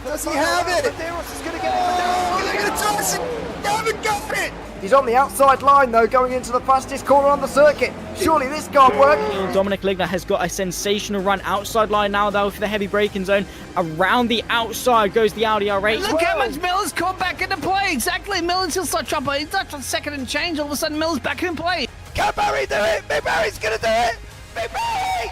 Does he have it? Medeiros is going to get it. They're going to toss it. They haven't got it. He's on the outside line though, going into the fastest corner on the circuit. Surely this can't work. Dominic Ligner has got a sensational run outside line now though for the heavy braking zone. Around the outside goes the Audi R8. Look how much Miller's caught back into play. Exactly, Miller's still start trouble. He's not on second and change. All of a sudden, Miller's back in play. Can Barry do it? Big Barry's going to do it. Big Barry!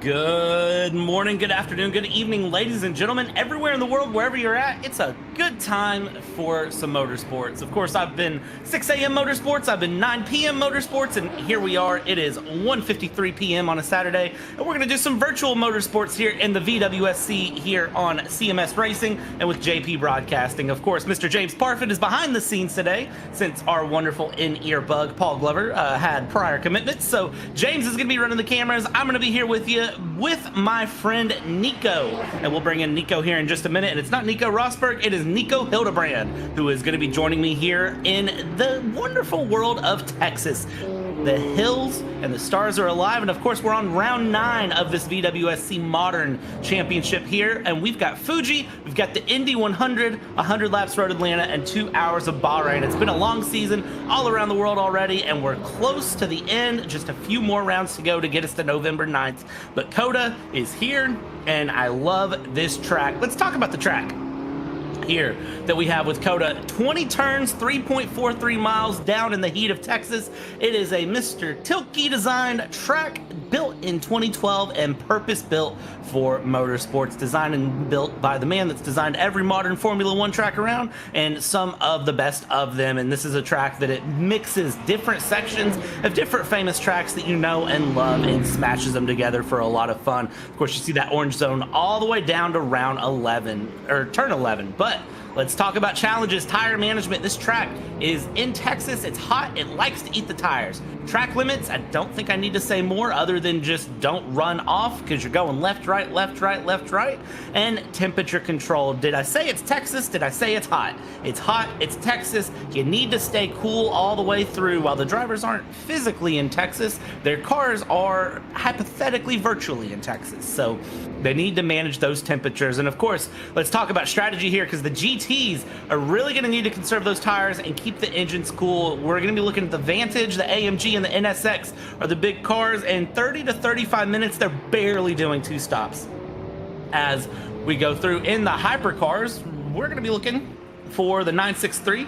Good morning, good afternoon, good evening, ladies and gentlemen, everywhere in the world, wherever you're at. It's a good time for some motorsports. Of course, I've been 6 a.m. motorsports, I've been 9 p.m. motorsports, and here we are. It is 1:53 p.m. on a Saturday, and we're going to do some virtual motorsports here in the VWSC here on CMS Racing and with JP Broadcasting. Of course, Mr. James Parfit is behind the scenes today since our wonderful in-ear bug, Paul Glover, had prior commitments. So James is going to be running the cameras. I'm going to be here with you with my friend Nico, and we'll bring in Nico here in just a minute. And it's not Nico Rosberg, it is Nico Hildebrand, who is going to be joining me here in the wonderful world of Texas. The hills and the stars are alive, and of course we're on round 9 of this VWSC Modern Championship here, and we've got Fuji, we've got the Indy 100, 100 laps Road Atlanta, and 2 hours of Bahrain. It's been a long season all around the world already, and we're close to the end, just a few more rounds to go to get us to November 9th, but COTA is here, and I love this track. Let's talk about the track here that we have with COTA. 20 turns, 3.43 miles down in the heat of Texas. It is a Mr. Tilke-designed track built in 2012 and purpose-built for motorsports, designed and built by the man that's designed every modern Formula One track around and some of the best of them. And this is a track that it mixes different sections of different famous tracks that you know and love and smashes them together for a lot of fun. Of course, you see that orange zone all the way down to round 11 or turn 11. But let's talk about challenges, tire management. This track is in Texas. It's hot. It likes to eat the tires. Track limits, I don't think I need to say more other than just don't run off because you're going left, right, left, right, left, right. And temperature control. Did I say it's Texas? Did I say it's hot? It's hot. It's Texas. You need to stay cool all the way through. While the drivers aren't physically in Texas, their cars are hypothetically virtually in Texas. So they need to manage those temperatures. And of course, let's talk about strategy here because the GTs are really going to need to conserve those tires and keep the engines cool. We're going to be looking at the Vantage, the AMG, and the NSX are the big cars, and 30 to 35 minutes, they're barely doing 2 stops. As we go through in the Hypercars, we're going to be looking for the 963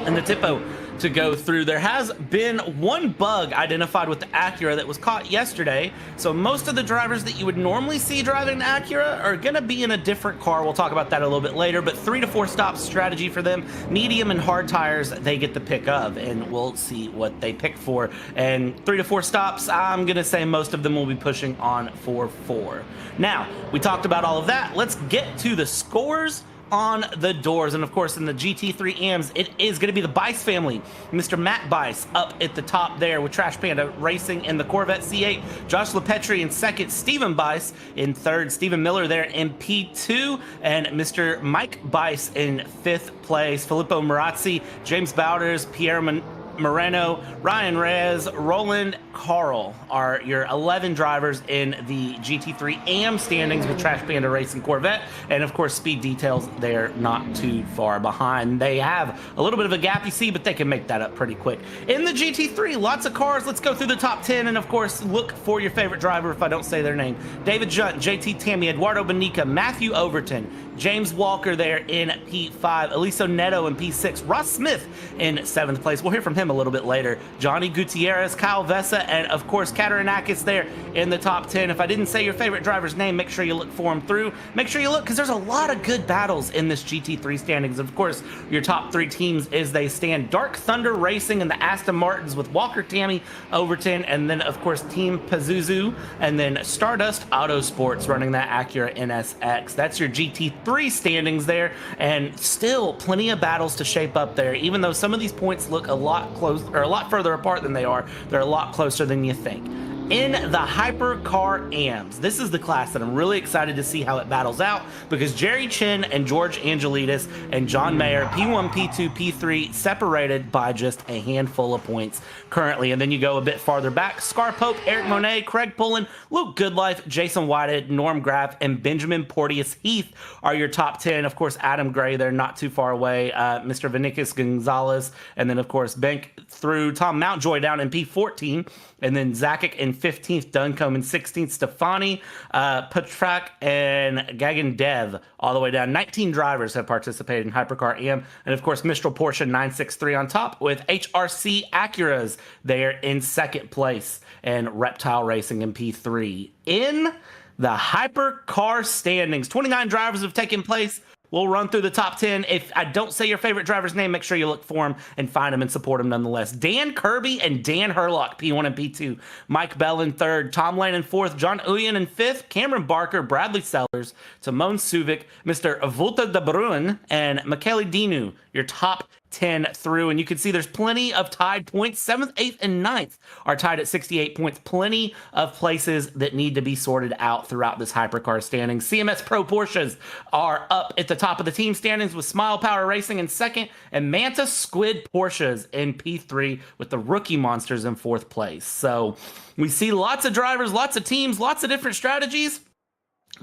and the Tipo to go through. There has been one bug identified with the Acura that was caught yesterday. So most of the drivers that you would normally see driving an Acura are going to be in a different car. We'll talk about that a little bit later, but 3 to 4 stops strategy for them. Medium and hard tires, they get the pick of, and we'll see what they pick for. And 3 to 4 stops, I'm going to say most of them will be pushing on 4-4. Now, we talked about all of that. Let's get to the scores on the doors. And of course, in the GT3 AMs, it is going to be the Bice family. Mr. Matt Bice up at the top there with Trash Panda Racing in the Corvette C8. Josh LePetri in second. Stephen Bice in third. Stephen Miller there in P2. And Mr. Mike Bice in 5th place. Filippo Marazzi, James Bowders, Pierre Moreno, Ryan Reyes, Roland Carl are your 11 drivers in the GT3 AM standings with Trash Panda Racing Corvette. And of course, speed details, they're not too far behind. They have a little bit of a gap, you see, but they can make that up pretty quick. In the GT3, lots of cars. Let's go through the top 10 and of course, look for your favorite driver if I don't say their name. David Junt, JT Tammy, Eduardo Bonica, Matthew Overton, James Walker there in P5, Eliso Neto in P6, Ross Smith in 7th place. We'll hear from him a little bit later. Johnny Gutierrez, Kyle Vesa, and of course Katarinakis there in the top 10. If I didn't say your favorite driver's name, make sure you look for him through. Make sure you look because there's a lot of good battles in this GT3 standings. Of course, your top 3 teams as they stand: Dark Thunder Racing and the Aston Martins with Walker, Tammy, Overton, and then of course Team Pazuzu, and then Stardust Autosports running that Acura NSX. That's your GT3 standings there, and still plenty of battles to shape up there. Even though some of these points look a lot close or a lot further apart than they are, they're a lot closer than you think. In the Hypercar AMS, this is the class that I'm really excited to see how it battles out, because Jerry Chin and George Angelidis and John Mayer, P1, P2, P3, separated by just a handful of points currently. And then you go a bit farther back: Scar Pope, Eric Monet, Craig Pullen, Luke Goodlife, Jason Whitehead, Norm Graff, and Benjamin Porteous Heath are your top 10. Of course, Adam Gray, they're not too far away. Mr. Vinicus Gonzalez, and then of course Bank through Tom Mountjoy down in P14, and then Zakic in 15th, Duncombe in 16th, Stefani, Patrak, and Gagandev all the way down. 19 drivers have participated in Hypercar AM, and of course Mistral Porsche 963 on top, with HRC Acuras there in 2nd place, and Reptile Racing in P3. In the Hypercar standings, 29 drivers have taken place. We'll run through the top 10. If I don't say your favorite driver's name, make sure you look for him and find him and support him nonetheless. Dan Kirby and Dan Herlock, P1 and P2. Mike Bell in 3rd. Tom Lane in 4th. John Uyen in 5th. Cameron Barker, Bradley Sellers, Timon Suvic, Mr. Volta de Bruin, and Michele Dinu, your top 10 through. And you can see there's plenty of tied points. 7th, 8th, and 9th are tied at 68 points. Plenty of places that need to be sorted out throughout this Hypercar standing. CMS Pro Porsches are up at the top of the team standings with Smile Power Racing in 2nd, and Manta Squid Porsches in P3 with the Rookie Monsters in 4th place. So we see lots of drivers, lots of teams, lots of different strategies.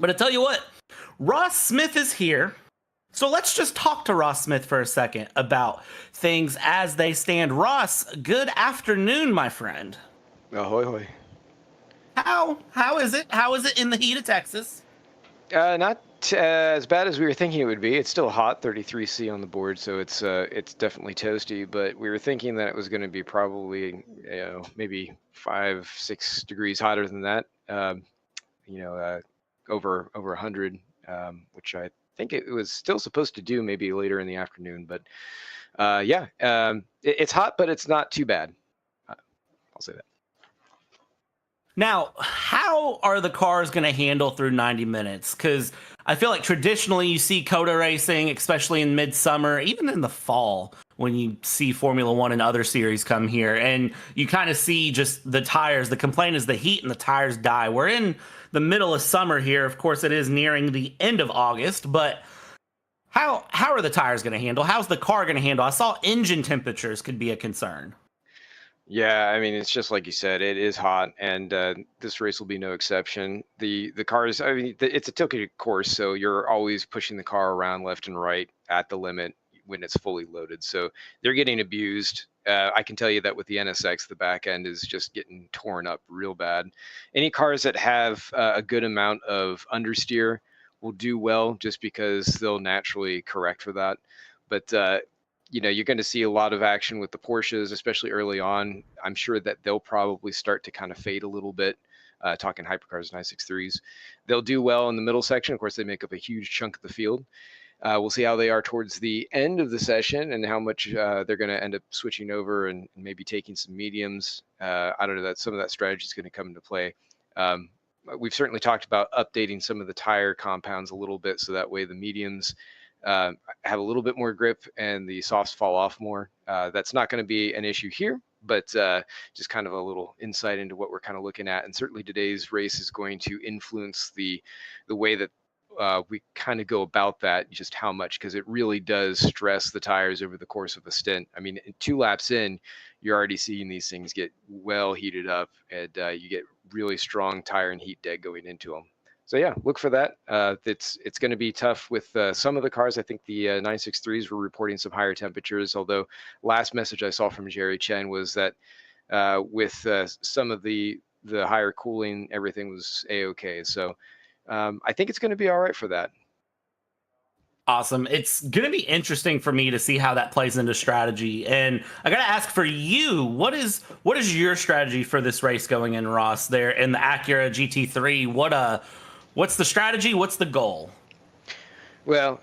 But I tell you what, Ross Smith is here. So let's just talk to Ross Smith for a second about things as they stand. Ross, good afternoon, my friend. Ahoy, hoy. How is it? How is it in the heat of Texas? Not as bad as we were thinking it would be. It's still hot, 33°C on the board, so it's definitely toasty. But we were thinking that it was going to be probably maybe 5-6 degrees hotter than that. Over 100, which I think it was still supposed to do maybe later in the afternoon. But it's hot, but it's not too bad. I'll say that. Now, how are the cars going to handle through 90 minutes? Because I feel like traditionally you see COTA racing, especially in midsummer, even in the fall, when you see Formula One and other series come here, and you kind of see just the tires. The complaint is the heat and the tires die. We're in the middle of summer here. Of course, it is nearing the end of August, but how are the tires going to handle? How's the car going to handle? I saw engine temperatures could be a concern. Yeah, I mean, it's just like you said, it is hot, and this race will be no exception. The cars, I mean, it's a Tilke course, so you're always pushing the car around left and right at the limit when it's fully loaded. So they're getting abused. I can tell you that with the NSX, the back end is just getting torn up real bad. Any cars that have a good amount of understeer will do well, just because they'll naturally correct for that. But you're going to see a lot of action with the Porsches, especially early on. I'm sure that they'll probably start to kind of fade a little bit, talking Hypercars 963s. They'll do well in the middle section. Of course, they make up a huge chunk of the field. We'll see how they are towards the end of the session and how much they're going to end up switching over and maybe taking some mediums. I don't know, that some of that strategy is going to come into play. We've certainly talked about updating some of the tire compounds a little bit, so that way the mediums have a little bit more grip and the softs fall off more. That's not going to be an issue here, but just kind of a little insight into what we're kind of looking at. And certainly today's race is going to influence the way that we kind of go about that, just how much, because it really does stress the tires over the course of a stint. I mean, 2 laps in, you're already seeing these things get well heated up, and you get really strong tire and heat dead going into them. So yeah, look for that. It's going to be tough with some of the cars. I think the 963s were reporting some higher temperatures, although last message I saw from Jerry Chen was that with some of the higher cooling, everything was a-okay. So I think it's going to be all right for that. Awesome. It's going to be interesting for me to see how that plays into strategy. And I got to ask for you, what is your strategy for this race going in, Ross, there in the Acura GT3? What's the strategy? What's the goal? Well,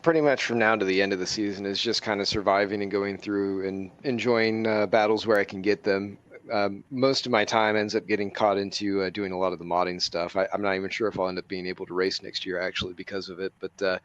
pretty much from now to the end of the season is just kind of surviving and going through and enjoying battles where I can get them. Most of my time ends up getting caught into doing a lot of the modding stuff. I'm not even sure if I'll end up being able to race next year actually because of it. But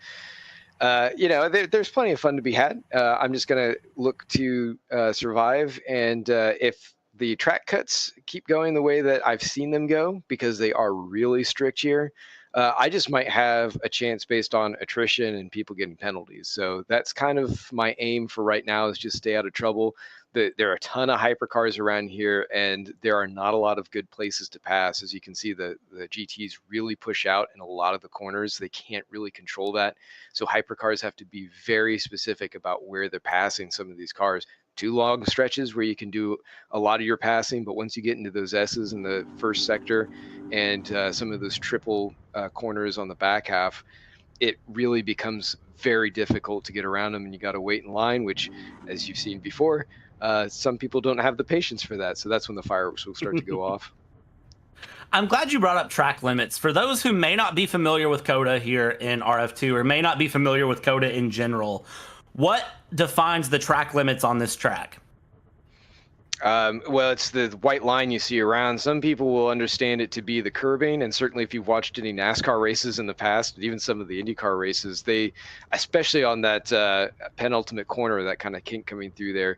there's plenty of fun to be had. I'm just going to look to survive, and if the track cuts keep going the way that I've seen them go, because they are really strict here, I just might have a chance based on attrition and people getting penalties. So that's kind of my aim for right now, is just stay out of trouble. There are a ton of hypercars around here, and there are not a lot of good places to pass. As you can see, the GTs really push out in a lot of the corners. They can't really control that. So hypercars have to be very specific about where they're passing some of these cars. 2 long stretches where you can do a lot of your passing, but once you get into those S's in the first sector and some of those triple corners on the back half, it really becomes very difficult to get around them, and you got to wait in line, which, as you've seen before, some people don't have the patience for that. So that's when the fireworks will start to go off. I'm glad you brought up track limits. For those who may not be familiar with COTA here in RF2, or may not be familiar with COTA in general, what defines the track limits on this track? Well, it's the white line you see around. Some people will understand it to be the curbing, and certainly if you've watched any NASCAR races in the past, and even some of the IndyCar races, they, especially on that penultimate corner, that kind of kink coming through there,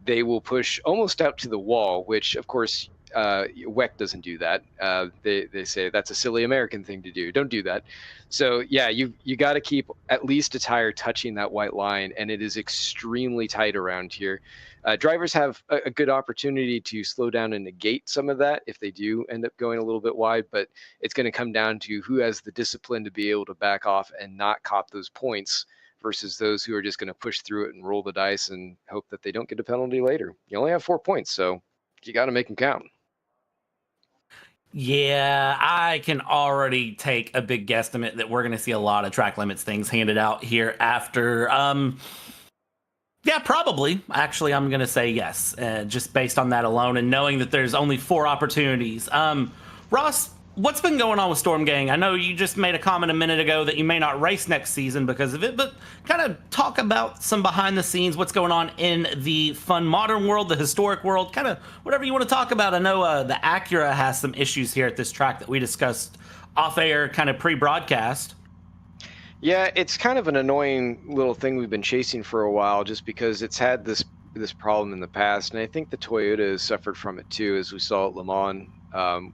they will push almost out to the wall, which of course WEC doesn't do that. They say that's a silly American thing to do. Don't do that. So yeah, you got to keep at least a tire touching that white line, and it is extremely tight around here. Drivers have a good opportunity to slow down and negate some of that if they do end up going a little bit wide, but it's going to come down to who has the discipline to be able to back off and not cop those points versus those who are just going to push through it and roll the dice and hope that they don't get a penalty later. You only have 4 points, so you got to make them count. Yeah, I can already take a big guesstimate that we're going to see a lot of track limits things handed out here after. Yeah, probably. Actually, I'm going to say yes, just based on that alone and knowing that there's only 4 opportunities. Ross, what's been going on with Storm Gang? I know you just made a comment a minute ago that you may not race next season because of it, but kind of talk about some behind the scenes, what's going on in the fun modern world, the historic world, kind of whatever you want to talk about. I know the Acura has some issues here at this track that we discussed off air, kind of pre-broadcast. Yeah, it's kind of an annoying little thing we've been chasing for a while, just because it's had this problem in the past, and I think the Toyota has suffered from it too, as we saw at Le Mans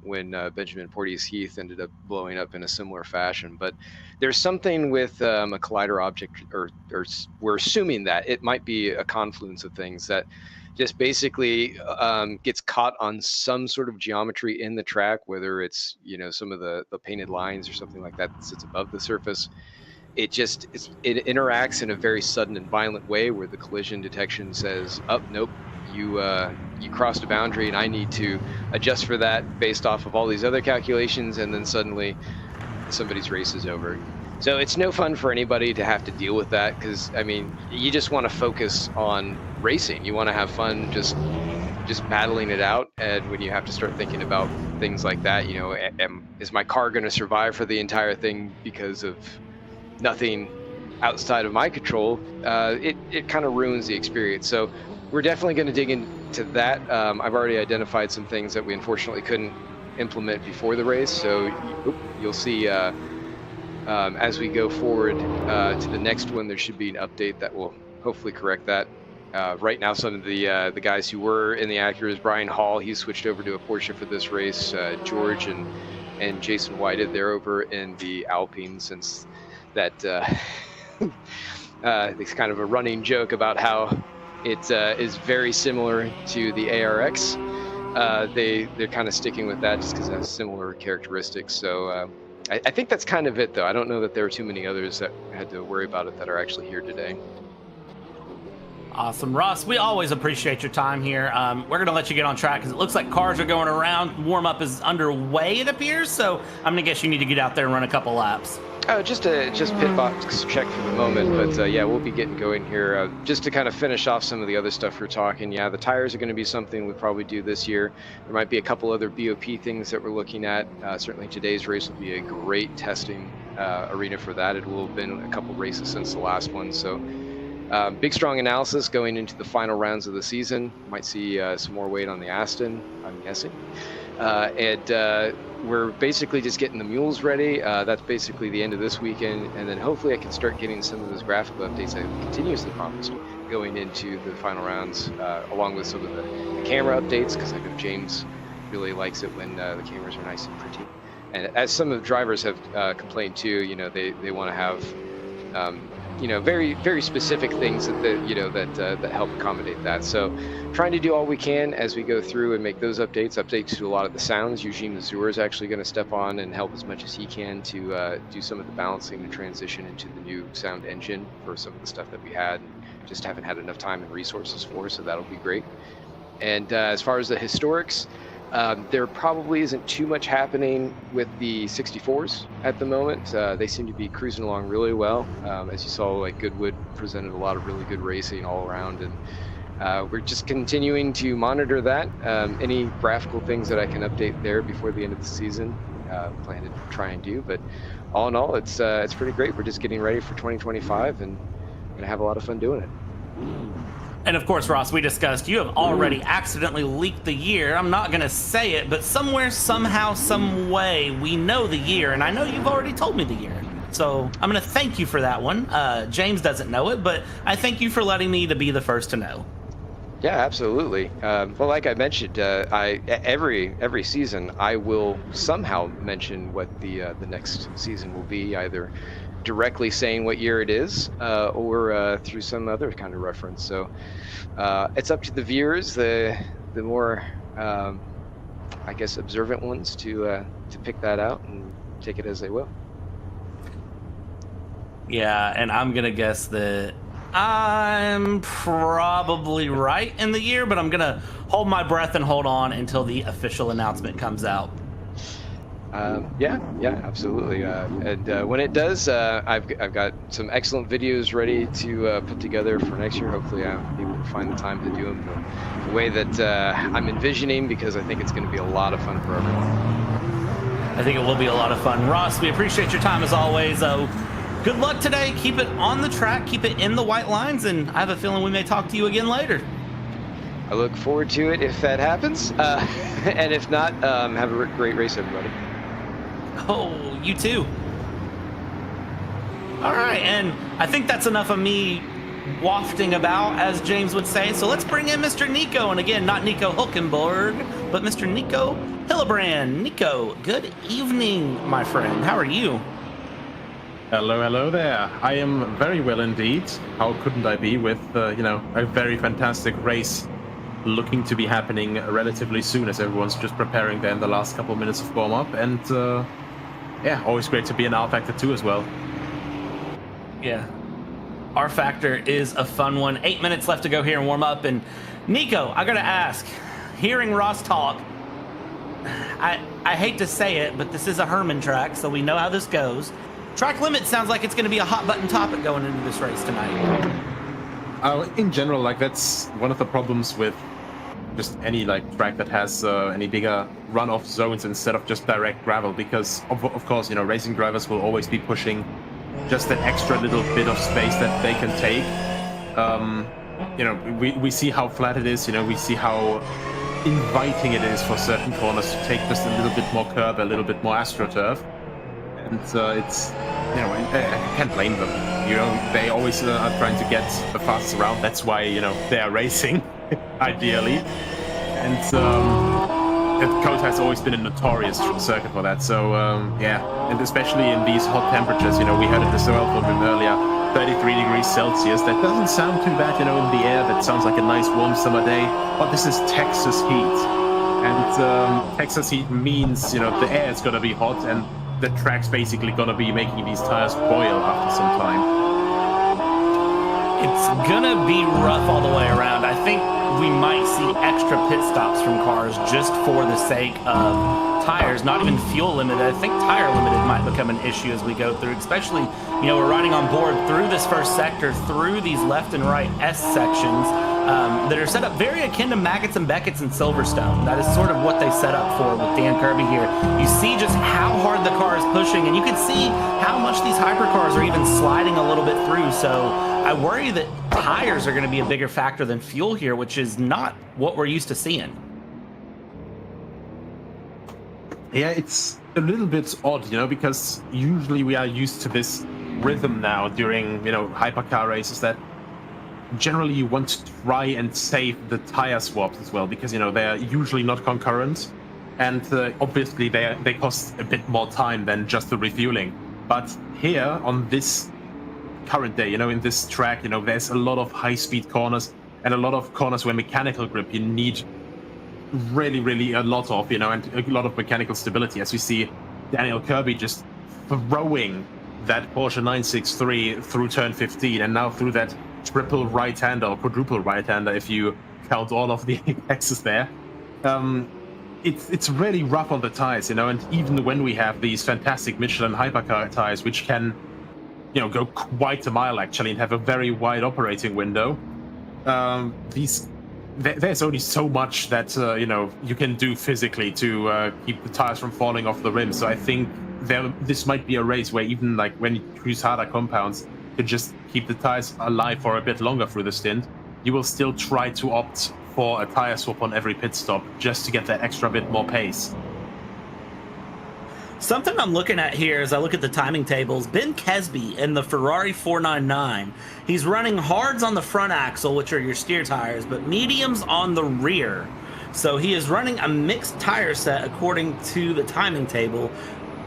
when Benjamin Porteous-Heath ended up blowing up in a similar fashion. But there's something with a collider object, or we're assuming that it might be a confluence of things that just basically gets caught on some sort of geometry in the track, whether it's some of the painted lines or something like that that sits above the surface. It interacts in a very sudden and violent way where the collision detection says, "Oh, nope, you crossed a boundary, and I need to adjust for that based off of all these other calculations," and then suddenly somebody's race is over. So it's no fun for anybody to have to deal with that, because I mean, you just want to focus on racing. You want to have fun just battling it out, and when you have to start thinking about things like that, is my car going to survive for the entire thing because of nothing outside of my control? It kind of ruins the experience. So we're definitely going to dig into that. I've already identified some things that we unfortunately couldn't implement before the race, so you'll see as we go forward to the next one, there should be an update that will hopefully correct that. Right now, some of the guys who were in the Acuras, Brian Hall, he switched over to a Porsche for this race. George and and Jason Whited. They're over in the Alpine, since that it's kind of a running joke about how it is very similar to the ARX. They're kind of sticking with that just because it has similar characteristics. So I think that's kind of it, though. I don't know that there are too many others that had to worry about it that are actually here today. Awesome. Ross, we always appreciate your time here. We're going to let you get on track because it looks like cars are going around. Warm-up is underway, it appears, so I'm going to guess you need to get out there and run a couple laps. Oh, just pit box check for the moment, but yeah, we'll be getting going here. Just to kind of finish off some of the other stuff we're talking, yeah, the tires are going to be something we'll probably do this year. There might be a couple other BOP things that we're looking at. Certainly today's race will be a great testing arena for that. It will have been a couple races since the last one, so big strong analysis going into the final rounds of the season. Might see some more weight on the Aston, I'm guessing. And we're basically just getting the mules ready. That's basically the end of this weekend, and then hopefully I can start getting some of those graphical updates I've continuously promised going into the final rounds, along with some of the camera updates, because I know James really likes it when the cameras are nice and pretty. And as some of the drivers have complained too, you know, they want to have you know, very, very specific things that help accommodate that. So trying to do all we can as we go through and make those updates to a lot of the sounds. Eugene Mazur is actually going to step on and help as much as he can to do some of the balancing and transition into the new sound engine for some of the stuff that we had and just haven't had enough time and resources for, so that'll be great. And as far as the historics, there probably isn't too much happening with the 64s at the moment. They seem to be cruising along really well. As you saw, like Goodwood presented a lot of really good racing all around, and we're just continuing to monitor that. Any graphical things that I can update there before the end of the season, plan to try and do. But all in all, it's pretty great. We're just getting ready for 2025 and gonna have a lot of fun doing it. And of course, Ross, we discussed you have already accidentally leaked the year. I'm not going to say it, but somewhere, somehow, some way, we know the year. And I know you've already told me the year. So I'm going to thank you for that one. James doesn't know it, but I thank you for letting me to be the first to know. Yeah, absolutely. Well, like I mentioned, every season I will somehow mention what the next season will be, either directly saying what year it is, or through some other kind of reference. So it's up to the viewers, the more I guess observant ones, to pick that out and take it as they will. Yeah, and I'm gonna guess that I'm probably right in the year, but I'm gonna hold my breath and hold on until the official announcement comes out. Yeah, absolutely. And when it does, I've got some excellent videos ready to put together for next year. Hopefully I'll be able to find the time to do them the way that I'm envisioning, because I think it's going to be a lot of fun for everyone. I think it will be a lot of fun. Ross, we appreciate your time as always. Good luck today. Keep it on the track. Keep it in the white lines. And I have a feeling we may talk to you again later. I look forward to it if that happens. And if not, have a great race, everybody. Oh, you too. All right, and I think that's enough of me wafting about, as James would say. So let's bring in Mr. Nico, and again, not Nico Hulkenberg, but Mr. Nico Hillebrand. Nico, good evening, my friend. How are you? Hello there. I am very well indeed. How couldn't I be with, a very fantastic race looking to be happening relatively soon, as everyone's just preparing there in the last couple of minutes of warm-up. And yeah, always great to be in R Factor 2 as well. Yeah, R Factor is a fun one. 8 minutes left to go here and warm up. And Nico, I gotta ask, hearing Ross talk, I hate to say it, but this is a Herman track, so we know how this goes. Track limit sounds like it's going to be a hot button topic going into this race tonight. In general, like, that's one of the problems with just any track that has any bigger runoff zones instead of just direct gravel, because of course, racing drivers will always be pushing just that extra little bit of space that they can take. We see how flat it is, we see how inviting it is for certain corners to take just a little bit more curb, a little bit more AstroTurf. And it's, I can't blame them. They always are trying to get the fastest around. That's why, they are racing, ideally. And COTA has always been a notorious circuit for that. So yeah, and especially in these hot temperatures, you know, we heard it as well from him earlier, 33 degrees Celsius. That doesn't sound too bad, you know, in the air. That sounds like a nice warm summer day. But this is Texas heat, and Texas heat means, you know, the air is gonna be hot, and the track's basically gonna be making these tires boil after some time. It's gonna be rough all the way around. I think we might see extra pit stops from cars just for the sake of tires, not even fuel limited. I think tire limited might become an issue as we go through, especially, you know, we're riding on board through this first sector, through these left and right S sections that are set up very akin to Maggots and Beckett's in Silverstone. That is sort of what they set up for with Dan Kirby here. You see just how hard the car is pushing, and you can see how much these hypercars are even sliding a little bit through. So I worry that tires are going to be a bigger factor than fuel here, which is not what we're used to seeing. Yeah, it's a little bit odd, you know, because usually we are used to this rhythm now during, you know, hypercar races that generally you want to try and save the tire swaps as well, because, you know, they're usually not concurrent, and obviously they cost a bit more time than just the refueling. But here on this current day, you know, in this track, you know, there's a lot of high-speed corners and a lot of corners where mechanical grip you need really a lot of, you know, and a lot of mechanical stability, as we see Daniel Kirby just throwing that Porsche 963 through turn 15, and now through that triple right-hander or quadruple right-hander if you count all of the X's there. It's really rough on the tires, you know, and even when we have these fantastic Michelin hypercar tires which can, you know, go quite a mile actually and have a very wide operating window, there's only so much that you know, you can do physically to keep the tires from falling off the rim. So I think this might be a race where even like when you use harder compounds to just keep the tires alive for a bit longer through the stint, you will still try to opt for a tire swap on every pit stop just to get that extra bit more pace. Something I'm looking at here as I look at the timing tables, Ben Kesby in the Ferrari 499, he's running hards on the front axle, which are your steer tires, but mediums on the rear. So he is running a mixed tire set according to the timing table.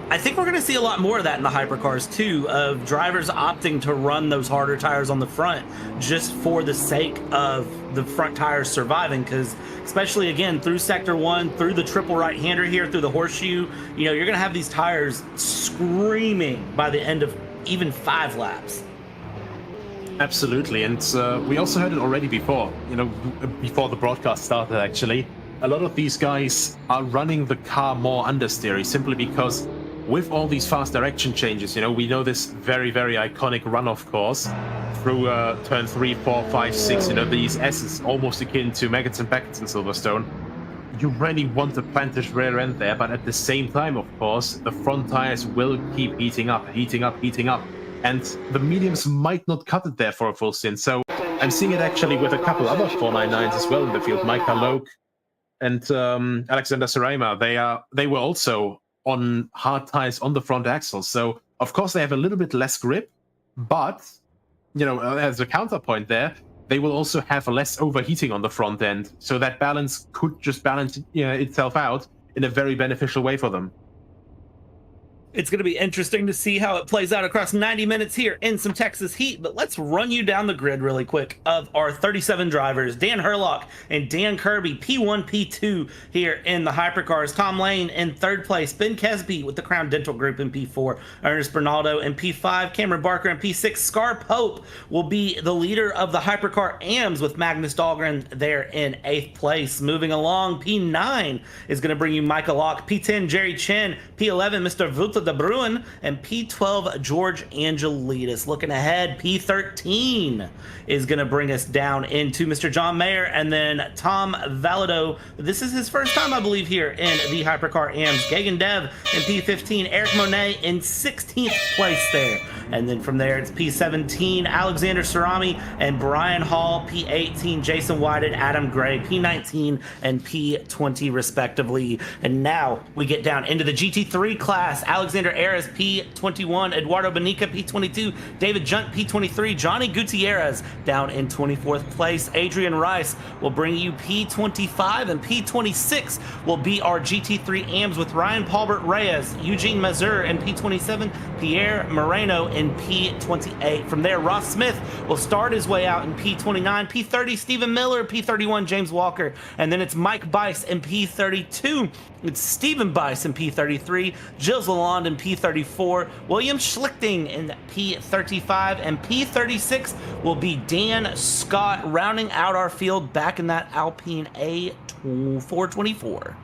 I think we're going to see a lot more of that in the hypercars too, of drivers opting to run those harder tires on the front just for the sake of the front tires surviving, because especially again through sector 1, through the triple right-hander here, through the horseshoe, you know, you're going to have these tires screaming by the end of even 5 laps. Absolutely, and we also heard it already before, you know, before the broadcast started actually. A lot of these guys are running the car more understeery simply because with all these fast direction changes, you know, we know this very iconic runoff course through turn 3, 4, 5, 6, you know, these S's almost akin to Maggots and Beckett's in Silverstone. You really want to plantish rear end there, but at the same time, of course, the front tires will keep heating up, and the mediums might not cut it there for a full stint. So I'm seeing it actually with a couple other 499s as well in the field. Micah Loke and Alexander Saraima, they were also on hard tires on the front axle. So of course they have a little bit less grip, but, you know, as a counterpoint there, they will also have less overheating on the front end. So that balance could just balance, you know, itself out in a very beneficial way for them. It's going to be interesting to see how it plays out across 90 minutes here in some Texas heat, but let's run you down the grid really quick of our 37 drivers. Dan Herlock and Dan Kirby, P1, P2 here in the hypercars. Tom Lane in 3rd place. Ben Kesby with the Crown Dental Group in P4. Ernest Bernaldo in P5. Cameron Barker in P6. Scar Pope will be the leader of the hypercar AMS with Magnus Dahlgren there in 8th place. Moving along, P9 is going to bring you Michael Locke. P10, Jerry Chen. P11, Mr. Vuta de Bruin, and P12 George Angelidis. Looking ahead, P13 is going to bring us down into Mr. John Mayer, and then Tom Valido. This is his first time, I believe, here in the Hypercar AMS. Gagan Dev in P15, Eric Monet in 16th place there. And then from there, it's P17, Alexander Sarami and Brian Hall, P18, Jason Whited, Adam Gray, P19 and P20 respectively. And now we get down into the GT3 class. Alexander Alexander Ayres, P21, Eduardo Benica, P22, David Junt, P23, Johnny Gutierrez down in 24th place. Adrian Rice will bring you P25, and P26 will be our GT3 AMs with Ryan Paulbert Reyes, Eugene Mazur in P27, Pierre Moreno in P28. From there, Ross Smith will start his way out in P29, P30, Stephen Miller, P31, James Walker, and then it's Mike Bice in P32. It's Stephen Bice in P33, Gilles Lalonde in P34, William Schlichting in P35, and P36 will be Dan Scott rounding out our field back in that Alpine A424.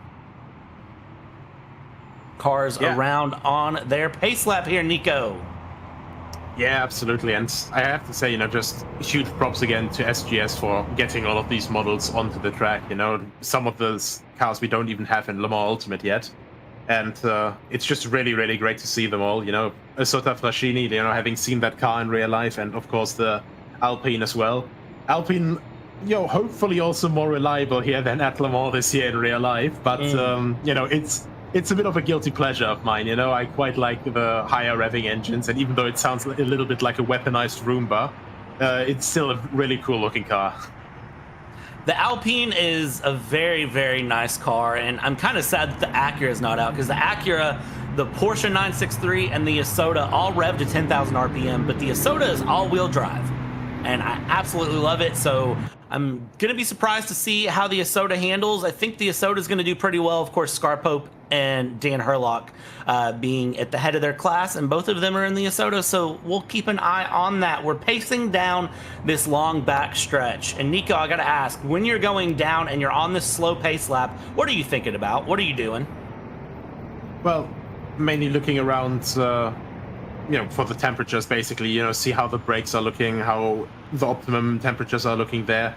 Cars around on their pace lap here, Nico. Yeah, absolutely. And I have to say, just huge props again to SGS for getting all of these models onto the track. Some of those cars we don't even have in Le Mans Ultimate yet. And it's just really, really great to see them all. Asota Frascini, having seen that car in real life, and of course the Alpine as well. Alpine, hopefully also more reliable here than at Le Mans this year in real life. But, it's a bit of a guilty pleasure of mine, I quite like the higher revving engines, and even though it sounds a little bit like a weaponized Roomba, it's still a really cool looking car. The Alpine is a very, very nice car, and I'm kind of sad that the Acura is not out, because the Acura, the Porsche 963, and the Isota all rev to 10,000 RPM, but the Isota is all-wheel drive, and I absolutely love it, so I'm going to be surprised to see how the Isota handles. I think the Isota is going to do pretty well. Of course, Scarpope and Dan Herlock being at the head of their class, and both of them are in the Isota, so we'll keep an eye on that. We're pacing down this long back stretch. And Nico, I got to ask, when you're going down and you're on this slow pace lap, what are you thinking about? What are you doing? Well, mainly looking around, for the temperatures, basically, see how the brakes are looking, how the optimum temperatures are looking there.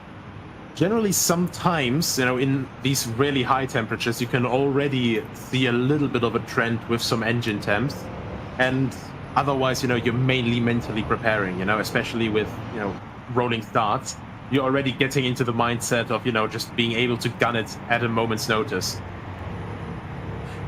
Generally, sometimes, in these really high temperatures, you can already see a little bit of a trend with some engine temps. And otherwise, you're mainly mentally preparing, especially with, rolling starts. You're already getting into the mindset of, just being able to gun it at a moment's notice.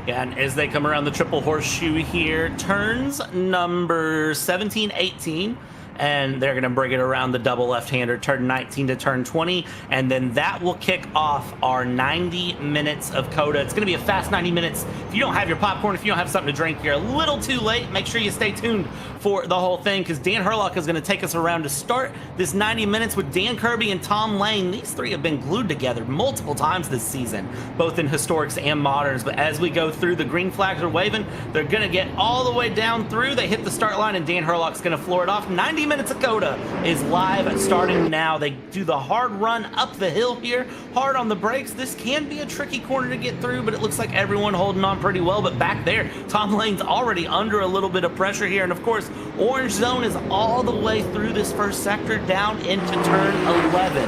Yeah, and as they come around the triple horseshoe here, turns number 17, 18, and they're going to bring it around the double left-hander, turn 19 to turn 20, and then that will kick off our 90 minutes of COTA. It's going to be a fast 90 minutes. If you don't have your popcorn, if you don't have something to drink, you're a little too late. Make sure you stay tuned for the whole thing, because Dan Herlock is going to take us around to start this 90 minutes with Dan Kirby and Tom Lane. These three have been glued together multiple times this season, both in historics and moderns, but as we go through, the green flags are waving. They're going to get all the way down through. They hit the start line, and Dan Herlock's going to floor it off. 90 minutes of COTA is live starting now. They do the hard run up the hill here, hard on the brakes. This can be a tricky corner to get through, but it looks like everyone holding on pretty well. But back there, Tom Lane's already under a little bit of pressure here, and of course, orange zone is all the way through this first sector down into turn 11.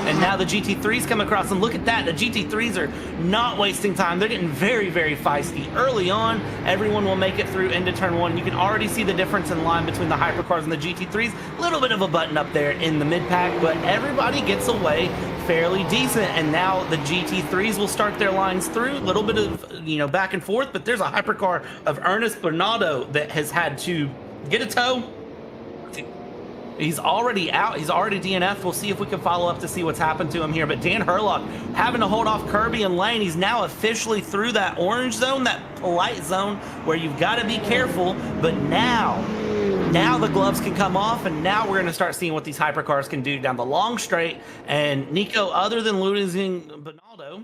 And now the GT3s come across, and look at that. The GT3s are not wasting time. They're getting very, very feisty. Early on, everyone will make it through into turn 1. You can already see the difference in line between the Hypercars and the GT3s. A little bit of a button up there in the mid-pack, but everybody gets away fairly decent. And now the GT3s will start their lines through. A little bit of, back and forth, but there's a Hypercar of Ernest Bernardo that has had to get a tow. He's already out. He's already DNF'd. We'll see if we can follow up to see what's happened to him here. But Dan Herlock having to hold off Kirby and Lane. He's now officially through that orange zone, that polite zone where you've got to be careful. But now the gloves can come off, and now we're going to start seeing what these Hypercars can do down the long straight. And Nico, other than losing Bernardo,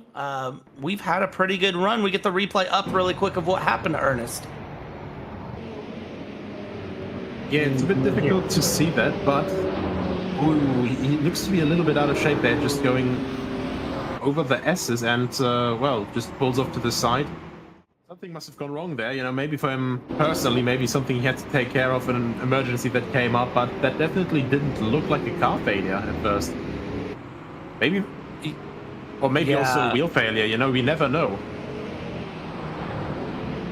we've had a pretty good run. We get the replay up really quick of what happened to Ernest. Yeah, it's a bit difficult to see that, but he looks to be a little bit out of shape there, just going over the S's and, just pulls off to the side. Something must have gone wrong there, maybe for him personally, maybe something he had to take care of, an emergency that came up, but that definitely didn't look like a car failure at first. Maybe also a wheel failure, we never know.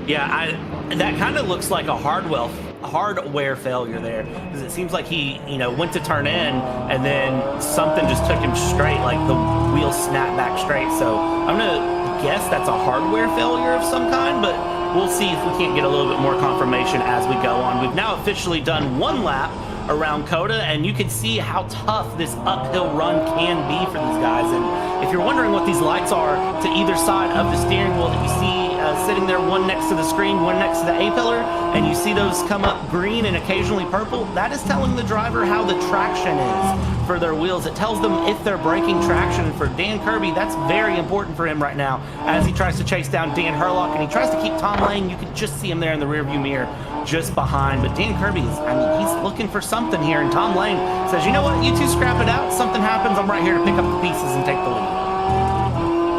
Yeah, that kind of looks like a hardware failure there, because it seems like he went to turn in and then something just took him straight, like the wheel snapped back straight. So I'm gonna guess that's a hardware failure of some kind, but We'll see if we can't get a little bit more confirmation as we go on. We've now officially done 1 lap around COTA, and you can see how tough this uphill run can be for these guys. And if you're wondering what these lights are to either side of the steering wheel that you see sitting there, one next to the screen, one next to the A-pillar, and you see those come up green and occasionally purple, that is telling the driver how the traction is for their wheels. It tells them if they're breaking traction. And for Dan Kirby, that's very important for him right now as he tries to chase down Dan Herlock, and he tries to keep Tom Lane. You can just see him there in the rearview mirror just behind. But Dan Kirby is, I mean, he's looking for something here, and Tom Lane says, you know what, you two scrap it out. Something happens, I'm right here to pick up the pieces and take the lead.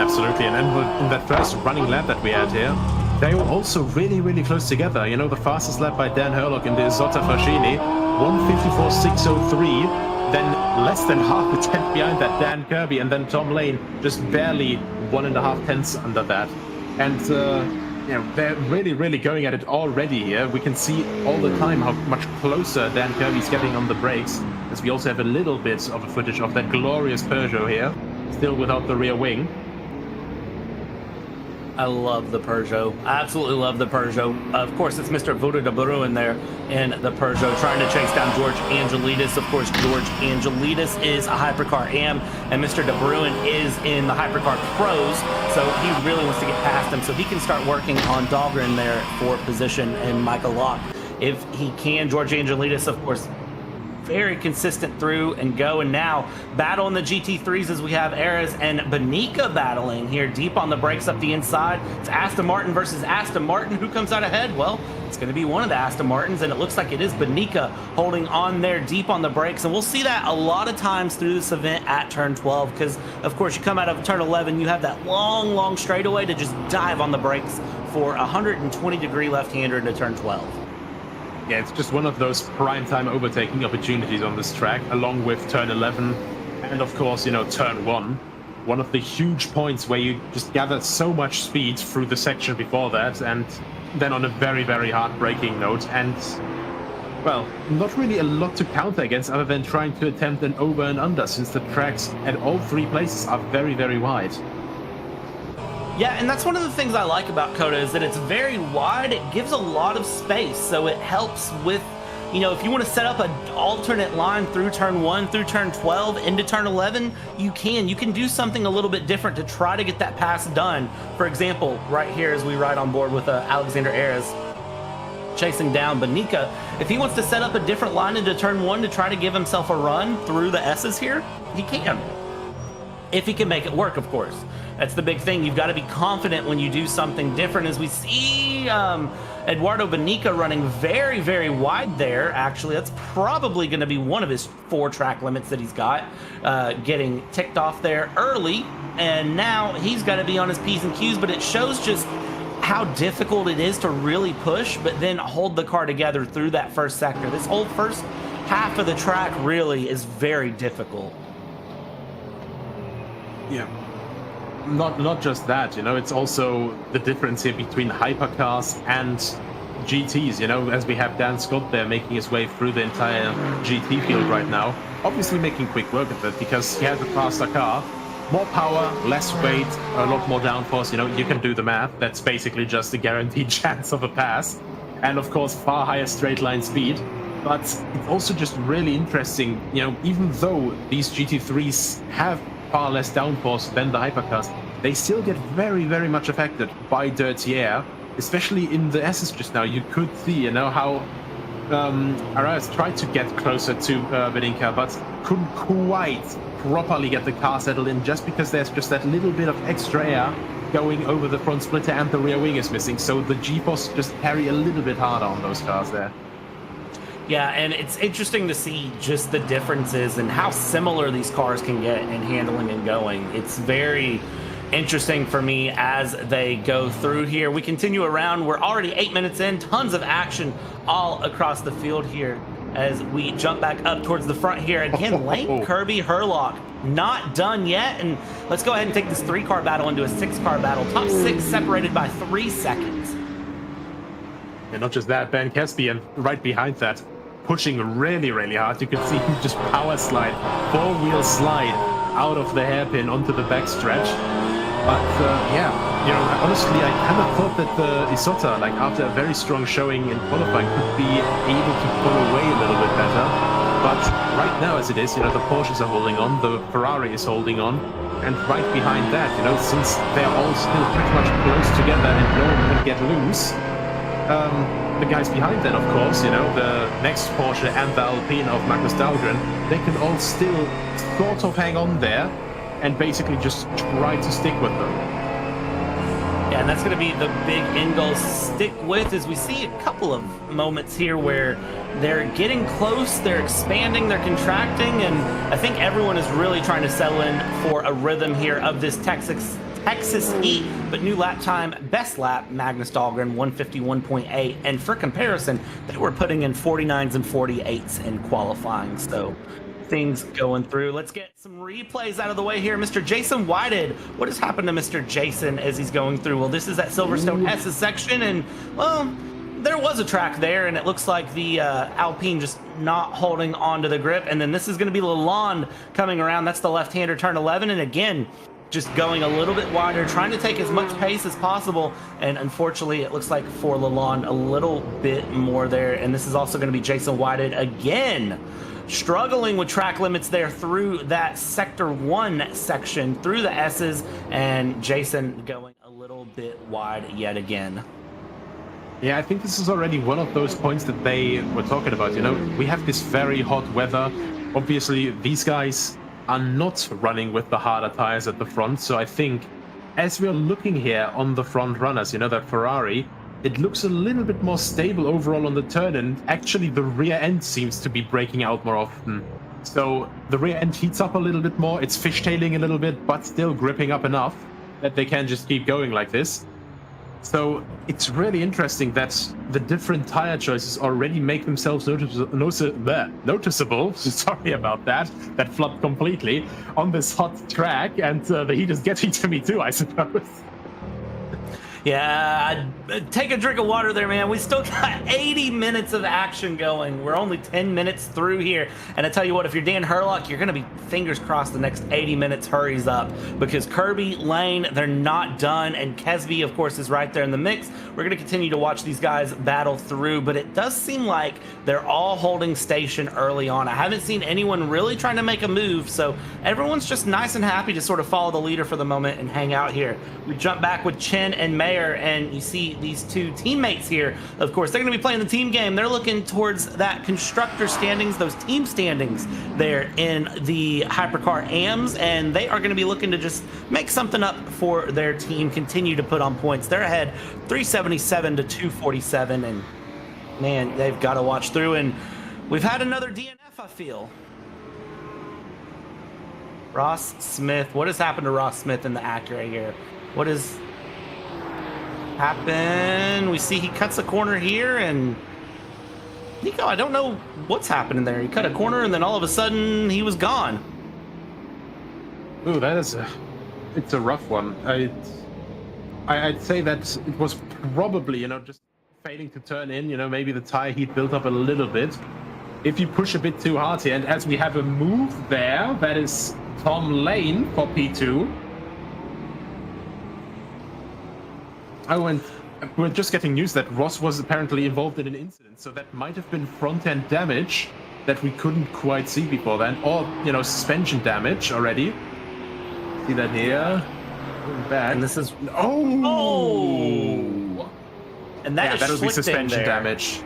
Absolutely, and in that first running lap that we had here, they were also really, really close together. You know, the fastest lap by Dan Herlock in the Isotta Fascini, 1:54.603, then less than half a tenth behind that Dan Kirby, and then Tom Lane just barely 1.5 tenths under that. And you know, they're really, really going at it already here. We can see all the time how much closer Dan Kirby's getting on the brakes, as we also have a little bit of a footage of that glorious Peugeot here, still without the rear wing. I love the Peugeot. I absolutely love the Peugeot. Of course, it's Mr. Vuda de Bruin there in the Peugeot trying to chase down George Angelidis. Of course, George Angelidis is a Hypercar AM, and Mr. de Bruin is in the Hypercar Pros, so he really wants to get past him so he can start working on Dahlgren there for position and Michael Locke if he can. George Angelidis, of course, very consistent through and go, and now battle in the GT3s as we have Ares and Benica battling here deep on the brakes up the inside. It's Aston Martin versus Aston Martin. Who comes out ahead? Well, it's going to be one of the Aston Martins, and it looks like it is Benica holding on there deep on the brakes, and we'll see that a lot of times through this event at turn 12, because of course you come out of turn 11, you have that long straightaway to just dive on the brakes for a 120-degree left-hander into turn 12. Yeah, it's just one of those prime-time overtaking opportunities on this track, along with turn 11 and, of course, you know, turn 1. One of the huge points where you just gather so much speed through the section before that, and then on a very, very hard braking note. And, well, not really a lot to counter against other than trying to attempt an over and under, since the tracks at all 3 places are very, very wide. Yeah, and that's one of the things I like about COTA is that it's very wide. It gives a lot of space, so it helps with, you know, if you want to set up an alternate line through turn 1, through turn 12, into turn 11, you can do something a little bit different to try to get that pass done. For example, right here as we ride on board with Alexander Ayres chasing down Benica, if he wants to set up a different line into turn 1 to try to give himself a run through the S's here, he can. If he can make it work, of course. That's the big thing. You've got to be confident when you do something different, as we see Eduardo Benica running very, very wide there. Actually, that's probably going to be one of his 4 track limits that he's got, getting ticked off there early. And now he's got to be on his P's and Q's, but it shows just how difficult it is to really push, but then hold the car together through that first sector. This whole first half of the track really is very difficult. Yeah. Not just that, you know, it's also the difference here between hypercars and GTs, you know, as we have Dan Scott there making his way through the entire GT field right now. Obviously making quick work of it because he has a faster car, more power, less weight, a lot more downforce, you know, you can do the math. That's basically just a guaranteed chance of a pass. And of course, far higher straight line speed. But it's also just really interesting, you know, even though these GT3s have far less downforce than the hypercars, they still get very, very much affected by dirty air, especially in the S's just now. You could see, you know, how Arias tried to get closer to Benica, but couldn't quite properly get the car settled in just because there's just that little bit of extra air going over the front splitter and the rear wing is missing. So the G-force just carry a little bit harder on those cars there. Yeah, and it's interesting to see just the differences and how similar these cars can get in handling and going. It's very interesting for me as they go through here. We continue around. We're already 8 minutes in. Tons of action all across the field here as we jump back up towards the front here. Again, Lane Kirby Herlock not done yet. And let's go ahead and take this 3-car battle into a 6-car battle. Top 6 separated by 3 seconds. And not just that, Ben Kesby, and right behind that, pushing really, really hard. You can see him just power slide, 4-wheel slide out of the hairpin onto the backstretch. But yeah, honestly, I kind of thought that the ISOTA, like after a very strong showing in qualifying, could be able to pull away a little bit better. But right now, as it is, the Porsches are holding on, the Ferrari is holding on, and right behind that, since they're all still pretty much close together and no one can get loose, the guys behind that, of course, the next Porsche and the Alpine of Magnus Dahlgren, they can all still sort of hang on there and basically just try to stick with them. Yeah, and that's going to be the big end goal stick with, as we see a couple of moments here where they're getting close, they're expanding, they're contracting, and I think everyone is really trying to settle in for a rhythm here of this Texas heat. But new lap time, best lap, Magnus Dahlgren 151.8, and for comparison, they were putting in 49s and 48s in qualifying. So things going through. Let's get some replays out of the way here. Mr. Jason Whitehead, what has happened to Mr. Jason as he's going through? Well, this is that Silverstone S's section, and well, there was a track there, and it looks like the Alpine just not holding onto the grip. And then this is going to be Lalonde coming around. That's the left-hander, turn 11, and again, just going a little bit wider, trying to take as much pace as possible. And unfortunately, it looks like for Lalonde, a little bit more there. And this is also going to be Jason Whitehead again, struggling with track limits there through that Sector 1 section, through the S's, and Jason going a little bit wide yet again. Yeah, I think this is already one of those points that they were talking about. We have this very hot weather. Obviously, these guys are not running with the harder tires at the front. So I think as we're looking here on the front runners, that Ferrari, it looks a little bit more stable overall on the turn, and actually the rear end seems to be breaking out more often. So the rear end heats up a little bit more, it's fishtailing a little bit, but still gripping up enough that they can just keep going like this. So it's really interesting that the different tire choices already make themselves noticeable. Sorry about that. That flopped completely on this hot track, and the heat is getting to me too, I suppose. Yeah, take a drink of water there, man. We still got 80 minutes of action going. We're only 10 minutes through here. And I tell you what, if you're Dan Herlock, you're going to be fingers crossed the next 80 minutes hurries up, because Kirby, Lane, they're not done. And Kesby, of course, is right there in the mix. We're going to continue to watch these guys battle through, but it does seem like they're all holding station early on. I haven't seen anyone really trying to make a move, so everyone's just nice and happy to sort of follow the leader for the moment and hang out here. We jump back with Chen and May, and you see these two teammates here. Of course, they're going to be playing the team game. They're looking towards that constructor standings, those team standings there in the Hypercar AMS, and they are going to be looking to just make something up for their team, continue to put on points. They're ahead 377 to 247, and man, they've got to watch through. And we've had another DNF, I feel. Ross Smith, what has happened to Ross Smith in the Acura here? What is happened? We see he cuts a corner here, and Nico, I don't know what's happening there. He cut a corner, and then all of a sudden he was gone. Ooh, it's a rough one. I'd say that it was probably, just failing to turn in. Maybe the tire heat built up a little bit. If you push a bit too hard here, and as we have a move there, that is Tom Lane for P2. We're just getting news that Ross was apparently involved in an incident, so that might have been front-end damage that we couldn't quite see before then, or, suspension damage already. See that here? Going back. And this is... Oh! And that would be suspension damage.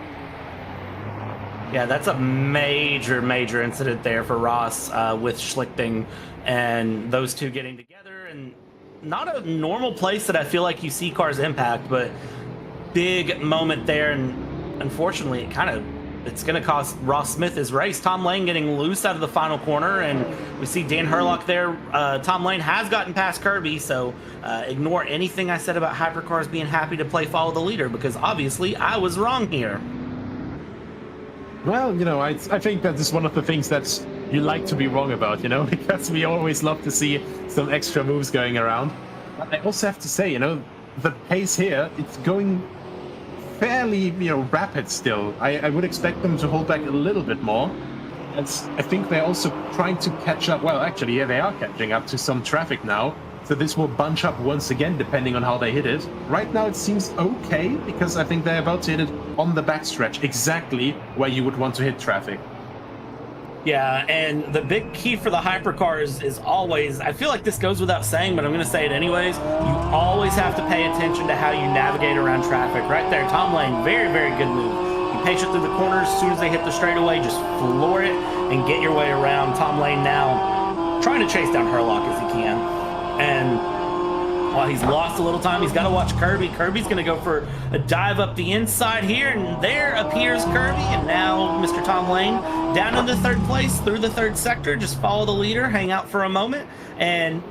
Yeah, that's a major, major incident there for Ross with Schlichting, and those two getting together, and not a normal place that I feel like you see cars impact, but big moment there, and unfortunately it's going to cost Ross Smith his race. Tom Lane getting loose out of the final corner, and we see Dan Herlock there. Tom Lane has gotten past Kirby, so ignore anything I said about Hypercars being happy to play follow the leader, because obviously I was wrong here. Well, I think that is one of the things that you like to be wrong about, because we always love to see some extra moves going around. But I also have to say, the pace here, it's going fairly, rapid still. I would expect them to hold back a little bit more. And I think they're also trying to catch up. Well, actually, yeah, they are catching up to some traffic now. So this will bunch up once again, depending on how they hit it. Right now it seems okay, because I think they're about to hit it on the backstretch, exactly where you would want to hit traffic. Yeah, and the big key for the hypercars is always, I feel like this goes without saying, but I'm going to say it anyways, you always have to pay attention to how you navigate around traffic. Right there, Tom Lane, very, very good move. You patient through the corners, as soon as they hit the straightaway, just floor it and get your way around. Tom Lane now trying to chase down Herlock as he can. And while he's lost a little time, he's got to watch Kirby. Kirby's going to go for a dive up the inside here, and there appears Kirby. And now Mr. Tom Lane down into third place through the third sector. Just follow the leader, hang out for a moment, and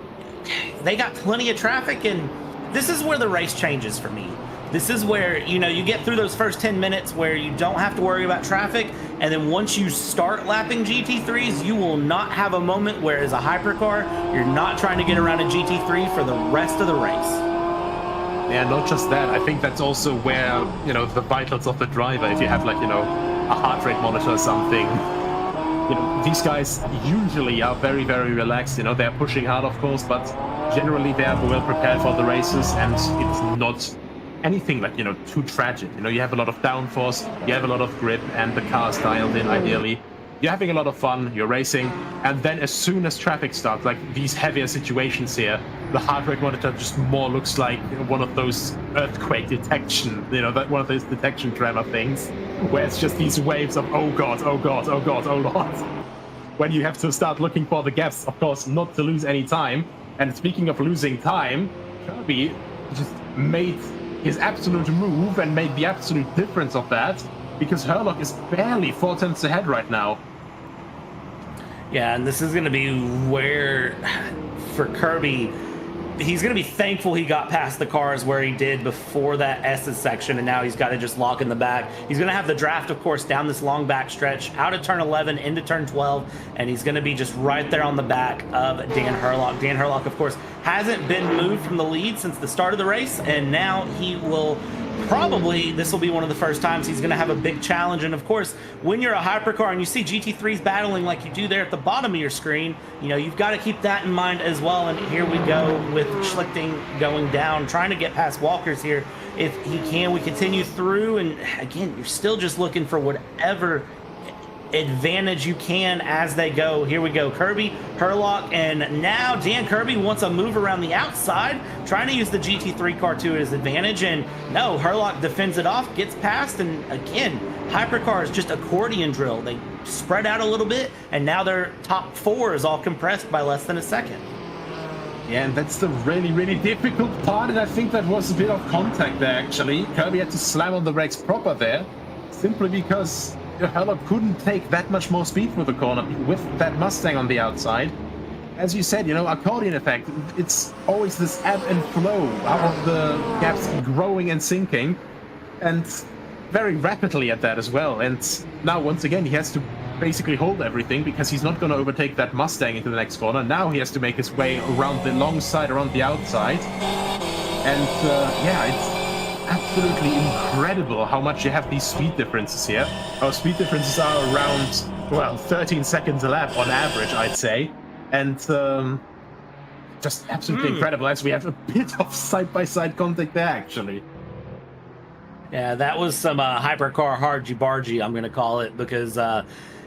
they got plenty of traffic. And this is where the race changes for me. This is where, you know, you get through those first 10 minutes where you don't have to worry about traffic, and then once you start lapping GT3s, you will not have a moment where, as a hypercar, you're not trying to get around a GT3 for the rest of the race. Yeah, not just that. I think that's also where, you know, the vitals of the driver, if you have, like, you know, a heart rate monitor or something, you know, these guys usually are very, very relaxed. You know, they're pushing hard, of course, but generally they are well prepared for the races, and it's not anything like, you know, too tragic. You know, you have a lot of downforce, you have a lot of grip, and the car's dialed in ideally. You're having a lot of fun, you're racing, and then as soon as traffic starts, like these heavier situations here, the heart rate monitor just more looks like one of those earthquake detection, you know, that one of those detection tremor things, where it's just these waves of oh god, oh god, oh god, oh lord. When you have to start looking for the gaps, of course, not to lose any time. And speaking of losing time, Kirby just made his absolute move and made the absolute difference of that, because Herlock is barely 4 tenths ahead right now. Yeah, and this is going to be where, for Kirby, he's going to be thankful he got past the cars where he did before that S's section, and now he's got to just lock in the back. He's going to have the draft, of course, down this long back stretch, out of turn 11 into turn 12, and he's going to be just right there on the back of Dan Herlock. Dan Herlock, of course, hasn't been moved from the lead since the start of the race, and now he will probably, this will be one of the first times he's going to have a big challenge. And of course, when you're a hypercar and you see GT3s battling like you do there at the bottom of your screen, you know, you've got to keep that in mind as well. And here we go with Schlichting going down, trying to get past Walkers here if he can. We continue through, and again, you're still just looking for whatever advantage you can as they go. Here we go, Kirby, Herlock, and now Dan Kirby wants a move around the outside, trying to use the GT3 car to his advantage, and no, Herlock defends it off, gets past, and again, hypercar is just accordion drill. They spread out a little bit, and now their top 4 is all compressed by less than a second. Yeah, and that's the really, really difficult part, and I think that was a bit of contact there, actually. Kirby had to slam on the brakes proper there, simply because Herlock couldn't take that much more speed through the corner with that Mustang on the outside. As you said, you know, accordion effect, it's always this ebb and flow of the gaps growing and sinking, and very rapidly at that as well. And now, once again, he has to basically hold everything, because he's not going to overtake that Mustang into the next corner. Now he has to make his way around the long side, around the outside. And yeah, it's absolutely incredible how much you have these speed differences here. Our speed differences are around, well, 13 seconds a lap on average, I'd say. And just absolutely incredible, as we have a bit of side-by-side contact there, actually. Yeah, that was some hypercar hargy-bargy, I'm going to call it, because,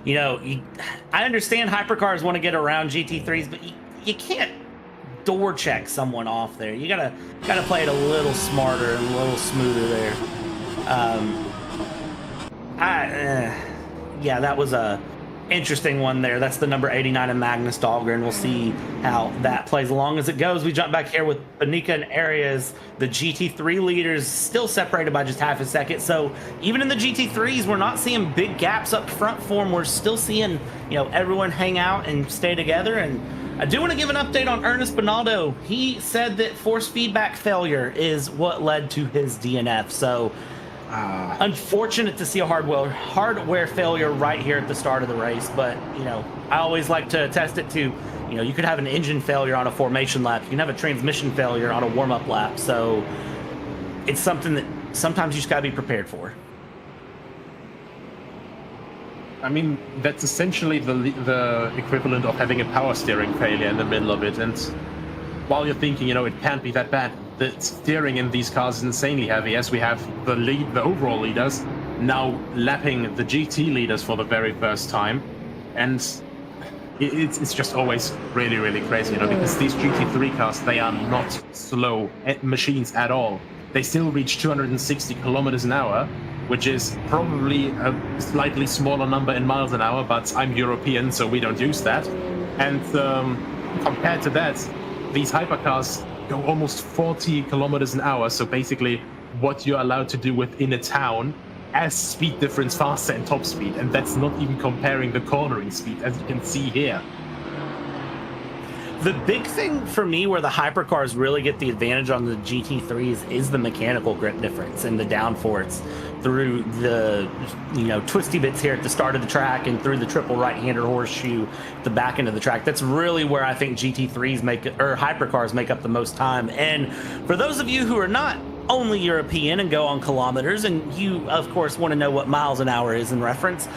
you know, I understand hypercars want to get around GT3s, but you can't door check someone off there. You gotta play it a little smarter and a little smoother there. Yeah, that was a interesting one there. That's the number 89 in Magnus Dahlgren. We'll see how that plays along as it goes. We jump back here with Banica and Arias. The GT3 leaders still separated by just half a second. So even in the GT3s, we're not seeing big gaps up front for them. We're still seeing, you know, everyone hang out and stay together. And I do want to give an update on Ernest Bonaldo. He said that force feedback failure is what led to his DNF. So unfortunate to see a hardware failure right here at the start of the race. But, you know, I always like to test it to, you know, you could have an engine failure on a formation lap. You can have a transmission failure on a warm-up lap. So it's something that sometimes you just got to be prepared for. I mean, that's essentially the equivalent of having a power steering failure in the middle of it. And while you're thinking, you know, it can't be that bad, the steering in these cars is insanely heavy, as we have the overall leaders now lapping the GT leaders for the very first time. And it's just always really, really crazy, you know, because these GT3 cars, they are not slow machines at all. They still reach 260 kilometers an hour, which is probably a slightly smaller number in miles an hour, but I'm European, so we don't use that. And compared to that, these hypercars go almost 40 kilometers an hour, so basically what you're allowed to do within a town as speed difference faster and top speed, and that's not even comparing the cornering speed, as you can see here. The big thing for me where the hypercars really get the advantage on the GT3s is the mechanical grip difference and the downforce through the, you know, twisty bits here at the start of the track and through the triple right-hander horseshoe at the back end of the track. That's really where I think GT3s hypercars make up the most time. And for those of you who are not only European and go on kilometers, and you of course want to know what miles an hour is in reference,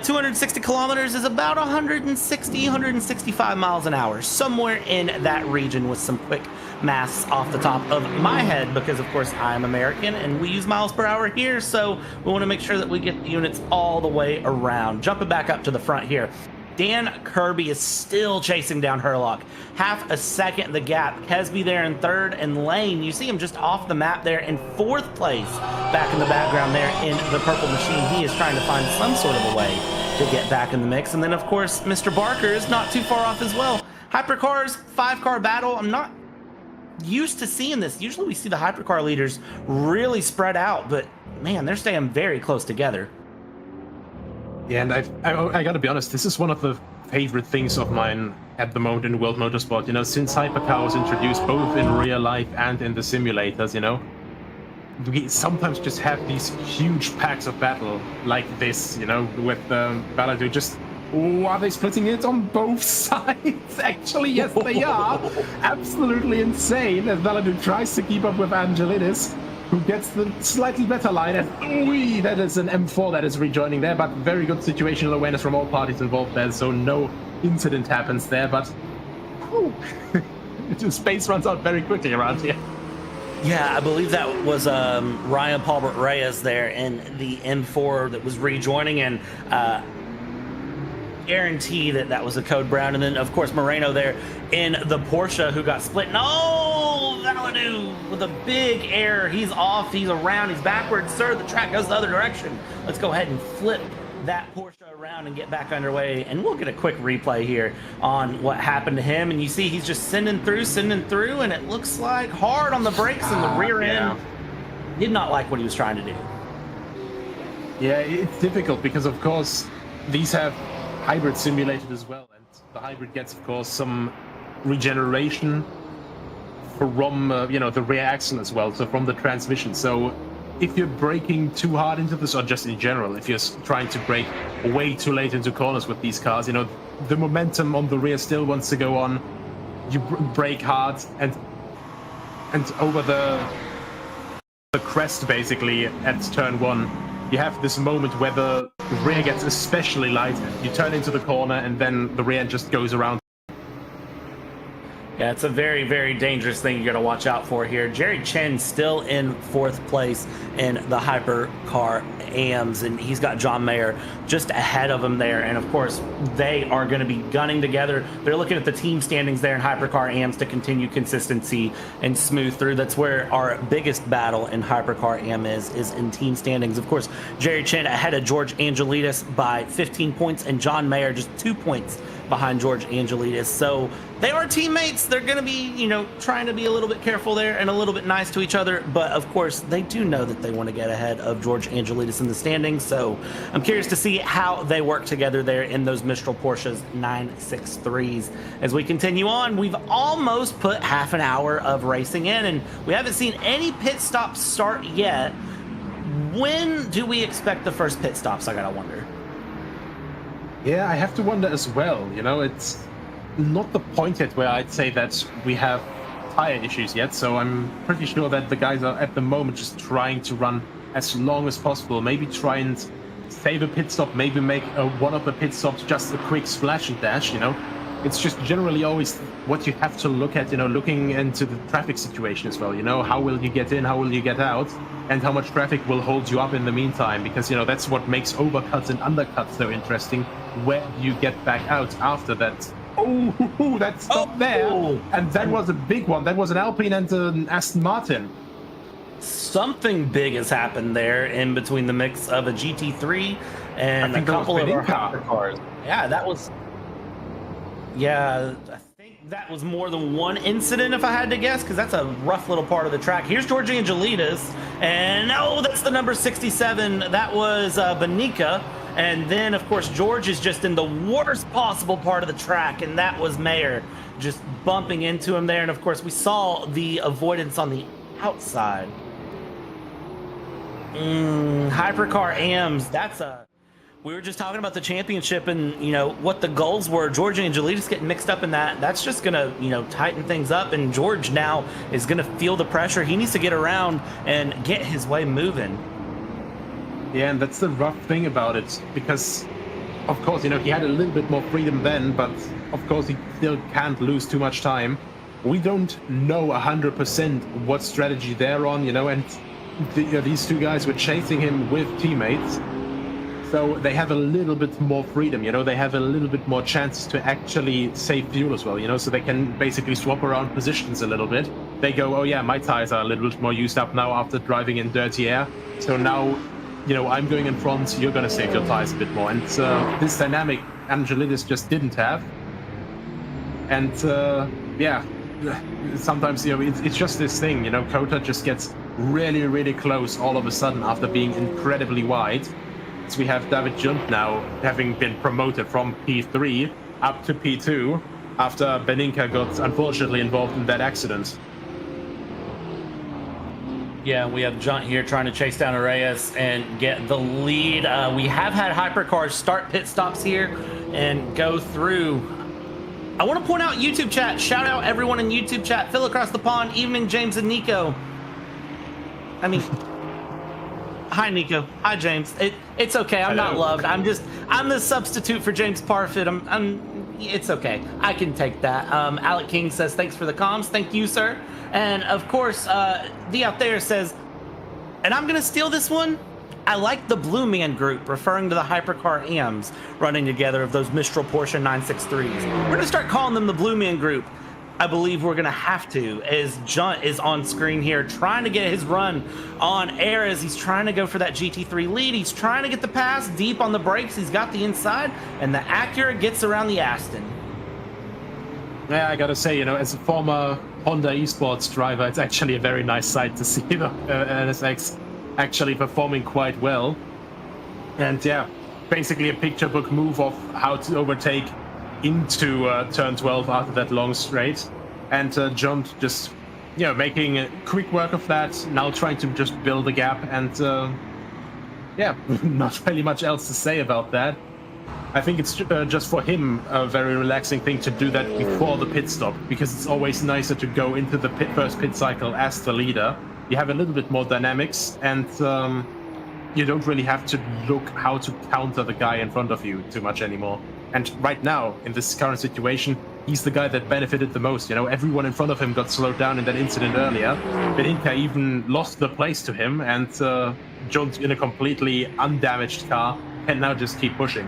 260 kilometers is about 165 miles an hour, somewhere in that region, with some quick maths off the top of my head, because of course I'm American and we use miles per hour here, so we want to make sure that we get the units all the way around. Jumping back up to the front here, Dan Kirby is still chasing down Herlock. Half a second the gap. Kesby there in third, and Lane, you see him just off the map there in fourth place. Back in the background there in the purple machine. He is trying to find some sort of a way to get back in the mix. And then, of course, Mr. Barker is not too far off as well. Hypercars, 5-car battle. I'm not used to seeing this. Usually we see the hypercar leaders really spread out, but man, they're staying very close together. Yeah, and I gotta be honest, this is one of the favorite things of mine at the moment in World Motorsport. You know, since Hypercar was introduced both in real life and in the simulators, you know, we sometimes just have these huge packs of battle like this, you know, with Baladu just... Oh, are they splitting it on both sides? Actually, yes, they are. Absolutely insane, as Baladu tries to keep up with Angelidis, who gets the slightly better line, and that is an M4 that is rejoining there, but very good situational awareness from all parties involved there, so no incident happens there, but space runs out very quickly around here. Yeah, I believe that was Ryan Palbert Reyes there in the M4 that was rejoining, and guarantee that was a Code Brown. And then of course Moreno there in the Porsche who got split. No, Valadu with a big error. He's off, he's around, he's backwards. Sir, the track goes the other direction. Let's go ahead and flip that Porsche around and get back underway, and we'll get a quick replay here on what happened to him. And you see he's just sending through, and it looks like hard on the brakes and the rear end. Did not like what he was trying to do. Yeah, it's difficult because of course these have hybrid simulated as well, and the hybrid gets of course some regeneration from you know, the rear axle as well, so from the transmission. So if you're braking too hard into this, or just in general, if you're trying to brake way too late into corners with these cars, you know, the momentum on the rear still wants to go on. You brake hard, and over the crest basically at turn 1, you have this moment where the rear gets especially light. You turn into the corner, and then the rear end just goes around. Yeah, it's a very, very dangerous thing you're going to watch out for here. Jerry Chen still in 4th place in the Hypercar AMs, and he's got John Mayer just ahead of him there. And of course, they are going to be gunning together. They're looking at the team standings there in Hypercar AMs to continue consistency and smooth through. That's where our biggest battle in Hypercar AM is in team standings. Of course, Jerry Chen ahead of George Angelidis by 15 points, and John Mayer just 2 points behind George Angelidis. So they are teammates. They're going to be, you know, trying to be a little bit careful there and a little bit nice to each other. But of course, they do know that they want to get ahead of George Angelidis in the standings. So I'm curious to see how they work together there in those Mistral Porsches 963s. As we continue on, we've almost put half an hour of racing in, and we haven't seen any pit stops start yet. When do we expect the first pit stops? I gotta wonder. Yeah, I have to wonder as well. You know, it's not the point yet where I'd say that we have tire issues yet, so I'm pretty sure that the guys are at the moment just trying to run as long as possible. Maybe try and save a pit stop, maybe make one of the pit stops just a quick splash and dash, you know. it's just generally always what you have to look at, looking into the traffic situation as well. How will you get in, how will you get out, and how much traffic will hold you up in the meantime, because that's what makes overcuts and undercuts so interesting. Where do you get back out after that? Oh, that stopped there, and that was a big one. That was an Alpine and an Aston Martin. Something big has happened there in between the mix of a GT3 and a couple of our hypercars. Yeah, that was. Yeah, I think that was more than one incident, if I had to guess, because that's a rough little part of the track. Here's George Angelides, and that's the number 67. That was Benica. And then, of course, George is just in the worst possible part of the track, and that was Mayer just bumping into him there. And, of course, we saw the avoidance on the outside. Hypercar AMS, we were just talking about the championship and, what the goals were. George Angelides getting mixed up in that. That's just going to, tighten things up. And George now is going to feel the pressure. He needs to get around and get his way moving. Yeah, and that's the rough thing about it, because, of course, he had a little bit more freedom then, but, of course, he still can't lose too much time. We don't know 100% what strategy they're on, and these two guys were chasing him with teammates, so they have a little bit more freedom, they have a little bit more chance to actually save fuel as well, so they can basically swap around positions a little bit. They go, oh yeah, my tires are a little bit more used up now after driving in dirty air, so now I'm going in front, you're going to save your tires a bit more. And this dynamic Angelides just didn't have. And yeah, sometimes, it's just this thing, COTA just gets really, really close all of a sudden after being incredibly wide. So we have David Junt now having been promoted from P3 up to P2 after Beninka got unfortunately involved in that accident. Yeah, we have Junt here trying to chase down Reyes and get the lead. We have had hypercars start pit stops here and go through. I want to point out YouTube chat. Shout out everyone in YouTube chat. Phil across the pond. Evening, James and Nico. Hi, Nico. Hi, James. It's okay. I'm not loved. I'm the substitute for James Parfit. It's okay. I can take that. Alec King says, thanks for the comms. Thank you, sir. And of course, the out there says, and I'm going to steal this one. I like the Blue Man group, referring to the Hypercar AMs running together of those Mistral Porsche 963s. We're going to start calling them the Blue Man group. I believe we're going to have to, as Junt is on screen here, trying to get his run on air as he's trying to go for that GT3 lead. He's trying to get the pass deep on the brakes. He's got the inside, and the Acura gets around the Aston. Yeah, I got to say, as a former Honda esports driver, it's actually a very nice sight to see the NSX actually performing quite well. And yeah, basically a picture book move of how to overtake into turn 12 after that long straight. And John just, making quick work of that, now trying to just build a gap. And yeah, not really much else to say about that. I think it's just for him a very relaxing thing to do that before the pit stop, because it's always nicer to go into the first pit cycle as the leader. You have a little bit more dynamics, and you don't really have to look how to counter the guy in front of you too much anymore. And right now, in this current situation, he's the guy that benefited the most. Everyone in front of him got slowed down in that incident earlier. Beninka even lost the place to him, and Jones in a completely undamaged car can now just keep pushing.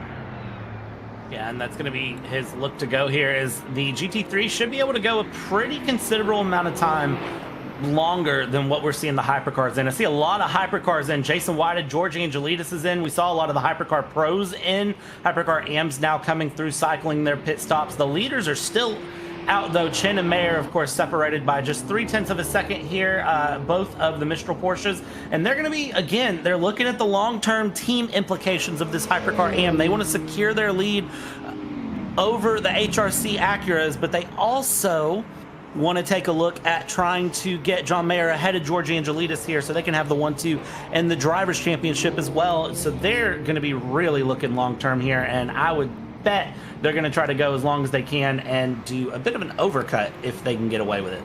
Yeah, and that's going to be his look to go here, as the GT3 should be able to go a pretty considerable amount of time longer than what we're seeing the hypercars in. I see a lot of hypercars in. Jason Whited, George Angelides is in. We saw a lot of the hypercar pros in. Hypercar AMs now coming through, cycling their pit stops. The leaders are still out, though. Chen and Mayer, of course, separated by just 0.3 of a second here, both of the Mistral Porsches. And they're going to be, again, they're looking at the long-term team implications of this Hypercar AM. They want to secure their lead over the HRC Acuras, but they also want to take a look at trying to get John Mayer ahead of George Angelides here so they can have the 1-2 and the Drivers' Championship as well. So they're going to be really looking long-term here, and I would bet they're going to try to go as long as they can and do a bit of an overcut if they can get away with it.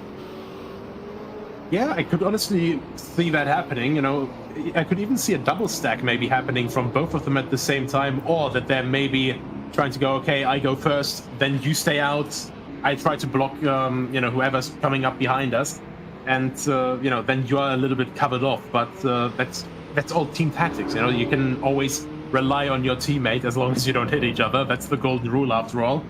Yeah, I could honestly see that happening. I could even see a double stack maybe happening from both of them at the same time, or that there may be trying to go, okay, I go first, then you stay out. I try to block, whoever's coming up behind us, and then you are a little bit covered off. But that's all team tactics. You can always rely on your teammate as long as you don't hit each other. That's the golden rule after all.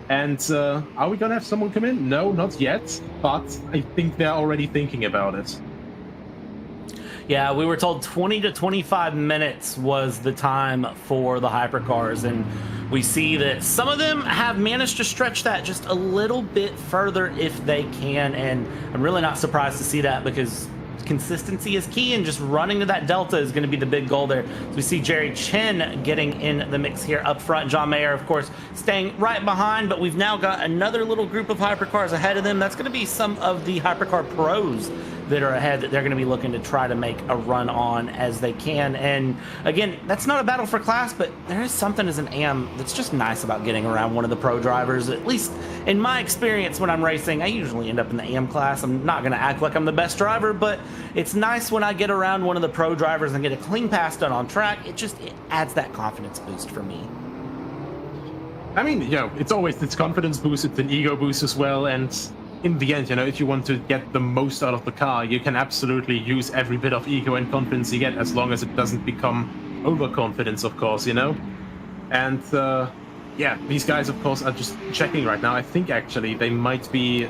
And are we gonna have someone come in? No, not yet. But I think they're already thinking about it. Yeah, we were told 20 to 25 minutes was the time for the hypercars, and we see that some of them have managed to stretch that just a little bit further if they can, and I'm really not surprised to see that because consistency is key, and just running to that delta is going to be the big goal there. So we see Jerry Chin getting in the mix here up front. John Mayer, of course, staying right behind, but we've now got another little group of hypercars ahead of them. That's going to be some of the hypercar pros that are ahead that they're going to be looking to try to make a run on as they can. And again, that's not a battle for class, but there is something as an AM that's just nice about getting around one of the pro drivers. At least in my experience when I'm racing, I usually end up in the AM class. I'm not going to act like I'm the best driver, but it's nice when I get around one of the pro drivers and get a clean pass done on track. It adds that confidence boost for me. I mean, it's always its confidence boost, it's an ego boost as well, and in the end, if you want to get the most out of the car, you can absolutely use every bit of ego and confidence you get, as long as it doesn't become overconfidence, of course, And, these guys, of course, are just checking right now. I think, actually, they might be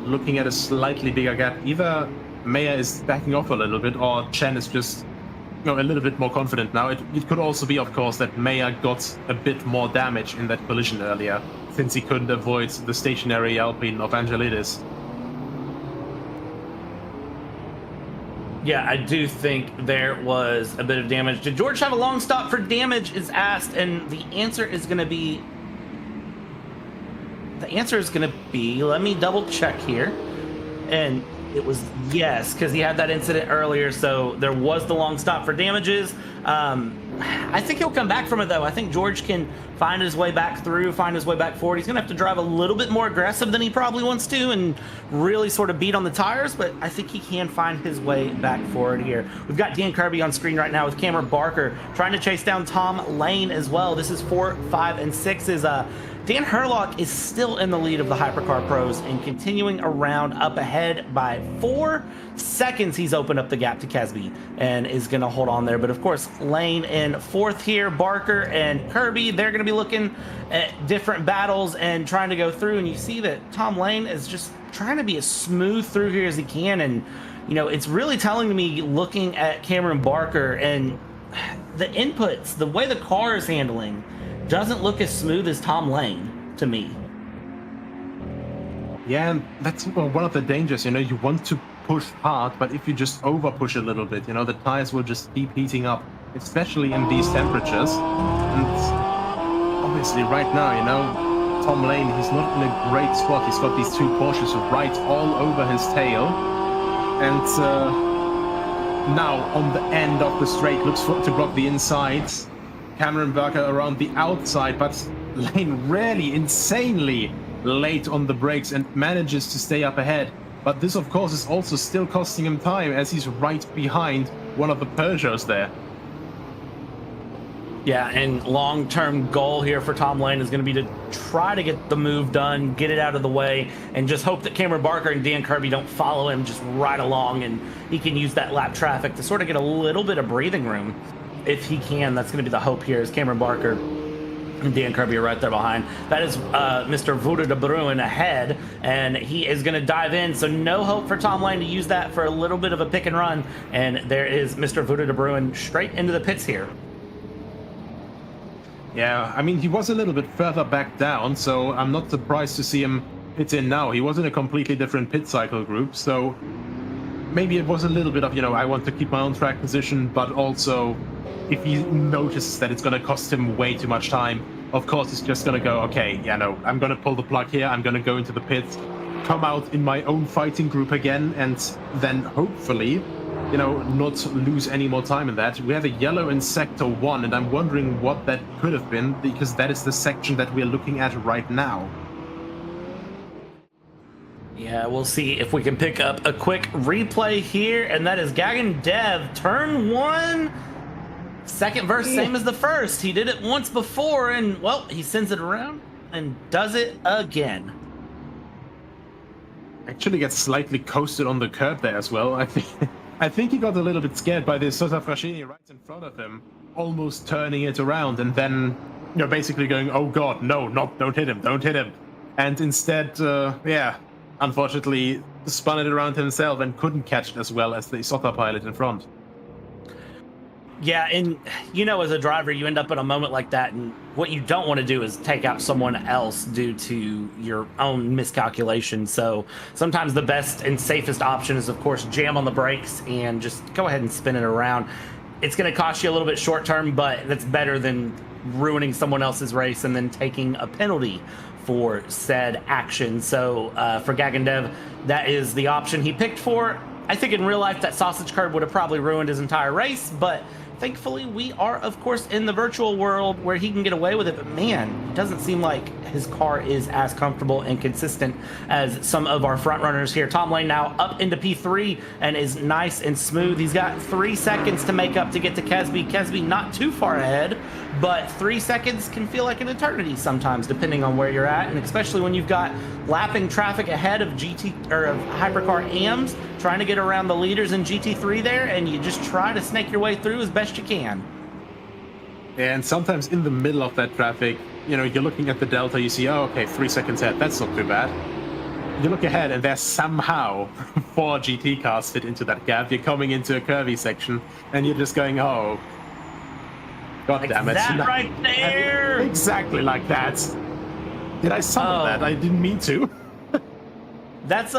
looking at a slightly bigger gap. Either Maya is backing off a little bit, or Chen is just, a little bit more confident now. It could also be, of course, that Maya got a bit more damage in that collision earlier, since he couldn't avoid the stationary Alpine of Angelidis. Yeah, I do think there was a bit of damage. Did George have a long stop for damage is asked, and the answer is going to be... let me double check here. And it was yes, because he had that incident earlier, so there was the long stop for damages. I think he'll come back from it, though. I think George can find his way back through, find his way back forward. He's going to have to drive a little bit more aggressive than he probably wants to and really sort of beat on the tires, but I think he can find his way back forward here. We've got Dan Kirby on screen right now with Cameron Barker trying to chase down Tom Lane as well. This is 4, 5, and 6 is Dan Herlock is still in the lead of the Hypercar Pros and continuing around up ahead by 4 seconds. He's opened up the gap to Kesby and is going to hold on there. But of course, Lane in 4th here, Barker and Kirby, they're going to be looking at different battles and trying to go through. And you see that Tom Lane is just trying to be as smooth through here as he can. And, it's really telling me looking at Cameron Barker and the inputs, the way the car is handling, doesn't look as smooth as Tom Lane to me. Yeah, and that's one of the dangers, you want to push hard, but if you just over push a little bit, the tires will just keep heating up, especially in these temperatures. And obviously right now, Tom Lane, he's not in a great spot. He's got these 2 Porsches right all over his tail. And now on the end of the straight, looks to block the inside. Cameron Barker around the outside, but Lane really insanely late on the brakes and manages to stay up ahead. But this, of course, is also still costing him time as he's right behind one of the Peugeots there. Yeah, and long-term goal here for Tom Lane is going to be to try to get the move done, get it out of the way, and just hope that Cameron Barker and Dan Kirby don't follow him just right along, and he can use that lap traffic to sort of get a little bit of breathing room. If he can, that's going to be the hope here, is Cameron Barker and Dan Kirby are right there behind. That is Mr. Vuda de Bruin ahead, and he is going to dive in, so no hope for Tom Lane to use that for a little bit of a pick and run, and there is Mr. Vuda de Bruin straight into the pits here. Yeah, I mean, he was a little bit further back down, so I'm not surprised to see him pit in now. He was in a completely different pit cycle group, so maybe it was a little bit of, I want to keep my own track position, but also if he notices that it's going to cost him way too much time, of course he's just going to go, okay, I'm going to pull the plug here, I'm going to go into the pits, come out in my own fighting group again, and then hopefully, not lose any more time in that. We have a yellow in Sector 1, and I'm wondering what that could have been, because that is the section that we're looking at right now. Yeah, we'll see if we can pick up a quick replay here, and that is Gagan Dev, turn 1. Second verse, same as the first. He did it once before, and, well, he sends it around and does it again. Actually gets slightly coasted on the curb there as well. I think he got a little bit scared by this COTA Fraschini right in front of him, almost turning it around, and then, you know, basically going, oh god, no, don't hit him, don't hit him. And instead, unfortunately, spun it around himself and couldn't catch it as well as the COTA pilot in front. Yeah, and you know, as a driver, you end up in a moment like that, and what you don't want to do is take out someone else due to your own miscalculation. So sometimes the best and safest option is, of course, jam on the brakes and just go ahead and spin it around. It's going to cost you a little bit short term, but that's better than ruining someone else's race and then taking a penalty for said action. So for Gagandev, that is the option he picked for. I think in real life that sausage curb would have probably ruined his entire race, but thankfully we are, of course, in the virtual world where he can get away with it. But man, it doesn't seem like his car is as comfortable and consistent as some of our front runners here. Tom Lane now up into P3 and is nice and smooth. He's got 3 seconds to make up to get to Kesby. Kesby not too far ahead, but 3 seconds can feel like an eternity sometimes, depending on where you're at, and especially when you've got lapping traffic ahead of of Hypercar AMS, trying to get around the leaders in GT3 there, and you just try to snake your way through as best you can. And sometimes in the middle of that traffic, you know, you're looking at the delta, you see, oh, okay, 3 seconds ahead, that's not too bad. You look ahead and there's somehow 4 GT cars fit into that gap. You're coming into a curvy section and you're just going, oh, god Like damn it. that right there! Exactly like that. Did I summon that? I didn't mean to. That's,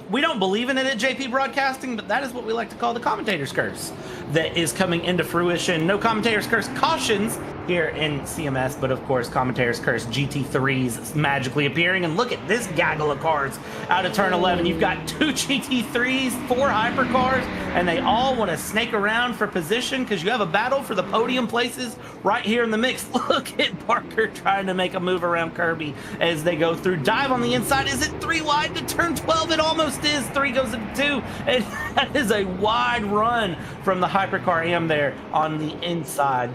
we don't believe in it at JP Broadcasting, but that is what we like to call the commentator's curse that is coming into fruition. No commentator's curse cautions here in CMS, but of course, commentator's curse GT3s magically appearing. And look at this gaggle of cars out of turn 11. You've got 2 GT3s, 4 hypercars, and they all want to snake around for position because you have a battle for the podium places right here in the mix. Look at Barker trying to make a move around Kirby as they go through. Dive on the inside. Is it 3 wide to turn 12? It almost is. 3 goes into 2, and that is a wide run from the Hypercar AM there on the inside.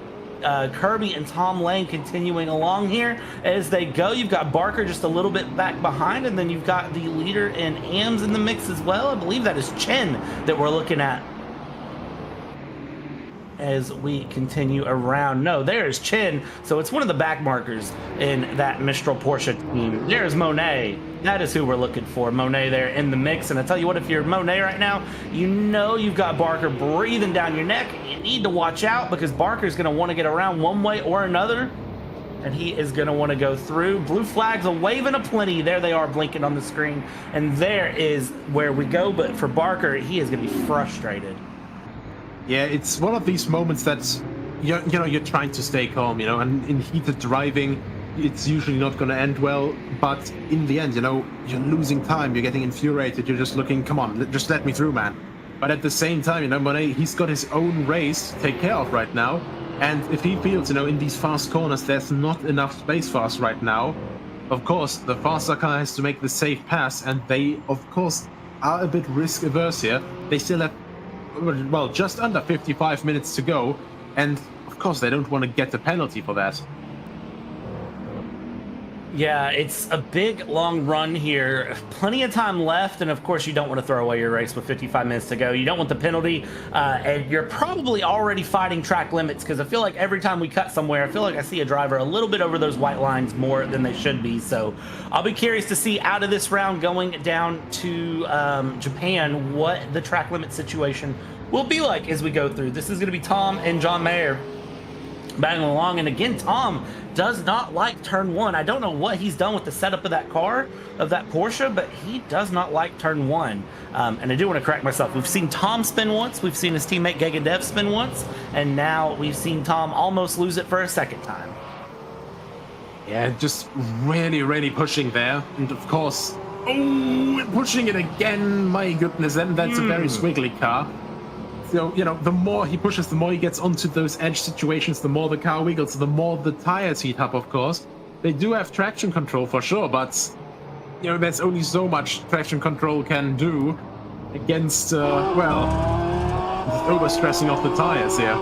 Kirby and Tom Lane continuing along here as they go. You've got Barker just a little bit back behind, and then you've got the leader in AMS in the mix as well. I believe that is Chen that we're looking at as we continue around. No, there's Chen. So it's one of the back markers in that Mistral Porsche team. There's Monet. That is who we're looking for. Monet there in the mix. And I tell you what, if you're Monet right now, you know you've got Barker breathing down your neck. You need to watch out because Barker's going to want to get around one way or another. And he is going to want to go through. Blue flags a waving aplenty. There they are blinking on the screen. And there is where we go. But for Barker, he is going to be frustrated. Yeah, it's one of these moments that's, you're trying to stay calm, and in heated driving, it's usually not going to end well. But in the end, you're losing time, you're getting infuriated, you're just looking, come on, just let me through, man. But at the same time, Monet, he's got his own race to take care of right now. And if he feels, in these fast corners, there's not enough space for us right now, of course, the faster car has to make the safe pass. And they, of course, are a bit risk averse here. They still have, well, just under 55 minutes to go, and of course they don't want to get the penalty for that. Yeah, it's a big, long run here. Plenty of time left, and of course you don't want to throw away your race with 55 minutes to go. You don't want the penalty, and you're probably already fighting track limits because I feel like every time we cut somewhere, I feel like I see a driver a little bit over those white lines more than they should be. So I'll be curious to see out of this round going down to Japan what the track limit situation will be like as we go through. This is going to be Tom and John Mayer battling along, and again, Tom does not like turn 1. I don't know what he's done with the setup of that car, of that Porsche, but he does not like turn 1. And I do want to correct myself. We've seen Tom spin once, we've seen his teammate Gagandev spin once, and now we've seen Tom almost lose it for a second time. Yeah, just really, really pushing there. And of course, pushing it again, my goodness, and that's a very squiggly car. So, the more he pushes, the more he gets onto those edge situations, the more the car wiggles, the more the tires heat up, of course. They do have traction control for sure, but, there's only so much traction control can do against, overstressing off the tires here.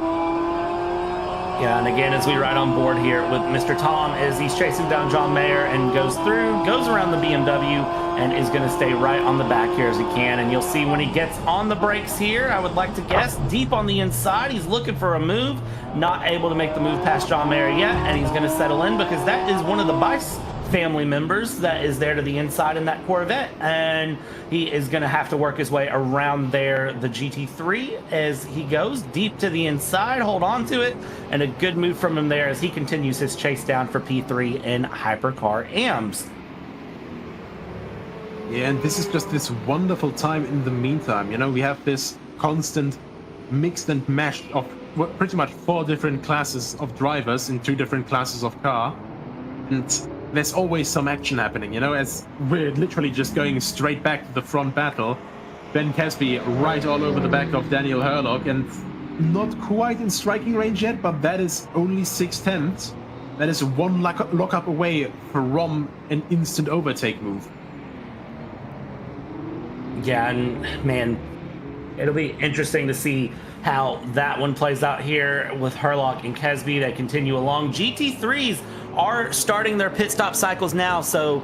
Yeah, and again, as we ride on board here with Mr. Tom, as he's chasing down John Mayer and goes around the BMW, and is going to stay right on the back here as he can. And you'll see when he gets on the brakes here, I would like to guess, deep on the inside, he's looking for a move, not able to make the move past John Mayer yet, and he's going to settle in because that is one of the Bice family members that is there to the inside in that Corvette, and he is going to have to work his way around there, the GT3, as he goes deep to the inside. Hold on to it, and a good move from him there as he continues his chase down for P3 in Hypercar AMS. Yeah, and this is just this wonderful time in the meantime. You know, we have this constant mixed and mashed of pretty much 4 different classes of drivers in 2 different classes of car, and there's always some action happening, you know, as we're literally just going straight back to the front battle. Ben Casby right all over the back of Daniel Herlock, and not quite in striking range yet, but that is only 6/10. That is 1 lockup away from an instant overtake move. Yeah, and man, it'll be interesting to see how that one plays out here with Herlock and Casby. They continue along. GT3s are starting their pit stop cycles now, so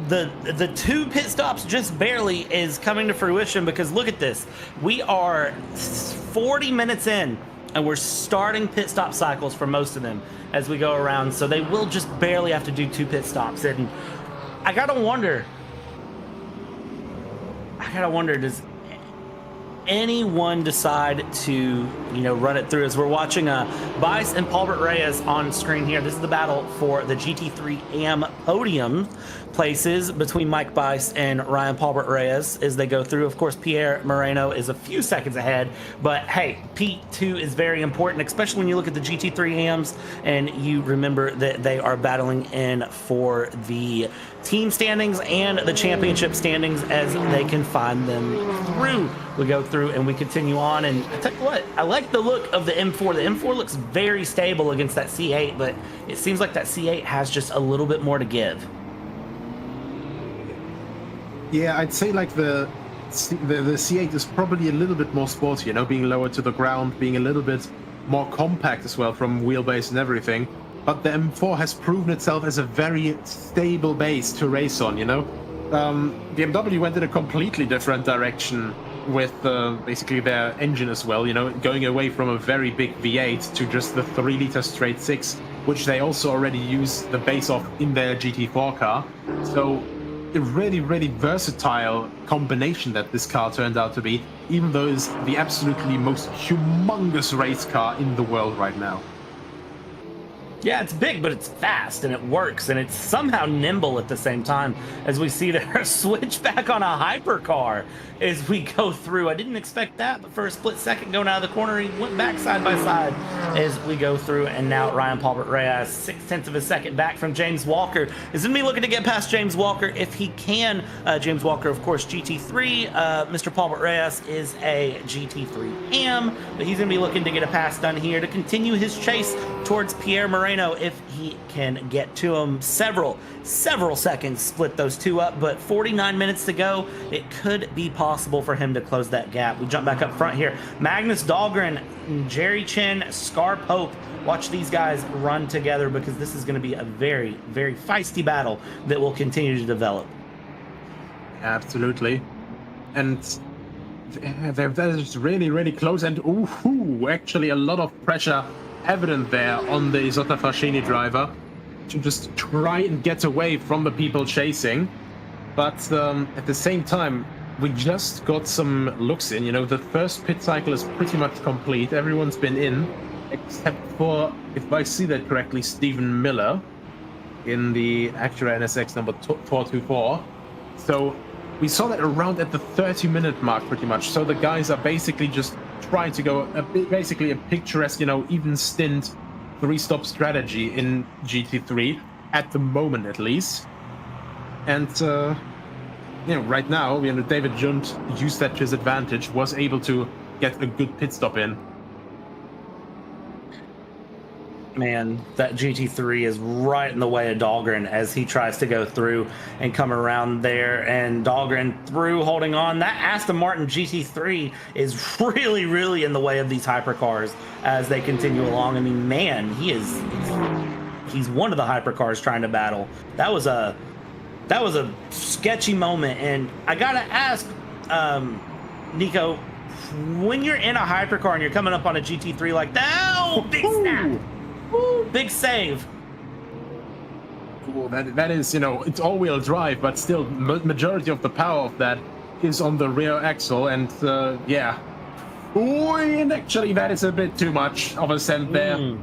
the 2 pit stops just barely is coming to fruition, because look at this. We are 40 minutes in and we're starting pit stop cycles for most of them as we go around, so they will just barely have to do 2 pit stops. And I gotta wonder, does anyone decide to, you know, run it through? As we're watching Bice and Paulbert Reyes on screen here. This is the battle for the GT3 AM podium places between Mike Bice and Ryan Paulbert Reyes as they go through. Of course, Pierre Moreno is a few seconds ahead, but hey, P2 is very important, especially when you look at the GT3 AMs and you remember that they are battling in for the team standings and the championship standings as they can find them through. We go through and we continue on, and I tell you what, I like the look of the M4. The M4 looks very stable against that C8, but it seems like that C8 has just a little bit more to give. Yeah, I'd say like the C8 is probably a little bit more sporty, you know, being lower to the ground, being a little bit more compact as well from wheelbase and everything. But the M4 has proven itself as a very stable base to race on, you know. BMW went in a completely different direction with basically their engine as well, you know, going away from a very big V8 to just the 3-liter straight 6, which they also already use the base of in their GT4 car. So a really, really versatile combination that this car turned out to be, even though it's the absolutely most humongous race car in the world right now. Yeah, it's big, but it's fast, and it works, and it's somehow nimble at the same time, as we see there switch back on a hypercar as we go through. I didn't expect that, but for a split second going out of the corner, he went back side by side as we go through, and now Ryan Paulbert Reyes, 6/10 of a second back from James Walker, is going to be looking to get past James Walker if he can. James Walker, of course, GT3. Mr. Paulbert Reyes is a GT3 AM, but he's going to be looking to get a pass done here to continue his chase towards Pierre Moreno if he can get to him. Several seconds split those 2 up, but 49 minutes to go. It could be possible for him to close that gap. We jump back up front here. Magnus Dahlgren, Jerry Chin, Scar Pope. Watch these guys run together, because this is going to be a very, very feisty battle that will continue to develop. Absolutely. And that is really, really close, and ooh, actually a lot of pressure evident there on the Isotta Fascini driver to just try and get away from the people chasing. But at the same time, we just got some looks in. You know, the first pit cycle is pretty much complete. Everyone's been in, except for, if I see that correctly, Stephen Miller in the Acura NSX number 424. So we saw that around at the 30-minute mark, pretty much. So the guys are basically just trying to go basically a picturesque, you know, even stint 3-stop strategy in GT3 at the moment, at least. And you know, right now, you know, David Junt used that to his advantage, was able to get a good pit stop in. Man, that GT3 is right in the way of Dahlgren as he tries to go through and come around there. And Dahlgren through, holding on. That Aston Martin GT3 is really, really in the way of these hypercars as they continue along. I mean, man, he's one of the hypercars trying to battle. That was a sketchy moment. And I gotta ask, Nico, when you're in a hypercar and you're coming up on a GT3 like that, oh, big snap. Ooh, big save. Cool. That is, you know, it's all-wheel drive, but still, majority of the power of that is on the rear axle, and yeah. Ooh, and actually, that is a bit too much of a send there.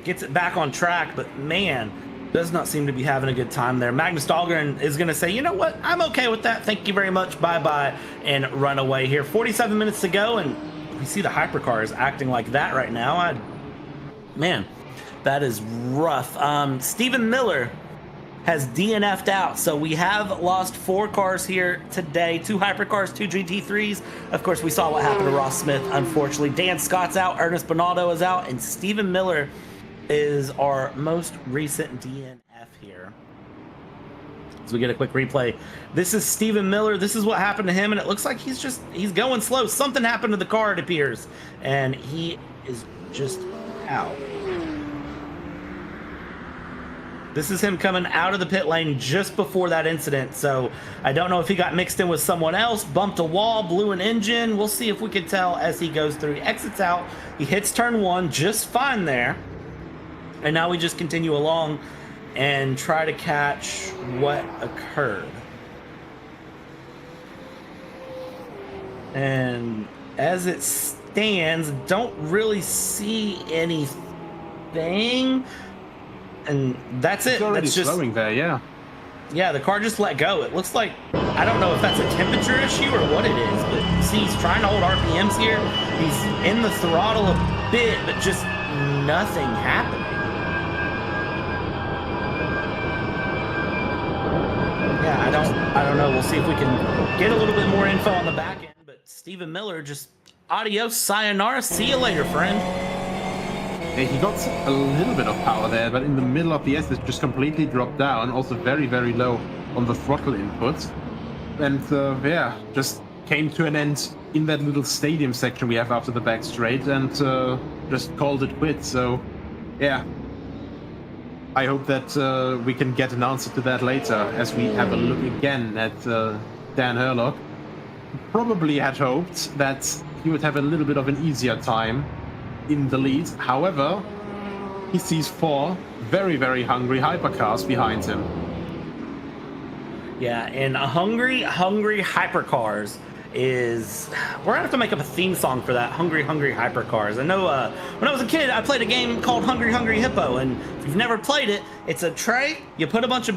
Gets it back on track, but man, does not seem to be having a good time there. Magnus Dahlgren is going to say, you know what, I'm okay with that. Thank you very much. Bye-bye, and run away here. 47 minutes to go, and we see the hypercars acting like that right now. Man, that is rough. Stephen Miller has DNF'd out, so we have lost 4 cars here today. 2 hypercars, 2 GT3s. Of course, we saw what happened to Ross Smith, unfortunately. Dan Scott's out, Ernest Bernaldo is out, and Stephen Miller is our most recent DNF here. So we get a quick replay. This is Stephen Miller. This is what happened to him, and it looks like he's going slow. Something happened to the car, it appears, and he is just out. This is him coming out of the pit lane just before that incident, so I don't know if he got mixed in with someone else, bumped a wall, blew an engine. We'll see if we can tell as he goes through. He exits out. He hits turn 1 just fine there, and now we just continue along and try to catch what occurred. And as it stands, don't really see anything, and that's it. It's already That's just slowing there, yeah. Yeah, the car just let go. It looks like, I don't know if that's a temperature issue or what it is, but see, he's trying to hold RPMs here. He's in the throttle a bit, but just nothing happening. Yeah, I don't know. We'll see if we can get a little bit more info on the back end, but Stephen Miller just adios, sayonara, see you later, friend. Yeah, he got a little bit of power there, but in the middle of the S, it just completely dropped down, also very, very low on the throttle input. And yeah, just came to an end in that little stadium section we have after the back straight, and just called it quits. So yeah, I hope that we can get an answer to that later as we have a look again at Dan Herlock. Probably had hoped that he would have a little bit of an easier time in the lead. However, he sees 4 very, very hungry hypercars behind him. Yeah, and a hungry hypercars is, we're gonna have to make up a theme song for that. Hungry hypercars. I know when I was a kid, I played a game called Hungry Hippo, and if you've never played it, it's a tray. You put a bunch of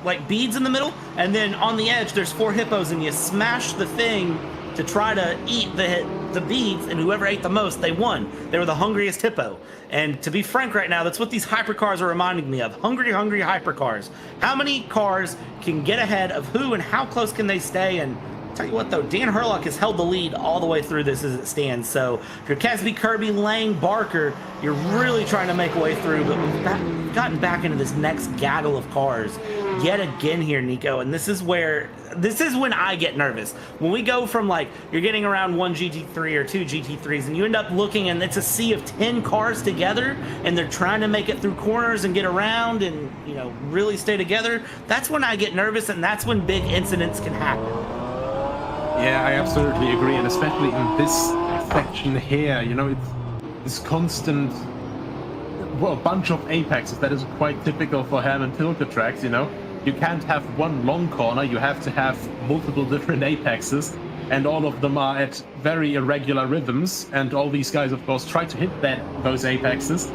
like beads in the middle, and then on the edge there's 4 hippos, and you smash the thing to try to eat the beads, and whoever ate the most, they won. They were the hungriest hippo. And to be frank right now, that's what these hypercars are reminding me of. Hungry hypercars. How many cars can get ahead of who, and how close can they stay? And tell you what though, Dan Herlock has held the lead all the way through this as it stands. So if you're Casby, Kirby, Lane, Barker, you're really trying to make a way through, but we've gotten back into this next gaggle of cars yet again here, Nico, and this is when I get nervous. When we go from, like, you're getting around 1 GT3 or 2 GT3s, and you end up looking and it's a sea of 10 cars together, and they're trying to make it through corners and get around and, you know, really stay together. That's when I get nervous, and that's when big incidents can happen. Yeah, I absolutely agree, and especially in this section here, you know, it's this constant, well, bunch of apexes that is quite typical for Hermann Tilke tracks, you know. You can't have one long corner, you have to have multiple different apexes, and all of them are at very irregular rhythms, and all these guys, of course, try to hit those apexes,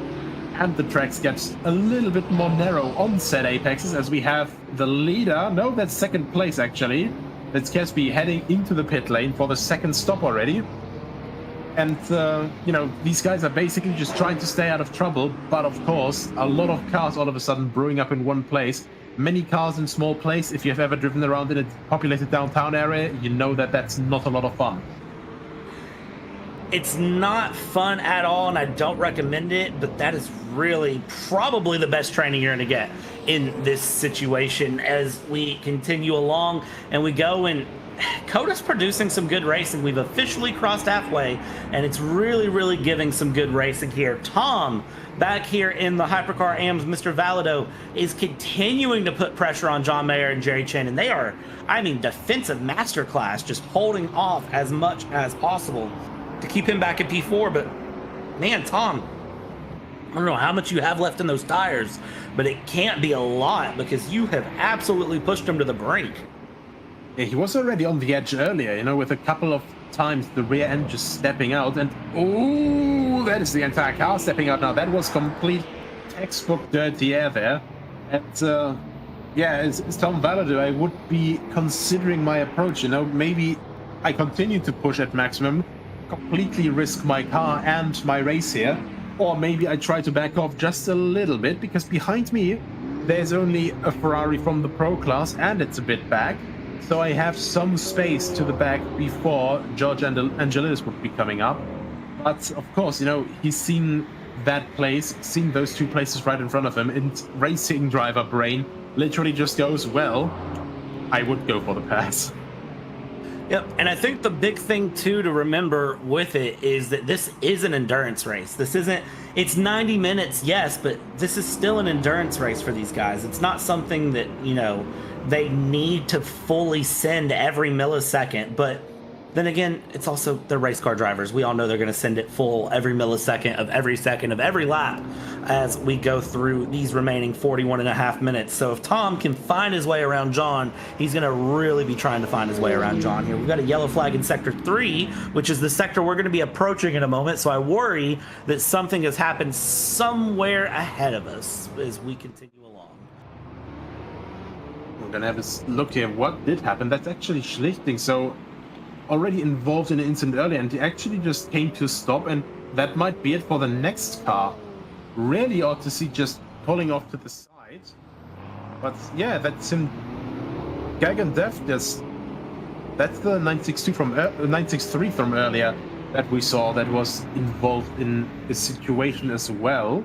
and the tracks get a little bit more narrow on said apexes, as we have the leader, no, that's second place actually, that's Casby heading into the pit lane for the second stop already. And, you know, these guys are basically just trying to stay out of trouble, but of course, a lot of cars all of a sudden brewing up in one place. Many cars in small place. If you've ever driven around in a populated downtown area, you know that that's not a lot of fun. It's not fun at all, and I don't recommend it, but that is really probably the best training you're going to get in this situation as we continue along and we go. And COTA's producing some good racing. We've officially crossed halfway, and it's really giving some good racing here. Tom, back here in the Hypercar AMS, Mr. Valido, is continuing to put pressure on John Mayer and Jerry Chen, and they are, I mean, defensive masterclass, just holding off as much as possible to keep him back at P4. But man, Tom, I don't know how much you have left in those tires, but it can't be a lot because you have absolutely pushed him to the brink. Yeah, he was already on the edge earlier, you know, with a couple of times the rear end just stepping out, and oh, that is the entire car stepping out now. That was complete textbook dirty air there. And yeah, as Tom Valido, I would be considering my approach, you know, maybe I continue to push at maximum, completely risk my car and my race here, or maybe I try to back off just a little bit, because behind me there's only a Ferrari from the Pro class and it's a bit back. So I have some space to the back before George Angelidis would be coming up. But of course, you know, he's seen that place, seen those two places right in front of him, and racing driver brain literally just goes, well, I would go for the pass. Yep, and I think the big thing too to remember with it is that this is an endurance race. This isn't, it's 90 minutes, yes, but this is still an endurance race for these guys. It's not something that, you know, they need to fully send every millisecond, but then again, it's also they're race car drivers. We all know they're going to send it full every millisecond of every second of every lap as we go through these remaining 41.5 minutes. So if Tom can find his way around John, he's going to really be trying to find his way around John here. We've got a yellow flag in Sector 3, which is the sector we're going to be approaching in a moment, so I worry that something has happened somewhere ahead of us as we continue along. We're going to have a look here. What did happen? That's actually Schlichting, so already involved in an incident earlier, and he actually just came to a stop, and that might be it for the next car. Really ought to see just pulling off to the side. But yeah, that's him. Gagan Dev just... That's the 962 from 963 from earlier that we saw that was involved in the situation as well.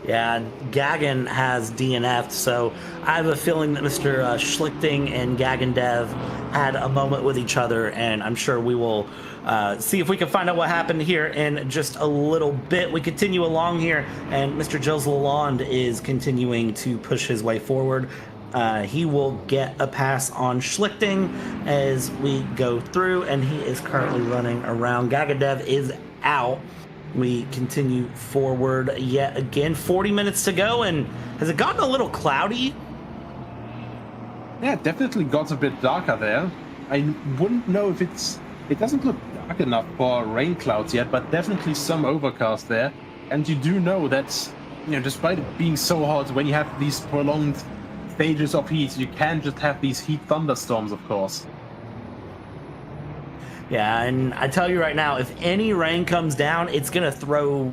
Yeah, Gagan has DNF'd, so I have a feeling that Mr. Schlichting and Gagan Dev had a moment with each other, and I'm sure we will see if we can find out what happened here in just a little bit. We continue along here, and Mr. Gilles Lalonde is continuing to push his way forward. He will get a pass on Schlichting as we go through, and he is currently running around. Gagan Dev is out. We continue forward yet again. 40 minutes to go, and has it gotten a little cloudy? Yeah, it definitely got a bit darker there. I wouldn't know if it doesn't look dark enough for rain clouds yet, but definitely some overcast there. And you do know that, you know, despite it being so hot, when you have these prolonged stages of heat, you can just have these heat thunderstorms, of course. Yeah, and I tell you right now, if any rain comes down, it's gonna throw,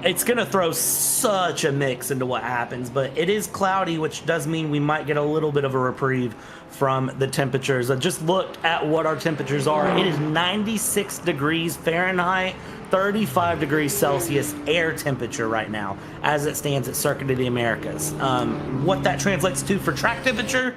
it's gonna throw such a mix into what happens. But it is cloudy, which does mean we might get a little bit of a reprieve from the temperatures. I just looked at what our temperatures are. It is 96 degrees Fahrenheit, 35 degrees Celsius air temperature right now, as it stands at Circuit of the Americas. What that translates to for track temperature,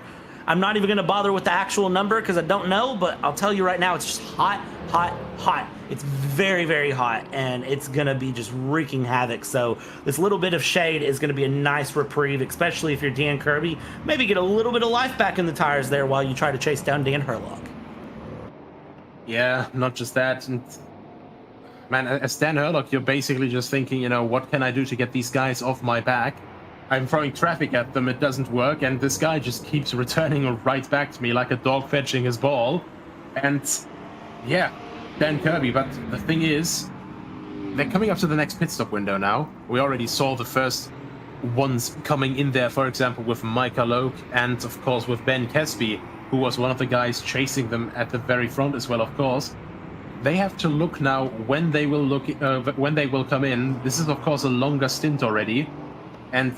I'm not even going to bother with the actual number because I don't know, but I'll tell you right now, it's just hot, hot, hot. It's very, very hot, and it's going to be just wreaking havoc. So this little bit of shade is going to be a nice reprieve, especially if you're Dan Kirby. Maybe get a little bit of life back in the tires there while you try to chase down Dan Herlock. Yeah, not just that. And man, as Dan Herlock, you're basically just thinking, you know, what can I do to get these guys off my back? I'm throwing traffic at them, it doesn't work, and this guy just keeps returning right back to me like a dog fetching his ball. And yeah, Dan Kirby, but the thing is, they're coming up to the next pit stop window now. We already saw the first ones coming in there, for example, with Micah Loke and, of course, with Ben Kesby, who was one of the guys chasing them at the very front as well, of course. They have to look now when they will when they will come in. This is, of course, a longer stint already. And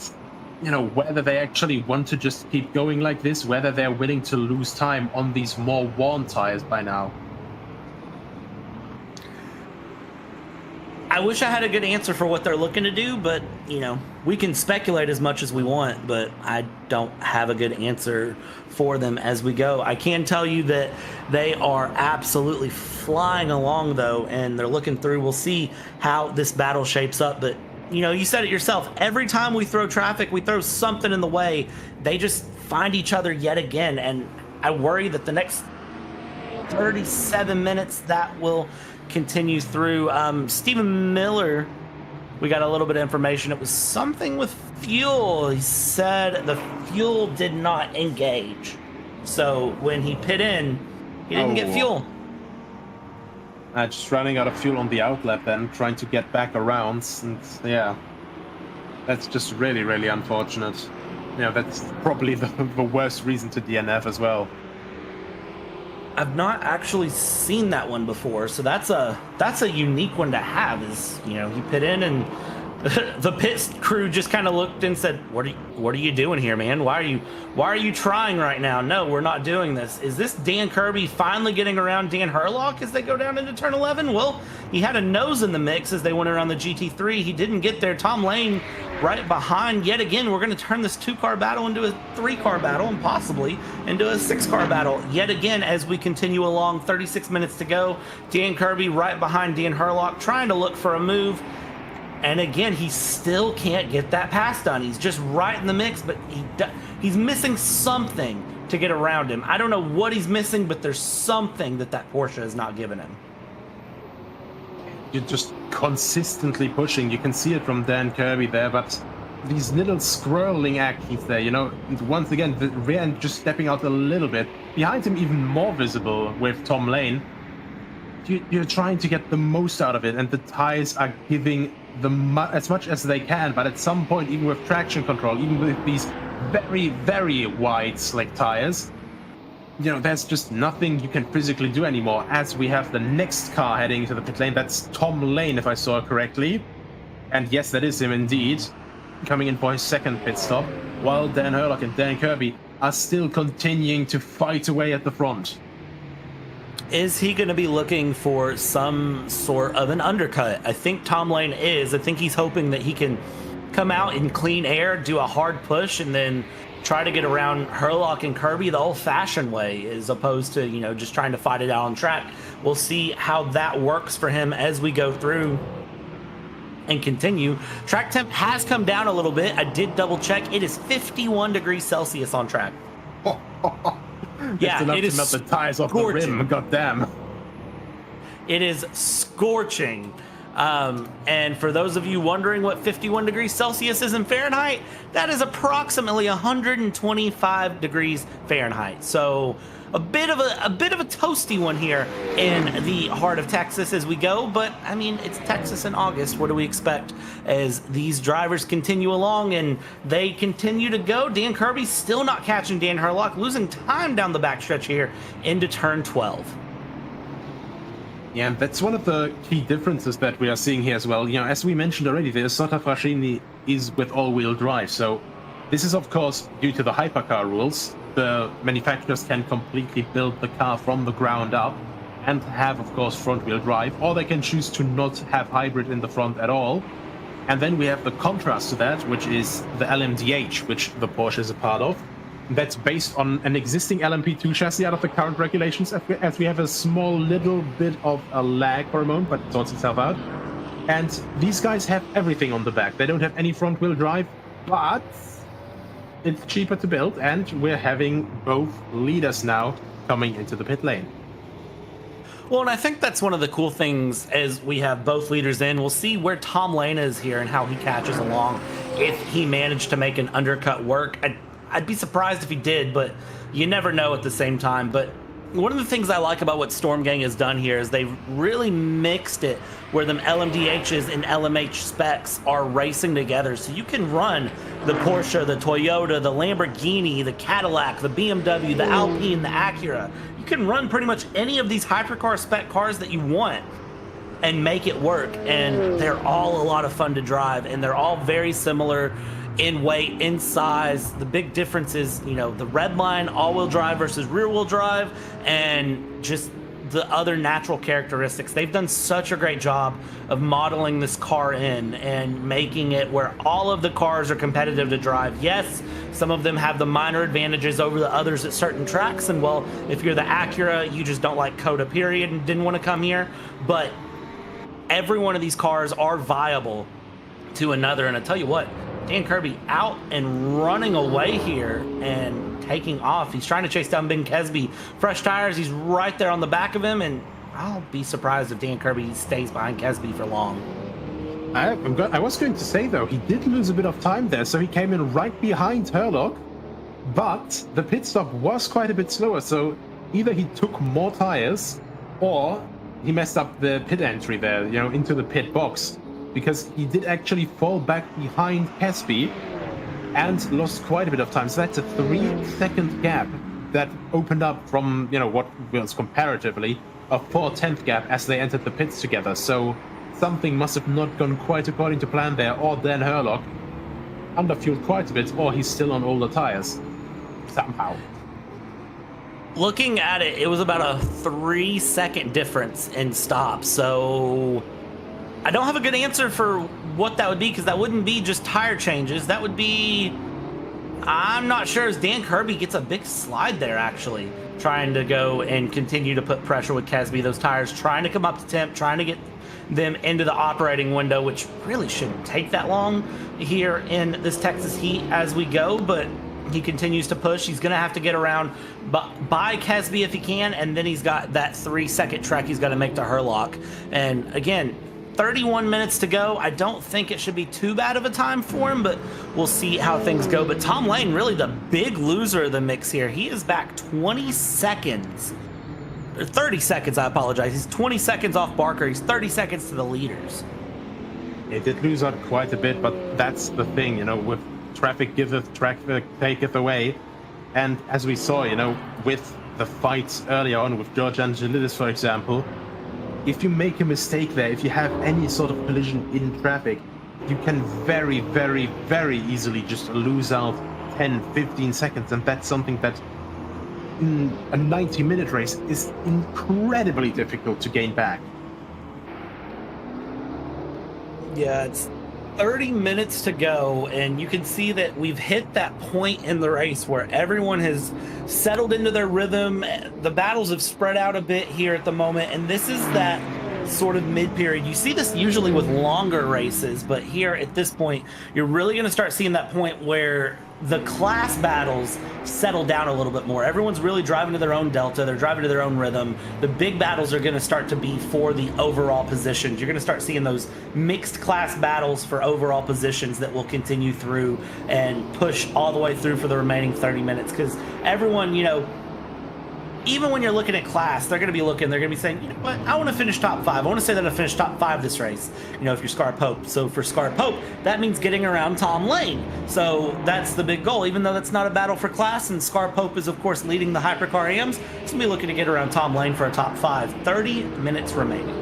you know, whether they actually want to just keep going like this, whether they're willing to lose time on these more worn tires by now. I wish I had a good answer for what they're looking to do, but, you know, we can speculate as much as we want, but I don't have a good answer for them as we go. I can tell you that they are absolutely flying along, though, and they're looking through. We'll see how this battle shapes up, but, you know, you said it yourself. Every time we throw traffic, we throw something in the way. They just find each other yet again, and I worry that the next 37 minutes that will continue through. Stephen Miller, we got a little bit of information. It was something with fuel. He said the fuel did not engage. So when he pit in, he didn't get fuel. Just running out of fuel on the outlet then, trying to get back around. And yeah, that's just really, really unfortunate. You know, that's probably the worst reason to DNF as well. I've not actually seen that one before, so that's a unique one to have. Is, you know, you pit in and the pit crew just kind of looked and said, what are you doing here, man? Why are you trying right now? No, we're not doing this. Is this Dan Kirby finally getting around Dan Herlock as they go down into turn 11? Well, he had a nose in the mix as they went around the GT3. He didn't get there. Tom Lane right behind. Yet again, we're going to turn this 2-car battle into a 3-car battle and possibly into a 6-car battle. Yet again, as we continue along, 36 minutes to go. Dan Kirby right behind Dan Herlock, trying to look for a move. And again, he still can't get that pass done. He's just right in the mix, but he's missing something to get around him. I don't know what he's missing, but there's something that Porsche is not giving him. You're just consistently pushing. You can see it from Dan Kirby there, but these little scrolling actions there, you know, once again, the rear end just stepping out a little bit. Behind him, even more visible with Tom Lane. You're trying to get the most out of it, and the tires are giving as much as they can, but at some point, even with traction control, even with these very, very wide slick tires, you know, there's just nothing you can physically do anymore. As we have the next car heading to the pit lane, that's Tom Lane, if I saw it correctly. And yes, that is him indeed, coming in for his second pit stop, while Dan Herlock and Dan Kirby are still continuing to fight away at the front. Is he going to be looking for some sort of an undercut? I think Tom Lane is. I think he's hoping that he can come out in clean air, do a hard push, and then try to get around Herlock and Kirby the old-fashioned way, as opposed to, you know, just trying to fight it out on track. We'll see how that works for him as we go through and continue. Track temp has come down a little bit. I did double check. It is 51 degrees Celsius on track. Yeah, it is enough to melt the tires off the rim. Goddamn. It is scorching. And for those of you wondering what 51 degrees Celsius is in Fahrenheit, that is approximately 125 degrees Fahrenheit. So a bit of a toasty one here in the heart of Texas as we go. But I mean, it's Texas in August. What do we expect as these drivers continue along and they continue to go? Dan Kirby still not catching Dan Herlock, losing time down the backstretch here into turn 12. Yeah, that's one of the key differences that we are seeing here as well. You know, as we mentioned already, the COTA Frascini is with all-wheel drive. So this is, of course, due to the hypercar rules. The manufacturers can completely build the car from the ground up and have, of course, front-wheel drive, or they can choose to not have hybrid in the front at all. And then we have the contrast to that, which is the LMDH, which the Porsche is a part of. That's based on an existing LMP2 chassis out of the current regulations, as we have a small little bit of a lag for a moment, but it sorts itself out. And these guys have everything on the back. They don't have any front-wheel drive, but it's cheaper to build, and we're having both leaders now coming into the pit lane. Well, and I think that's one of the cool things as we have both leaders in. We'll see where Tom Lane is here and how he catches along, if he managed to make an undercut work. I'd be surprised if he did, but you never know at the same time. But one of the things I like about what Storm Gang has done here is they've really mixed it where them LMDHs and LMH specs are racing together. So you can run the Porsche, the Toyota, the Lamborghini, the Cadillac, the BMW, the Alpine, the Acura. You can run pretty much any of these hypercar spec cars that you want and make it work. And they're all a lot of fun to drive, and they're all very similar in weight, in size. The big difference is, you know, the red line all-wheel drive versus rear-wheel drive, and just the other natural characteristics. They've done such a great job of modeling this car in and making it where all of the cars are competitive to drive. Yes, some of them have the minor advantages over the others at certain tracks, and well, if you're the Acura, you just don't like COTA period and didn't want to come here, but every one of these cars are viable to another. And I tell you what, Dan Kirby out and running away here and taking off. He's trying to chase down Ben Kesby. Fresh tires, he's right there on the back of him, and I'll be surprised if Dan Kirby stays behind Kesby for long. I was going to say, though, he did lose a bit of time there, so he came in right behind Herlock, but the pit stop was quite a bit slower, so either he took more tires or he messed up the pit entry there, you know, into the pit box, because he did actually fall back behind Kesby and lost quite a bit of time. So that's a 3-second gap that opened up from, you know, what was comparatively a 4/10 gap as they entered the pits together. So something must have not gone quite according to plan there, or Dan Herlock underfueled quite a bit, or he's still on older tires somehow. Looking at it, it was about a 3-second difference in stops. So I don't have a good answer for what that would be, because that wouldn't be just tire changes. That would be, I'm not sure, as Dan Kirby gets a big slide there, actually, trying to go and continue to put pressure with Kesby. Those tires trying to come up to temp, trying to get them into the operating window, which really shouldn't take that long here in this Texas heat as we go, but he continues to push. He's going to have to get around by Kesby if he can, and then he's got that 3-second trek he's got to make to Herlock. And again, 31 minutes to go. I don't think it should be too bad of a time for him, but we'll see how things go. But Tom Lane, really the big loser of the mix here. He is back 20 seconds. 30 seconds, I apologize. He's 20 seconds off Barker. He's 30 seconds to the leaders. It did lose out quite a bit, but that's the thing, you know, with traffic giveth, traffic taketh away. And as we saw, you know, with the fights earlier on with George Angelidis, for example, if you make a mistake there, if you have any sort of collision in traffic, you can very, very, very easily just lose out 10, 15 seconds. And that's something that in a 90-minute race is incredibly difficult to gain back. Yeah, it's 30 minutes to go, and you can see that we've hit that point in the race where everyone has settled into their rhythm. The battles have spread out a bit here at the moment, and this is that sort of mid-period. You see this usually with longer races, but here at this point, you're really going to start seeing that point where the class battles settle down a little bit more. Everyone's really driving to their own delta. They're driving to their own rhythm. The big battles are going to start to be for the overall positions. You're going to start seeing those mixed class battles for overall positions that will continue through and push all the way through for the remaining 30 minutes. Because everyone, you know, even when you're looking at class, they're going to be looking, they're going to be saying, you know what, I want to finish top 5. I want to say that I finished top 5 this race, you know, if you're Scar Pope. So for Scar Pope, that means getting around Tom Lane. So that's the big goal, even though that's not a battle for class, and Scar Pope is, of course, leading the Hypercar AMs. He's going to be looking to get around Tom Lane for a top 5. 30 minutes remaining.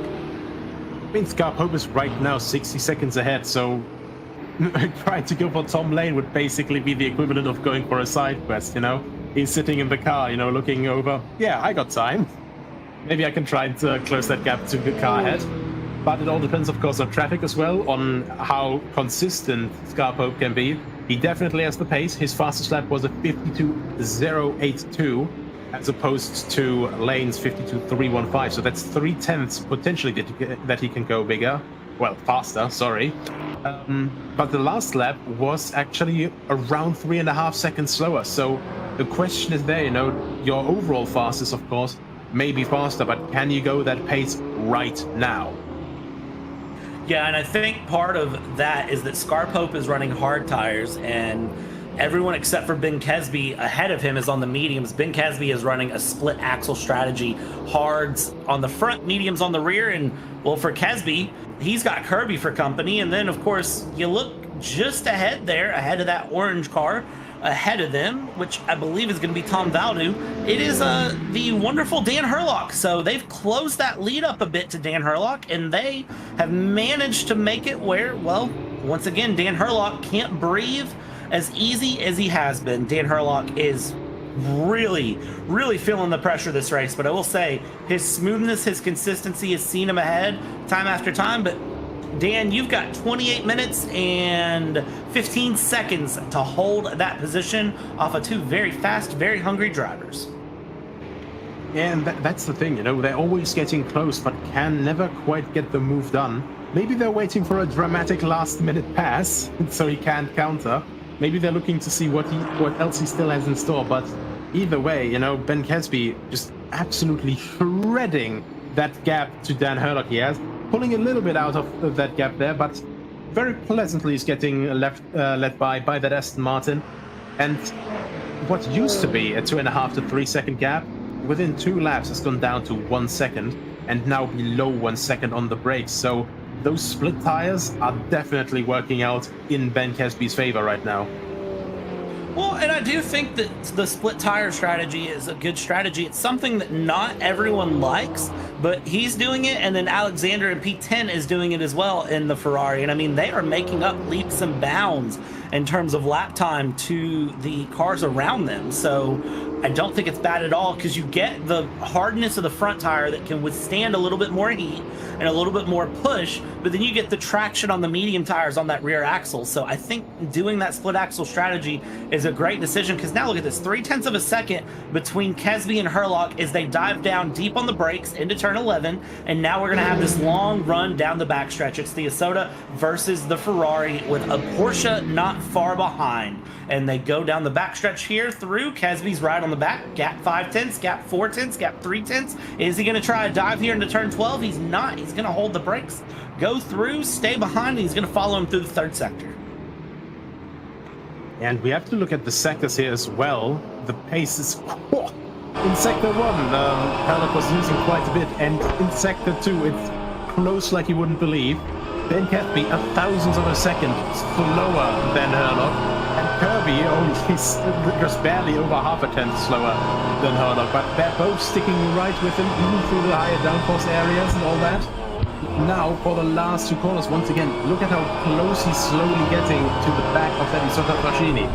I mean, Scar Pope is right now 60 seconds ahead, so trying to go for Tom Lane would basically be the equivalent of going for a side quest, you know? He's sitting in the car, you know, looking over. Yeah, I got time. Maybe I can try to close that gap to the car ahead. But it all depends, of course, on traffic as well, on how consistent Scar Pope can be. He definitely has the pace. His fastest lap was a 52.082, as opposed to Lane's 52.315. So that's 0.3 potentially that he can go bigger. Well, faster, sorry. But the last lap was actually around 3.5 seconds slower. So the question is there, you know, your overall fastest, of course, may be faster, but can you go that pace right now? Yeah, and I think part of that is that Scar Pope is running hard tires, and everyone except for Ben Kesby ahead of him is on the mediums. Ben Kesby is running a split axle strategy, hards on the front, mediums on the rear, and well, for Kesby, he's got Kirby for company. And then, of course, you look just ahead there, ahead of that orange car, ahead of them, which I believe is going to be Tom Valdu. It is the wonderful Dan Herlock. So they've closed that lead up a bit to Dan Herlock, and they have managed to make it where, well, once again, Dan Herlock can't breathe as easy as he has been. Dan Herlock is really, really feeling the pressure of this race. But I will say his smoothness, his consistency has seen him ahead time after time. But Dan, you've got 28 minutes and 15 seconds to hold that position off of two very fast, very hungry drivers. Yeah, and that's the thing, you know, they're always getting close, but can never quite get the move done. Maybe they're waiting for a dramatic last-minute pass, so he can't counter. Maybe they're looking to see what else he still has in store, but either way, you know, Ben Kesby just absolutely shredding that gap to Dan Herlock he has, pulling a little bit out of that gap there, but very pleasantly is getting led by that Aston Martin. And what used to be a 2.5 to 3 second gap, within 2 laps has gone down to 1 second, and now below 1 second on the brakes. So those split tires are definitely working out in Ben Kesby's favor right now. Well, and I do think that the split tire strategy is a good strategy. It's something that not everyone likes, but he's doing it, and then Alexander in P10 is doing it as well in the Ferrari. And I mean, they are making up leaps and bounds in terms of lap time to the cars around them. So I don't think it's bad at all, because you get the hardness of the front tire that can withstand a little bit more heat and a little bit more push, but then you get the traction on the medium tires on that rear axle. So I think doing that split axle strategy is a great decision, because now look at this, 0.3 of a second between Kesby and Herlock as they dive down deep on the brakes into turn 11, and now we're going to have this long run down the backstretch. It's the COTA versus the Ferrari with a Porsche not far behind, and they go down the backstretch here through. Kesby's right on the back, gap 5/10, gap 4/10, gap 3/10. Is he going to try a dive here into turn 12? He's not. He's going to hold the brakes, go through, stay behind, and he's going to follow him through the third sector. And we have to look at the sectors here as well. The pace is... In Sector 1, Herlock was losing quite a bit, and in Sector 2, it's close like you wouldn't believe. Ben Kesby, 1,000th of a second slower than Herlock, and Kirby only just barely over 0.5 slower than Herlock, but they're both sticking right with him, even through the higher downforce areas and all that. Now, for the last 2 corners, once again, look at how close he's slowly getting to the back of that Isotta Fraschini.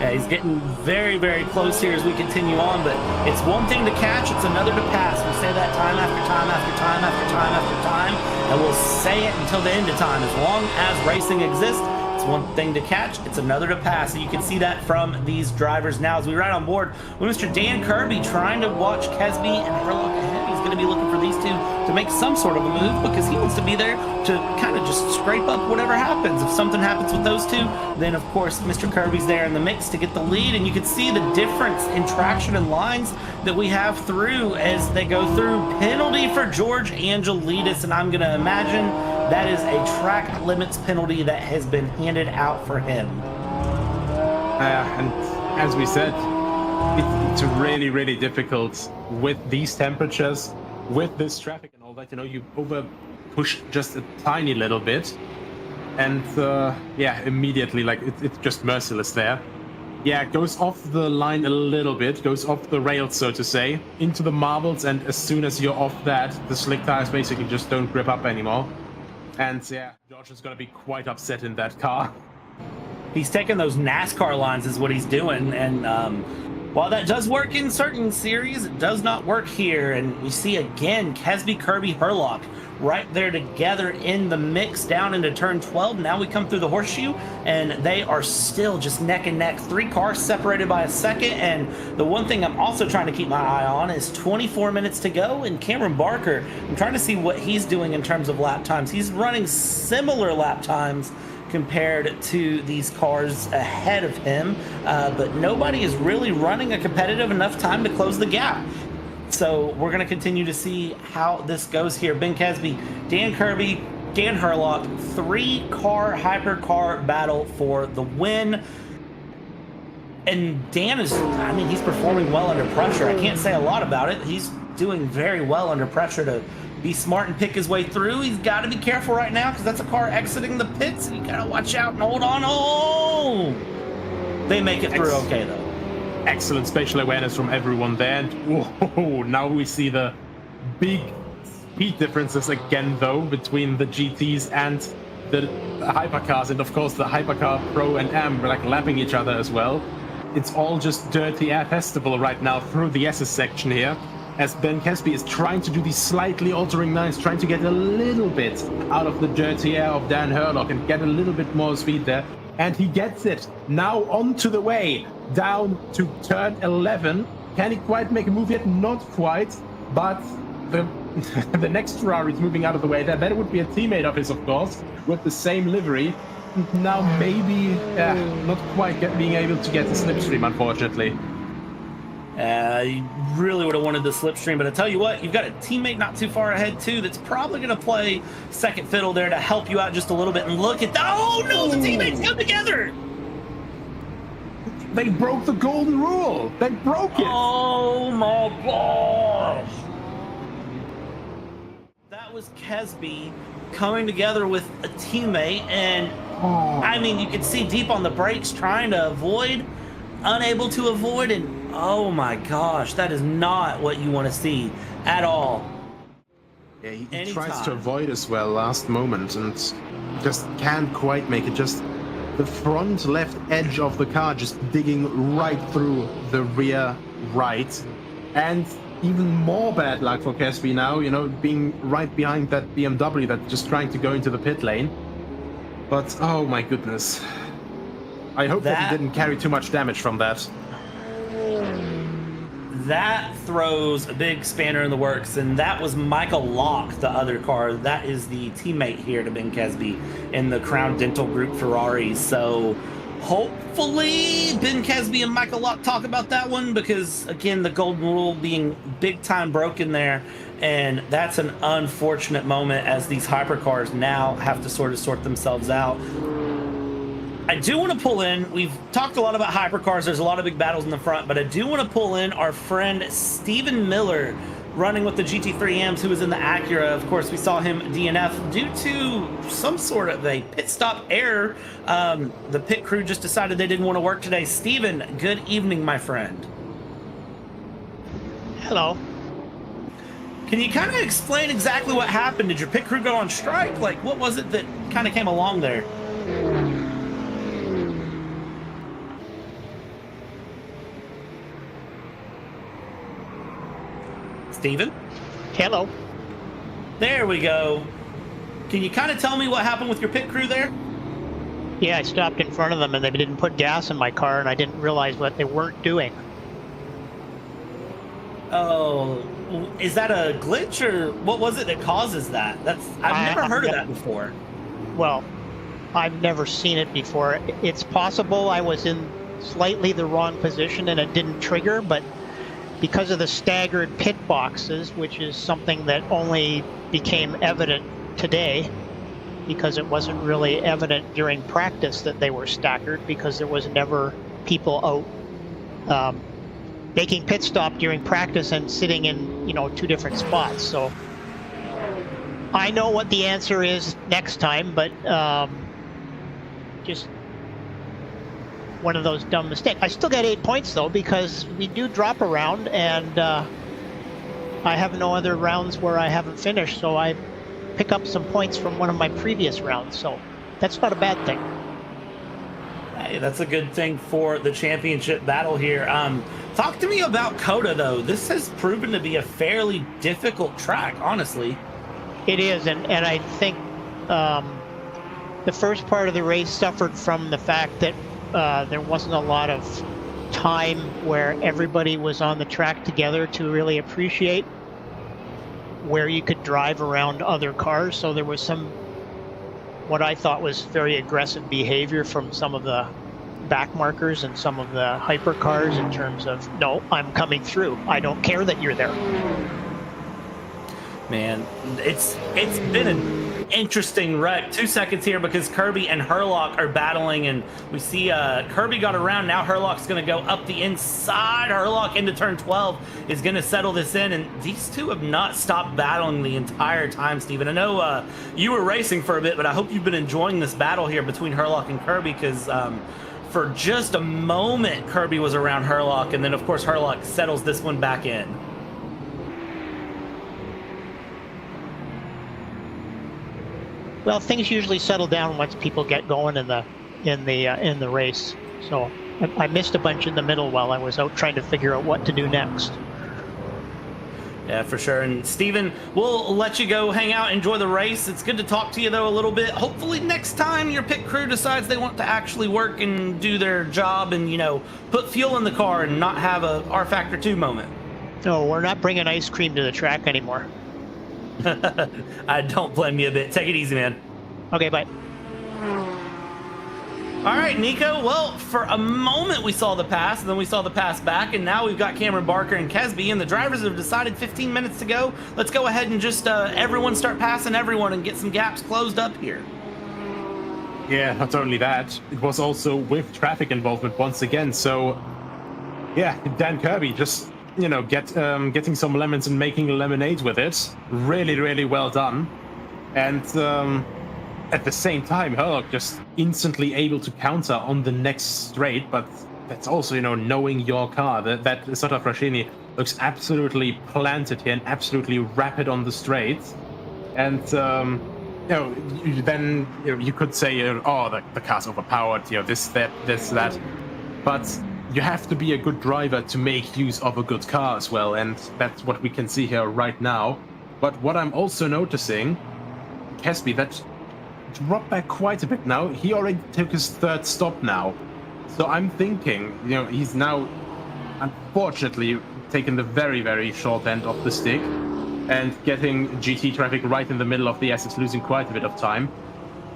Yeah, he's getting very, very close here as we continue on, but it's one thing to catch, it's another to pass. We say that time after time after time after time after time, and we'll say it until the end of time. As long as racing exists, it's one thing to catch, it's another to pass. And you can see that from these drivers now as we ride on board with Mr. Dan Kirby trying to watch Kesby and Herlock ahead. He's going to be looking for these two to make some sort of a move, because he wants to be there to kind of just scrape up whatever happens. If something happens with those two, then of course Mr. Kirby's there in the mix to get the lead, and you can see the difference in traction and lines that we have through as they go through. Penalty for George Angelidis, and I'm going to imagine that is a track limits penalty that has been handed out for him. And as we said, it's really, really difficult with these temperatures, with this traffic and all that. You know, you over push just a tiny little bit, and yeah, immediately, like, it's just merciless there. Yeah, it goes off the line a little bit, goes off the rails, so to say, into the marbles, and as soon as you're off that, the slick tires basically just don't grip up anymore. And yeah, George is going to be quite upset in that car. He's taking those NASCAR lines is what he's doing, and while that does work in certain series, it does not work here. And we see again Kesby, Kirby, Herlock right there together in the mix down into turn 12. Now we come through the horseshoe, and they are still just neck and neck. 3 cars separated by a second. And the one thing I'm also trying to keep my eye on is 24 minutes to go, and Cameron Barker, I'm trying to see what he's doing in terms of lap times. He's running similar lap times compared to these cars ahead of him, but nobody is really running a competitive enough time to close the gap. So we're going to continue to see how this goes here. Ben Kesby, Dan Kirby, Dan Herlock, 3-car hypercar battle for the win. And Dan is, I mean, he's performing well under pressure. I can't say a lot about it. He's doing very well under pressure to be smart and pick his way through. He's got to be careful right now, because that's a car exiting the pits, and you got to watch out and hold on. Oh! They make it through okay, though. Excellent spatial awareness from everyone there. And whoa, now we see the big speed differences again, though, between the GTs and the hypercars. And of course, the Hypercar Pro and M were like lapping each other as well. it's all just dirty air festival right now through the SS section here, as Ben Kesby is trying to do these slightly altering lines, trying to get a little bit out of the dirty air of Dan Herlock and get a little bit more speed there. And he gets it. Now onto the way, down to turn 11. Can he quite make a move yet? Not quite, but the next Ferrari is moving out of the way there. That would be a teammate of his, of course, with the same livery. Now maybe not quite being able to get the slipstream, unfortunately. You really would have wanted the slipstream, but I tell you what, you've got a teammate not too far ahead too that's probably going to play second fiddle there to help you out just a little bit. And look at that! Oh no, the teammates come together. They broke the golden rule. They broke it. Oh my gosh! That was Kesby coming together with a teammate, and I mean, you could see deep on the brakes trying to avoid, unable to avoid, and oh my gosh, that is not what you want to see at all. Yeah, he tries to avoid as well last moment and just can't quite make it. Just the front left edge of the car just digging right through the rear right. And even more bad luck for Kesby now, you know, being right behind that BMW that's just trying to go into the pit lane. But oh my goodness. I hope that he didn't carry too much damage from that. That throws a big spanner in the works, and that was Michael Locke, the other car. That is the teammate here to Ben Kesby in the Crown Dental Group Ferraris. So hopefully Ben Kesby and Michael Locke talk about that one, because again, the golden rule being big time broken there, and that's an unfortunate moment as these hypercars now have to sort themselves out. I do want to pull in, we've talked a lot about hypercars, there's a lot of big battles in the front, but I do want to pull in our friend Stephen Miller running with the GT3Ms, who was in the Acura. Of course, we saw him DNF due to some sort of a pit stop error. The pit crew just decided they didn't want to work today. Stephen, good evening, my friend. Hello. Can you kind of explain exactly what happened? Did your pit crew go on strike? Like, what was it that kind of came along there? Steven? Hello. There we go. Can you kind of tell me what happened with your pit crew there? Yeah, I stopped in front of them and they didn't put gas in my car and I didn't realize what they weren't doing. Oh, is that a glitch or what was it that causes that? I've never heard of that before. Well, I've never seen it before. It's possible I was in slightly the wrong position and it didn't trigger, but because of the staggered pit boxes, which is something that only became evident today, because it wasn't really evident during practice that they were staggered, because there was never people out making pit stop during practice and sitting in, you know, two different spots. So I know what the answer is next time, but just one of those dumb mistakes. I still got 8 points though, because we do drop a round, and I have no other rounds where I haven't finished, so I pick up some points from one of my previous rounds, so that's not a bad thing. Hey, that's a good thing for the championship battle here. Talk to me about COTA though. This has proven to be a fairly difficult track, honestly. It is, and I think the first part of the race suffered from the fact that there wasn't a lot of time where everybody was on the track together to really appreciate where you could drive around other cars. So there was some, what I thought was very aggressive behavior from some of the back markers and some of the hypercars in terms of, no, I'm coming through. I don't care that you're there. Man, it's been an interesting wreck. 2 seconds here because Kirby and Herlock are battling, and we see Kirby got around. Now Herlock's going to go up the inside. Herlock into turn 12 is going to settle this in, and these two have not stopped battling the entire time, Steven. I know you were racing for a bit, but I hope you've been enjoying this battle here between Herlock and Kirby, because for just a moment Kirby was around Herlock, and then of course Herlock settles this one back in. Well, things usually settle down once people get going in the race. So I missed a bunch in the middle while I was out trying to figure out what to do next. Yeah, for sure. And Steven, we'll let you go hang out, enjoy the race. It's good to talk to you, though, a little bit. Hopefully next time your pit crew decides they want to actually work and do their job and, you know, put fuel in the car and not have a R Factor 2 moment. No, we're not bringing ice cream to the track anymore. I don't blame you a bit. Take it easy, man. Okay, bye. All right, Nico. Well, for a moment we saw the pass, and then we saw the pass back, and now we've got Cameron Barker and Kesby, and the drivers have decided 15 minutes to go. Let's go ahead and just everyone start passing everyone and get some gaps closed up here. Yeah, not only that, it was also with traffic involvement once again. So, yeah, Dan Kirby just, you know, getting some lemons and making lemonade with it. Really, really well done. And at the same time, Herlock just instantly able to counter on the next straight, but that's also, you know, knowing your car. That Sota Frashini looks absolutely planted here and absolutely rapid on the straights. And, you know, then you could say, oh, the car's overpowered, you know, this, that. But you have to be a good driver to make use of a good car as well, and that's what we can see here right now. But what I'm also noticing, Kesby, that dropped back quite a bit now. He already took his third stop now. So I'm thinking, you know, he's now unfortunately taken the very, very short end of the stick and getting GT traffic right in the middle of the SS, losing quite a bit of time.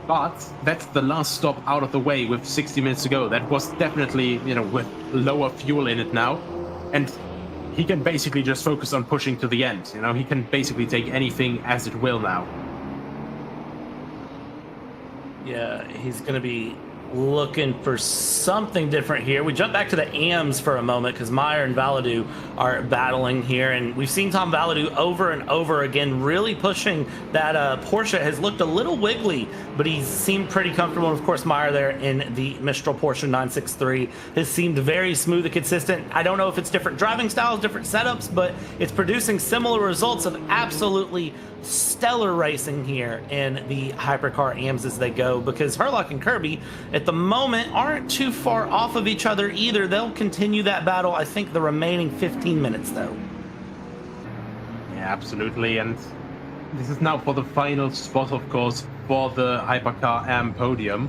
But that's the last stop out of the way with 60 minutes to go. That was definitely, you know, with lower fuel in it now. And he can basically just focus on pushing to the end. You know, he can basically take anything as it will now. Yeah, he's going to be looking for something different here. We jump back to the AMs for a moment because Meyer and Valadu are battling here, and we've seen Tom Valadu over and over again really pushing that Porsche. Has looked a little wiggly, but he's seemed pretty comfortable. And of course, Meyer there in the Mistral Porsche 963 has seemed very smooth and consistent. I don't know if it's different driving styles, different setups, but it's producing similar results of absolutely stellar racing here in the Hypercar AMs as they go, because Herlock and Kirby at the moment aren't too far off of each other either. They'll continue that battle, I think, the remaining 15 minutes though. Yeah, absolutely. And this is now for the final spot, of course, for the Hypercar AM podium.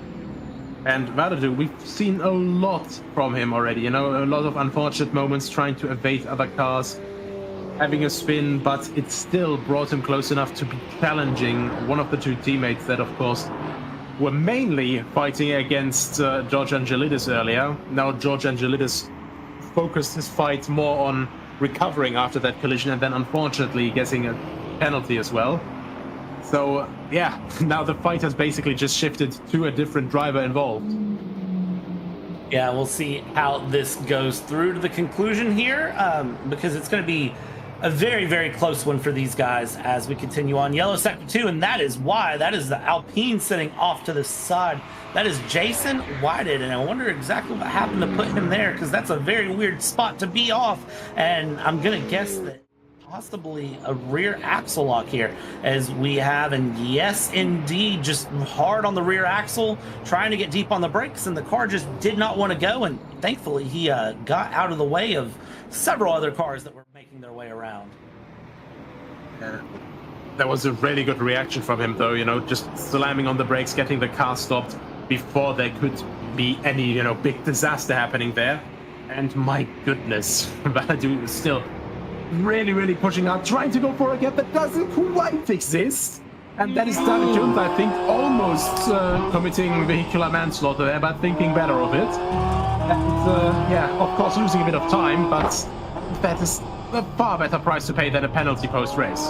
And Valadu, we've seen a lot from him already, you know, a lot of unfortunate moments trying to evade other cars, having a spin, but it still brought him close enough to be challenging one of the two teammates that, of course, were mainly fighting against George Angelidis earlier. Now George Angelidis focused his fight more on recovering after that collision and then unfortunately getting a penalty as well. So, yeah, now the fight has basically just shifted to a different driver involved. Yeah, we'll see how this goes through to the conclusion here, because it's going to be a very, very close one for these guys as we continue on. Yellow sector 2, and that is why. That is the Alpine sitting off to the side. That is Jason Whited, and I wonder exactly what happened to put him there, because that's a very weird spot to be off, and I'm going to guess that possibly a rear axle lock here as we have, and yes indeed, just hard on the rear axle, trying to get deep on the brakes, and the car just did not want to go, and thankfully he got out of the way of several other cars that were making their way around. That was a really good reaction from him though, you know, just slamming on the brakes, getting the car stopped before there could be any, you know, big disaster happening there. And my goodness, Valadu is still really, really pushing out, trying to go for a gap that doesn't quite exist. And that is David Jones, I think, almost committing vehicular manslaughter there, but thinking better of it. And yeah, of course, losing a bit of time, but that is a far better price to pay than a penalty post-race.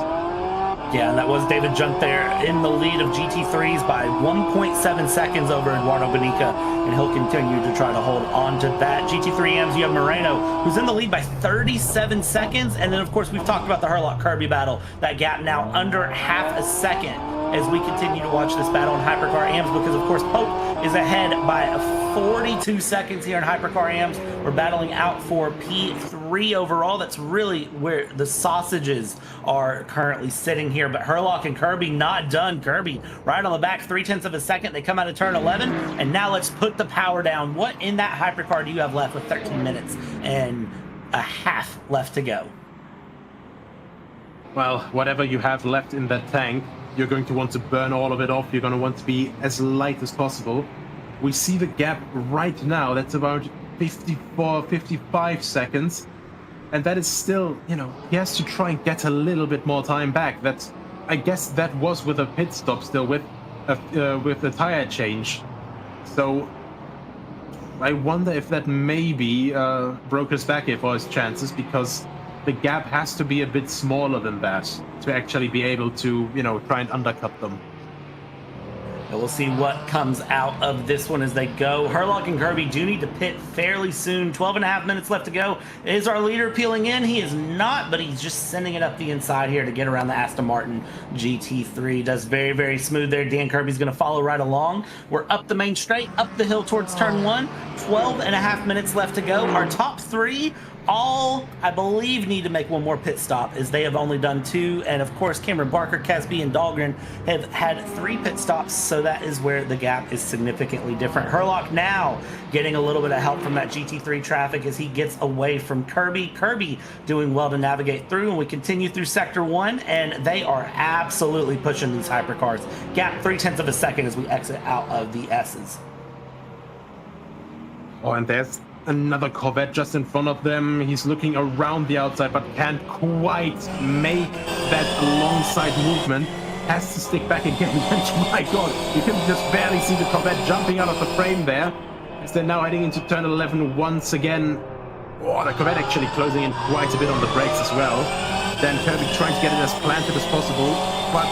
Yeah, and that was David Junt there in the lead of GT3s by 1.7 seconds over Eduardo Bonica, and he'll continue to try to hold on to that. GT3Ms, you have Moreno, who's in the lead by 37 seconds, and then, of course, we've talked about the Herlock-Kirby battle. That gap now under half a second as we continue to watch this battle in Hypercar AMs, because, of course, Pope is ahead by 42 seconds here in Hypercar AMs. We're battling out for P3 overall. That's really where the sausages are currently sitting here. But Herlock and Kirby not done. Kirby right on the back, 0.3 of a second. They come out of turn 11. And now let's put the power down. What in that Hypercar do you have left with 13 minutes and a half left to go? Well, whatever you have left in that tank, you're going to want to burn all of it off. You're going to want to be as light as possible. We see the gap right now. That's about 54, 55 seconds. And that is still, you know, he has to try and get a little bit more time back. That's, I guess that was with a pit stop still, with a tire change. So I wonder if that maybe broke his back here for his chances, because the gap has to be a bit smaller than that to actually be able to, you know, try and undercut them. And we'll see what comes out of this one as they go. Herlock and Kirby do need to pit fairly soon. 12.5 minutes left to go. Is our leader peeling in? He is not, but he's just sending it up the inside here to get around the Aston Martin GT3. Does very, very smooth there. Dan Kirby's going to follow right along. We're up the main straight, up the hill towards turn 1. 12.5 minutes left to go. Our top 3 all, I believe, need to make one more pit stop, as they have only done 2. And of course, Cameron Barker, Casby, and Dahlgren have had 3 pit stops, so that is where the gap is significantly different. Herlock now getting a little bit of help from that GT3 traffic as he gets away from Kirby. Kirby doing well to navigate through, and we continue through Sector 1, and they are absolutely pushing these hypercars. Gap 0.3 of a second as we exit out of the S's. Oh, and there's another Corvette just in front of them. He's looking around the outside, but can't quite make that alongside movement. Has to stick back again. And my God, you can just barely see the Corvette jumping out of the frame there, as they're now heading into turn 11 once again. Oh, the Corvette actually closing in quite a bit on the brakes as well. Dan Kirby trying to get it as planted as possible, but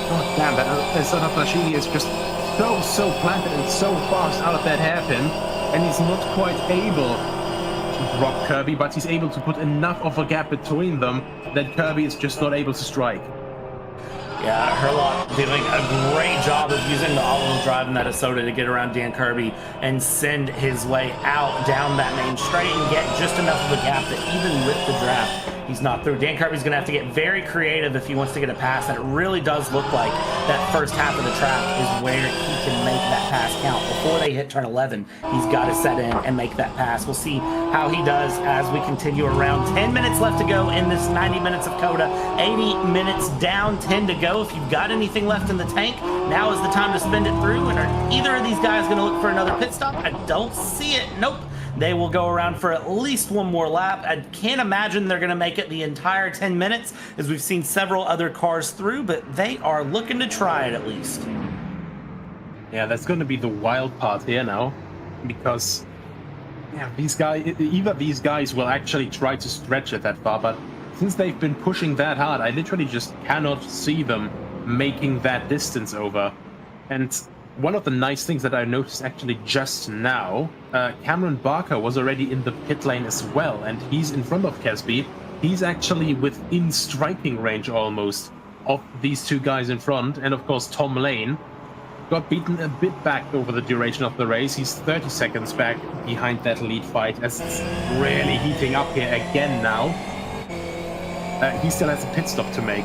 God damn, that sort of machine is just so planted and so fast out of that hairpin. And he's not quite able to drop Kirby, but he's able to put enough of a gap between them that Kirby is just not able to strike. Yeah, Herlock doing a great job of using the all-wheel drive in that Asota to get around Dan Kirby and send his way out down that main straight and get just enough of a gap that even with the draft, he's not through. Dan Kirby's going to have to get very creative if he wants to get a pass, and it really does look like that first half of the track is where he can make that pass count. Before they hit turn 11, he's got to set in and make that pass. We'll see how he does as we continue around. 10 minutes left to go in this 90 minutes of COTA. 80 minutes down, 10 to go. If you've got anything left in the tank, now is the time to spend it through. And are either of these guys going to look for another pit stop? I don't see it. Nope. They will go around for at least one more lap. I can't imagine they're going to make it the entire 10 minutes, as we've seen several other cars through, but they are looking to try it at least. Yeah, that's going to be the wild part here now, because yeah, either these guys will actually try to stretch it that far, but since they've been pushing that hard, I literally just cannot see them making that distance over. And one of the nice things that I noticed actually just now, Cameron Barker was already in the pit lane as well, and he's in front of Casby. He's actually within striking range almost of these two guys in front, and of course Tom Lane got beaten a bit back over the duration of the race. He's 30 seconds back behind that lead fight, as it's really heating up here again now. He still has a pit stop to make.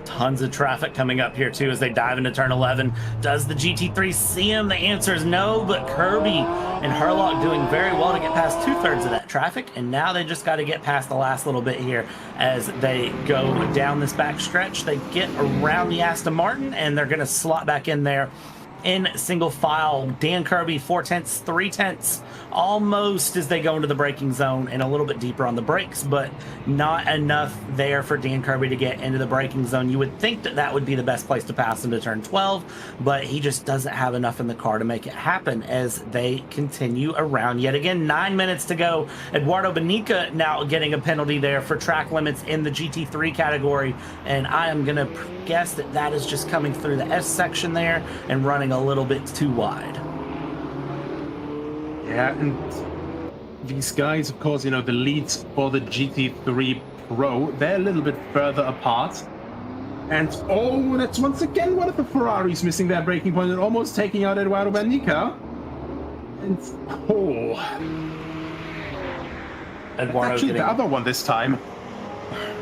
Tons of traffic coming up here too as they dive into turn 11. Does the GT3 see him? The answer is no, but Kirby and Herlock doing very well to get past 2/3 of that traffic, and now they just got to get past the last little bit here as they go down this back stretch. They get around the Aston Martin, and they're going to slot back in there in single file. Dan Kirby 4/10, 3/10, almost as they go into the braking zone and a little bit deeper on the brakes, but not enough there for Dan Kirby to get into the braking zone. You would think that that would be the best place to pass into turn 12, but he just doesn't have enough in the car to make it happen as they continue around yet again. 9 minutes to go. Eduardo Benica now getting a penalty there for track limits in the GT3 category, and I am going to guess that that is just coming through the S section there and running a little bit too wide. Yeah, and these guys, of course, you know, the leads for the GT3 Pro, they're a little bit further apart. And oh, that's once again one of the Ferraris missing their braking point and almost taking out Eduardo Banica. And oh, Eduardo actually getting, the other one this time.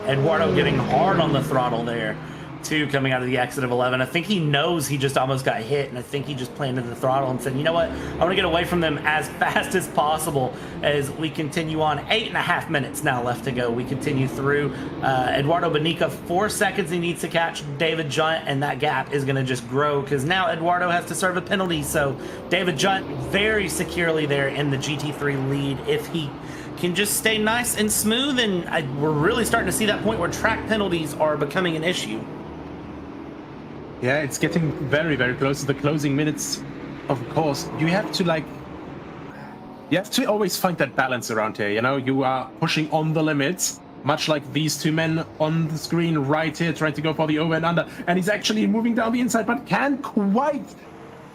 Eduardo getting hard on the throttle there, too, coming out of the exit of 11. I think he knows he just almost got hit, and I think he just planted the throttle and said, you know what, I want to get away from them as fast as possible as we continue on. 8.5 minutes now left to go. We continue through. Eduardo Banica, 4 seconds he needs to catch David Junt, and that gap is going to just grow because now Eduardo has to serve a penalty. So David Junt very securely there in the GT3 lead. If he can just stay nice and smooth, and we're really starting to see that point where track penalties are becoming an issue. Yeah, it's getting very, very close to the closing minutes. Of course, you have to always find that balance around here. You know, you are pushing on the limits, much like these two men on the screen right here, trying to go for the over and under. And he's actually moving down the inside, but can't quite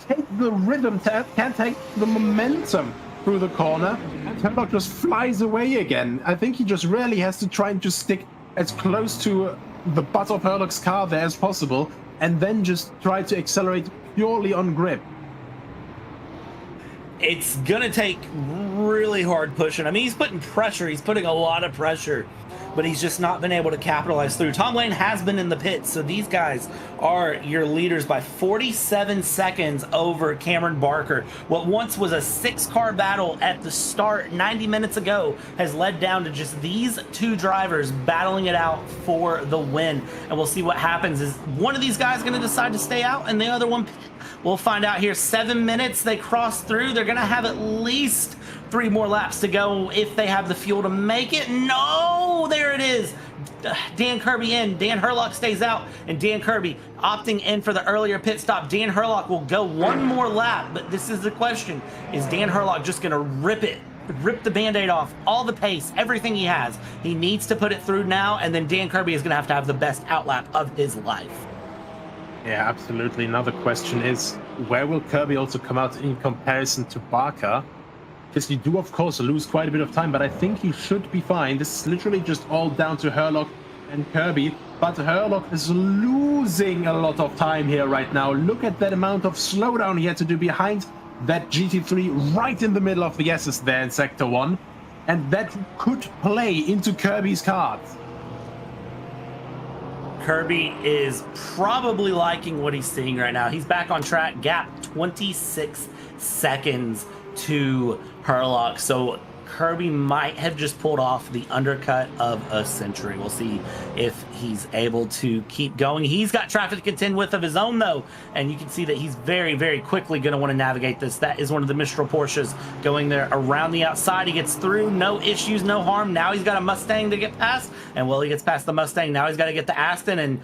take the rhythm, can't take the momentum through the corner. And Herlock just flies away again. I think he just really has to try and just stick as close to the butt of Herlock's car there as possible, and then just try to accelerate purely on grip. It's gonna take really hard pushing. I mean, he's putting pressure. He's putting a lot of pressure, but he's just not been able to capitalize through. Tom Lane has been in the pits, so these guys are your leaders by 47 seconds over Cameron Barker. What once was a 6-car battle at the start 90 minutes ago has led down to just these 2 drivers battling it out for the win. And we'll see what happens. Is one of these guys going to decide to stay out and the other one? We'll find out here. 7 minutes they cross through. They're going to have at least 3 more laps to go if they have the fuel to make it. No, there it is. Dan Kirby in. Dan Herlock stays out, and Dan Kirby opting in for the earlier pit stop. Dan Herlock will go 1 more lap, but this is the question. Is Dan Herlock just going to rip the Band-Aid off, all the pace, everything he has? He needs to put it through now, and then Dan Kirby is going to have the best outlap of his life. Yeah, absolutely. Another question is, where will Kirby also come out in comparison to Barker? Because you do, of course, lose quite a bit of time, but I think he should be fine. This is literally just all down to Herlock and Kirby, but Herlock is losing a lot of time here right now. Look at that amount of slowdown he had to do behind that GT3 right in the middle of the S's there in Sector 1, and that could play into Kirby's cards. Kirby is probably liking what he's seeing right now. He's back on track, gap 26 seconds to Herlock. So Kirby might have just pulled off the undercut of a century. We'll see if he's able to keep going. He's got traffic to contend with of his own, though, and you can see that he's very, very quickly going to want to navigate this. That is one of the Mistral Porsches going there around the outside. He gets through, no issues, no harm. Now he's got a Mustang to get past, and well, he gets past the Mustang. Now he's got to get the Aston, and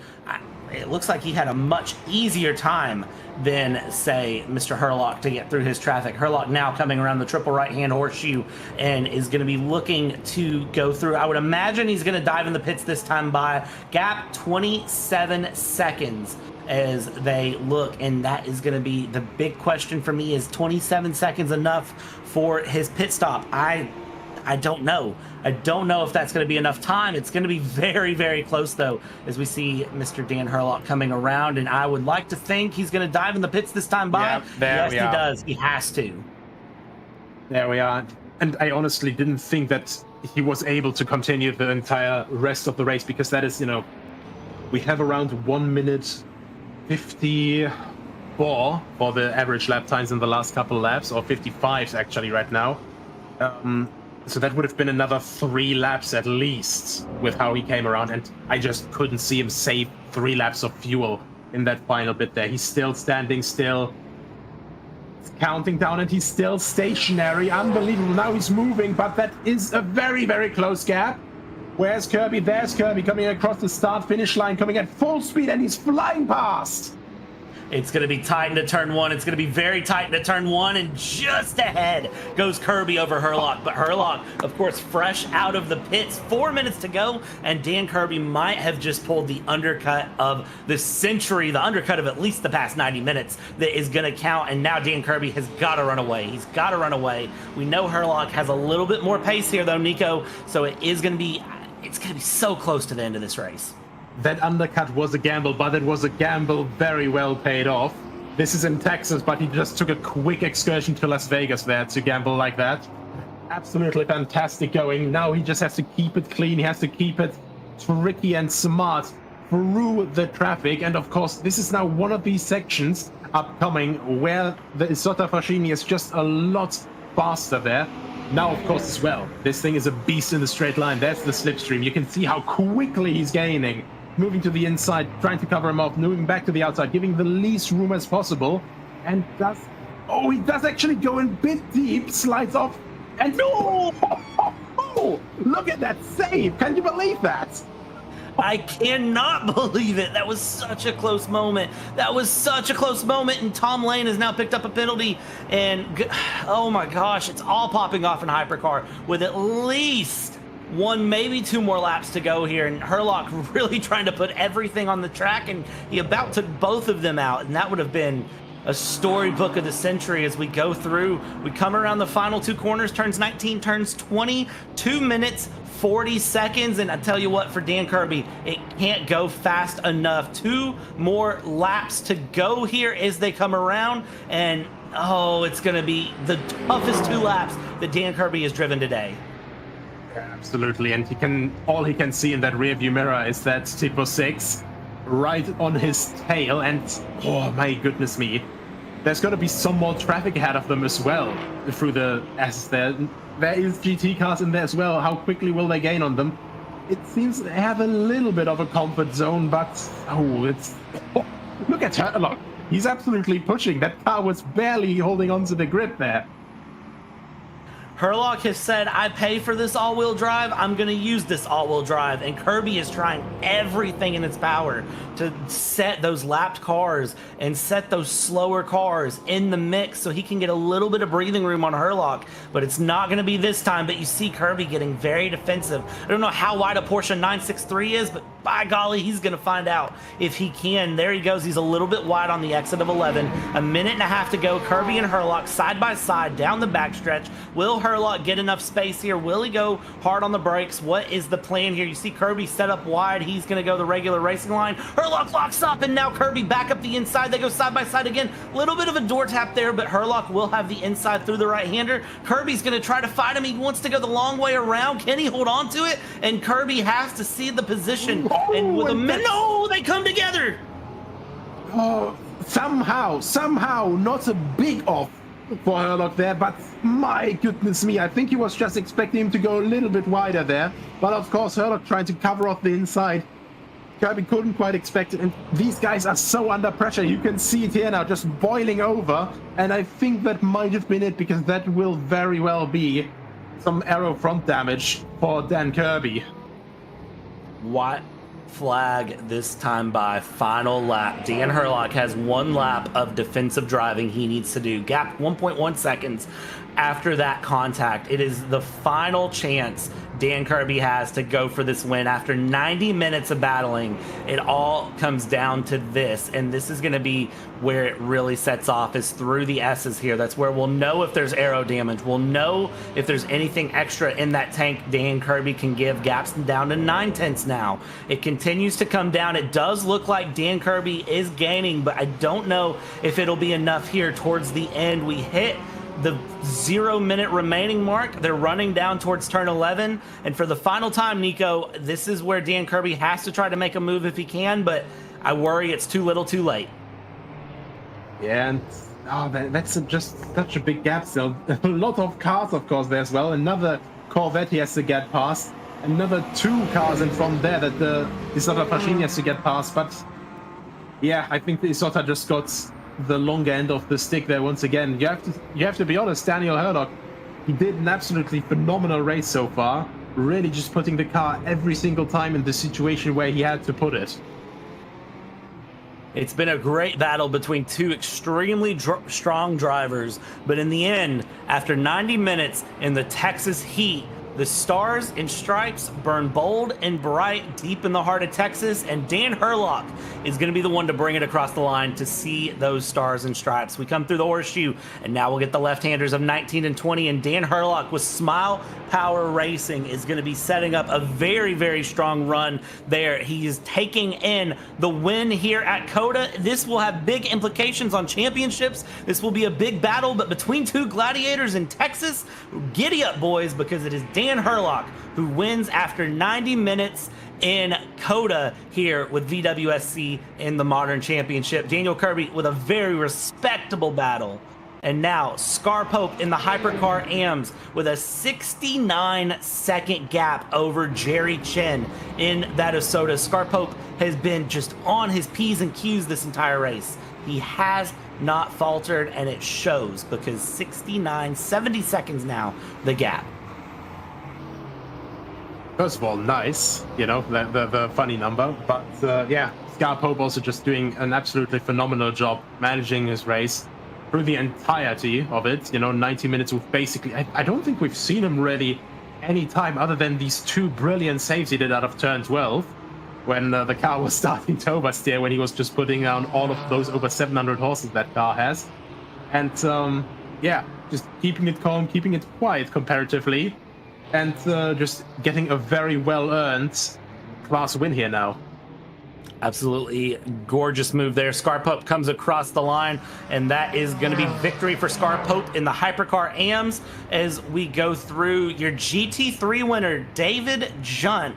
it looks like he had a much easier time than, say, Mr. Herlock to get through his traffic. Herlock now coming around the triple right-hand horseshoe and is going to be looking to go through. I would imagine he's going to dive in the pits this time by gap 27 seconds as they look, and that is going to be the big question for me. Is 27 seconds enough for his pit stop? I don't know. I don't know if that's going to be enough time. It's going to be very, very close, though, as we see Mr. Dan Herlock coming around, and I would like to think he's going to dive in the pits this time by. Yeah, yes, he does. He has to. There we are. And I honestly didn't think that he was able to continue the entire rest of the race, because that is, we have around 1 minute 54 for the average lap times in the last couple laps, or 55 actually right now. So that would have been another 3 laps at least with how he came around, and I just couldn't see him save 3 laps of fuel in that final bit there. He's still standing still. It's counting down, and he's still stationary. Unbelievable. Now he's moving, but that is a very, very close gap. Where's Kirby? There's Kirby coming across the start-finish line, coming at full speed, and he's flying past. It's going to be tight into turn 1. It's going to be very tight into turn 1, and just ahead goes Kirby over Herlock. But Herlock, of course, fresh out of the pits, 4 minutes to go, and Dan Kirby might have just pulled the undercut of the century, the undercut of at least the past 90 minutes that is going to count, and now Dan Kirby has got to run away. He's got to run away. We know Herlock has a little bit more pace here, though, Nico, so it's going to be so close to the end of this race. that undercut was a gamble, but it was a gamble very well paid off. This is in Texas, but he just took a quick excursion to Las Vegas there to gamble like that. Absolutely fantastic going. Now he just has to keep it clean. He has to keep it tricky and smart through the traffic. And of course, this is now one of these sections upcoming where the Isotta Fascini is just a lot faster there. Now, of course, as well, this thing is a beast in the straight line. That's the slipstream. You can see how quickly he's gaining. Moving to the inside, trying to cover him off, moving back to the outside, giving the least room as possible. And he does actually go in bit deep, slides off, and look at that save. Can you believe that? I cannot believe it. That was such a close moment. And Tom Lane has now picked up a penalty. And oh my gosh, it's all popping off in Hypercar with at least one, maybe two more laps to go here. And Herlock really trying to put everything on the track, and he about took both of them out. And that would have been a storybook of the century as we go through. We come around the final two corners, turns 19, turns 20, 2 minutes, 40 seconds. And I tell you what, for Dan Kirby, it can't go fast enough. 2 more laps to go here as they come around. And oh, it's going to be the toughest 2 laps that Dan Kirby has driven today. Absolutely. And all he can see in that rear view mirror is that Tipo 6 right on his tail. And oh my goodness me, there's got to be some more traffic ahead of them as well through the S there. There is GT cars in there as well. How quickly will they gain on them? It seems they have a little bit of a comfort zone, but look at Herlock. He's absolutely pushing. That car was barely holding onto the grip there. Herlock has said, I pay for this all-wheel drive, I'm going to use this all-wheel drive. And Kirby is trying everything in its power to set those lapped cars and set those slower cars in the mix so he can get a little bit of breathing room on Herlock. But it's not going to be this time. But you see Kirby getting very defensive. I don't know how wide a Porsche 963 is, but by golly, he's going to find out if he can. There he goes. He's a little bit wide on the exit of 11. 1.5 minutes to go. Kirby and Herlock side by side down the backstretch. Will Herlock get enough space here? Will he go hard on the brakes? What is the plan here? You see Kirby set up wide. He's going to go the regular racing line. Herlock locks up, and now Kirby back up the inside. They go side by side again. Little bit of a door tap there, but Herlock will have the inside through the right-hander. Kirby's going to try to fight him. He wants to go the long way around. Can he hold on to it? And Kirby has to see the position. And with a minute, no, they come together. Oh, somehow, not a big off for Herlock there, but my goodness me, I think he was just expecting him to go a little bit wider there. But of course, Herlock trying to cover off the inside. Kirby couldn't quite expect it, and these guys are so under pressure. You can see it here now, just boiling over. And I think that might have been it, because that will very well be some aero front damage for Dan Kirby. What? Flag this time by final lap. Dan Herlock has 1 lap of defensive driving he needs to do. Gap 1.1 seconds after that contact. It is the final chance Dan Kirby has to go for this win. After 90 minutes of battling, it all comes down to this, and this is going to be where it really sets off, is through the S's here. That's where we'll know if there's aero damage. We'll know if there's anything extra in that tank Dan Kirby can give. Gaps down to 9/10 now. It continues to come down. It does look like Dan Kirby is gaining, but I don't know if it'll be enough here towards the end. We hit the 0 minute remaining mark. They're running down towards turn 11, and for the final time, Nico, this is where Dan Kirby has to try to make a move if he can, but I worry it's too little too late. Yeah, and that's just such a big gap still. A lot of cars, of course, there as well. Another Corvette he has to get past. Another 2 cars in front there that the Isotta Fascini has to get past. But yeah, I think the Isotta just got the longer end of the stick there once again. You have to be honest, Daniel Herlock, he did an absolutely phenomenal race so far. Really just putting the car every single time in the situation where he had to put it. It's been a great battle between 2 extremely strong drivers, but in the end, after 90 minutes in the Texas heat, The stars and stripes burn bold and bright deep in the heart of Texas, and Dan Herlock is going to be the one to bring it across the line to see those stars and stripes. We come through the horseshoe, and now we'll get the left-handers of 19 and 20, and Dan Herlock with Smile Power Racing is going to be setting up a very, very strong run there. He is taking in the win here at COTA. This will have big implications on championships. This will be a big battle, but between two gladiators in Texas, giddy up, boys, because it is Dan Herlock who wins after 90 minutes in COTA here with VWSC in the Modern Championship. Daniel Kirby with a very respectable battle. And now Scar Pope in the Hypercar AMS with a 69-second gap over Jerry Chen in that Osota. Scar Pope has been just on his P's and Q's this entire race. He has not faltered, and it shows, because 70 seconds now, the gap. First of all, nice, you know, the funny number, but yeah, Scar Pope also just doing an absolutely phenomenal job managing his race through the entirety of it. You know, 90 minutes with basically, I don't think we've seen him really any time other than these two brilliant saves he did out of turn 12 when the car was starting to oversteer, when he was just putting down all of those over 700 horses that car has. And yeah, just keeping it calm, keeping it quiet comparatively, and just getting a very well-earned class win here now. Absolutely gorgeous move there. Scar Pope comes across the line, and that is going to be victory for Scar Pope in the Hypercar AMS as we go through your GT3 winner, David Junt,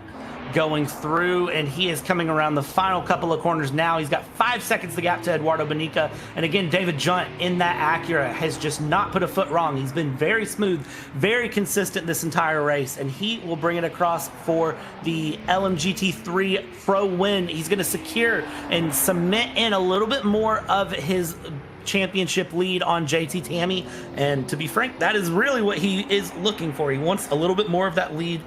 going through, and he is coming around the final couple of corners now. He's got 5 seconds to gap to Eduardo Bonica, and again, David Junt in that Acura has just not put a foot wrong. He's been very smooth, very consistent this entire race, and he will bring it across for the LMGT3 Pro win. He's going to secure and cement in a little bit more of his championship lead on JT Tammy, and to be frank, that is really what he is looking for. He wants a little bit more of that lead.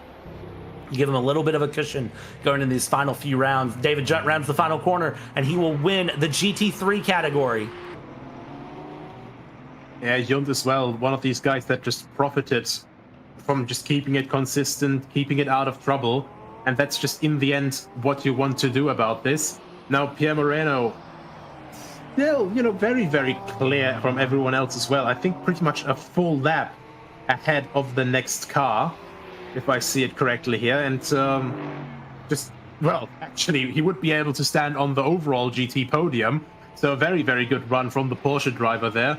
You give him a little bit of a cushion going in these final few rounds. David Junt rounds the final corner, and he will win the GT3 category. Yeah, Junt as well, one of these guys that just profited from just keeping it consistent, keeping it out of trouble, and that's just in the end what you want to do about this. Now Pierre Moreno, still, you know, very, very clear from everyone else as well. I think pretty much a full lap ahead of the next car, if I see it correctly here, and just, well, actually, he would be able to stand on the overall GT podium, so a very, very good run from the Porsche driver there.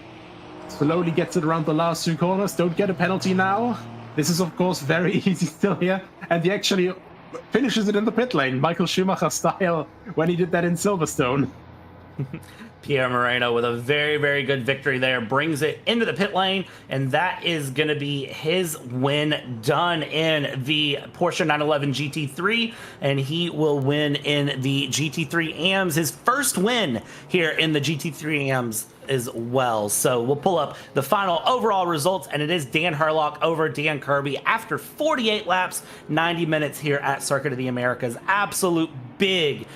Slowly gets it around the last two corners, don't get a penalty now. This is, of course, very easy still here, and he actually finishes it in the pit lane, Michael Schumacher style, when he did that in Silverstone. Pierre Moreno with a very, very good victory there, brings it into the pit lane, and that is going to be his win done in the Porsche 911 GT3, and he will win in the GT3 AMS, his first win here in the GT3 AMS as well. So we'll pull up the final overall results, and it is Dan Herlock over Dan Kirby after 48 laps, 90 minutes here at Circuit of the Americas. Absolute big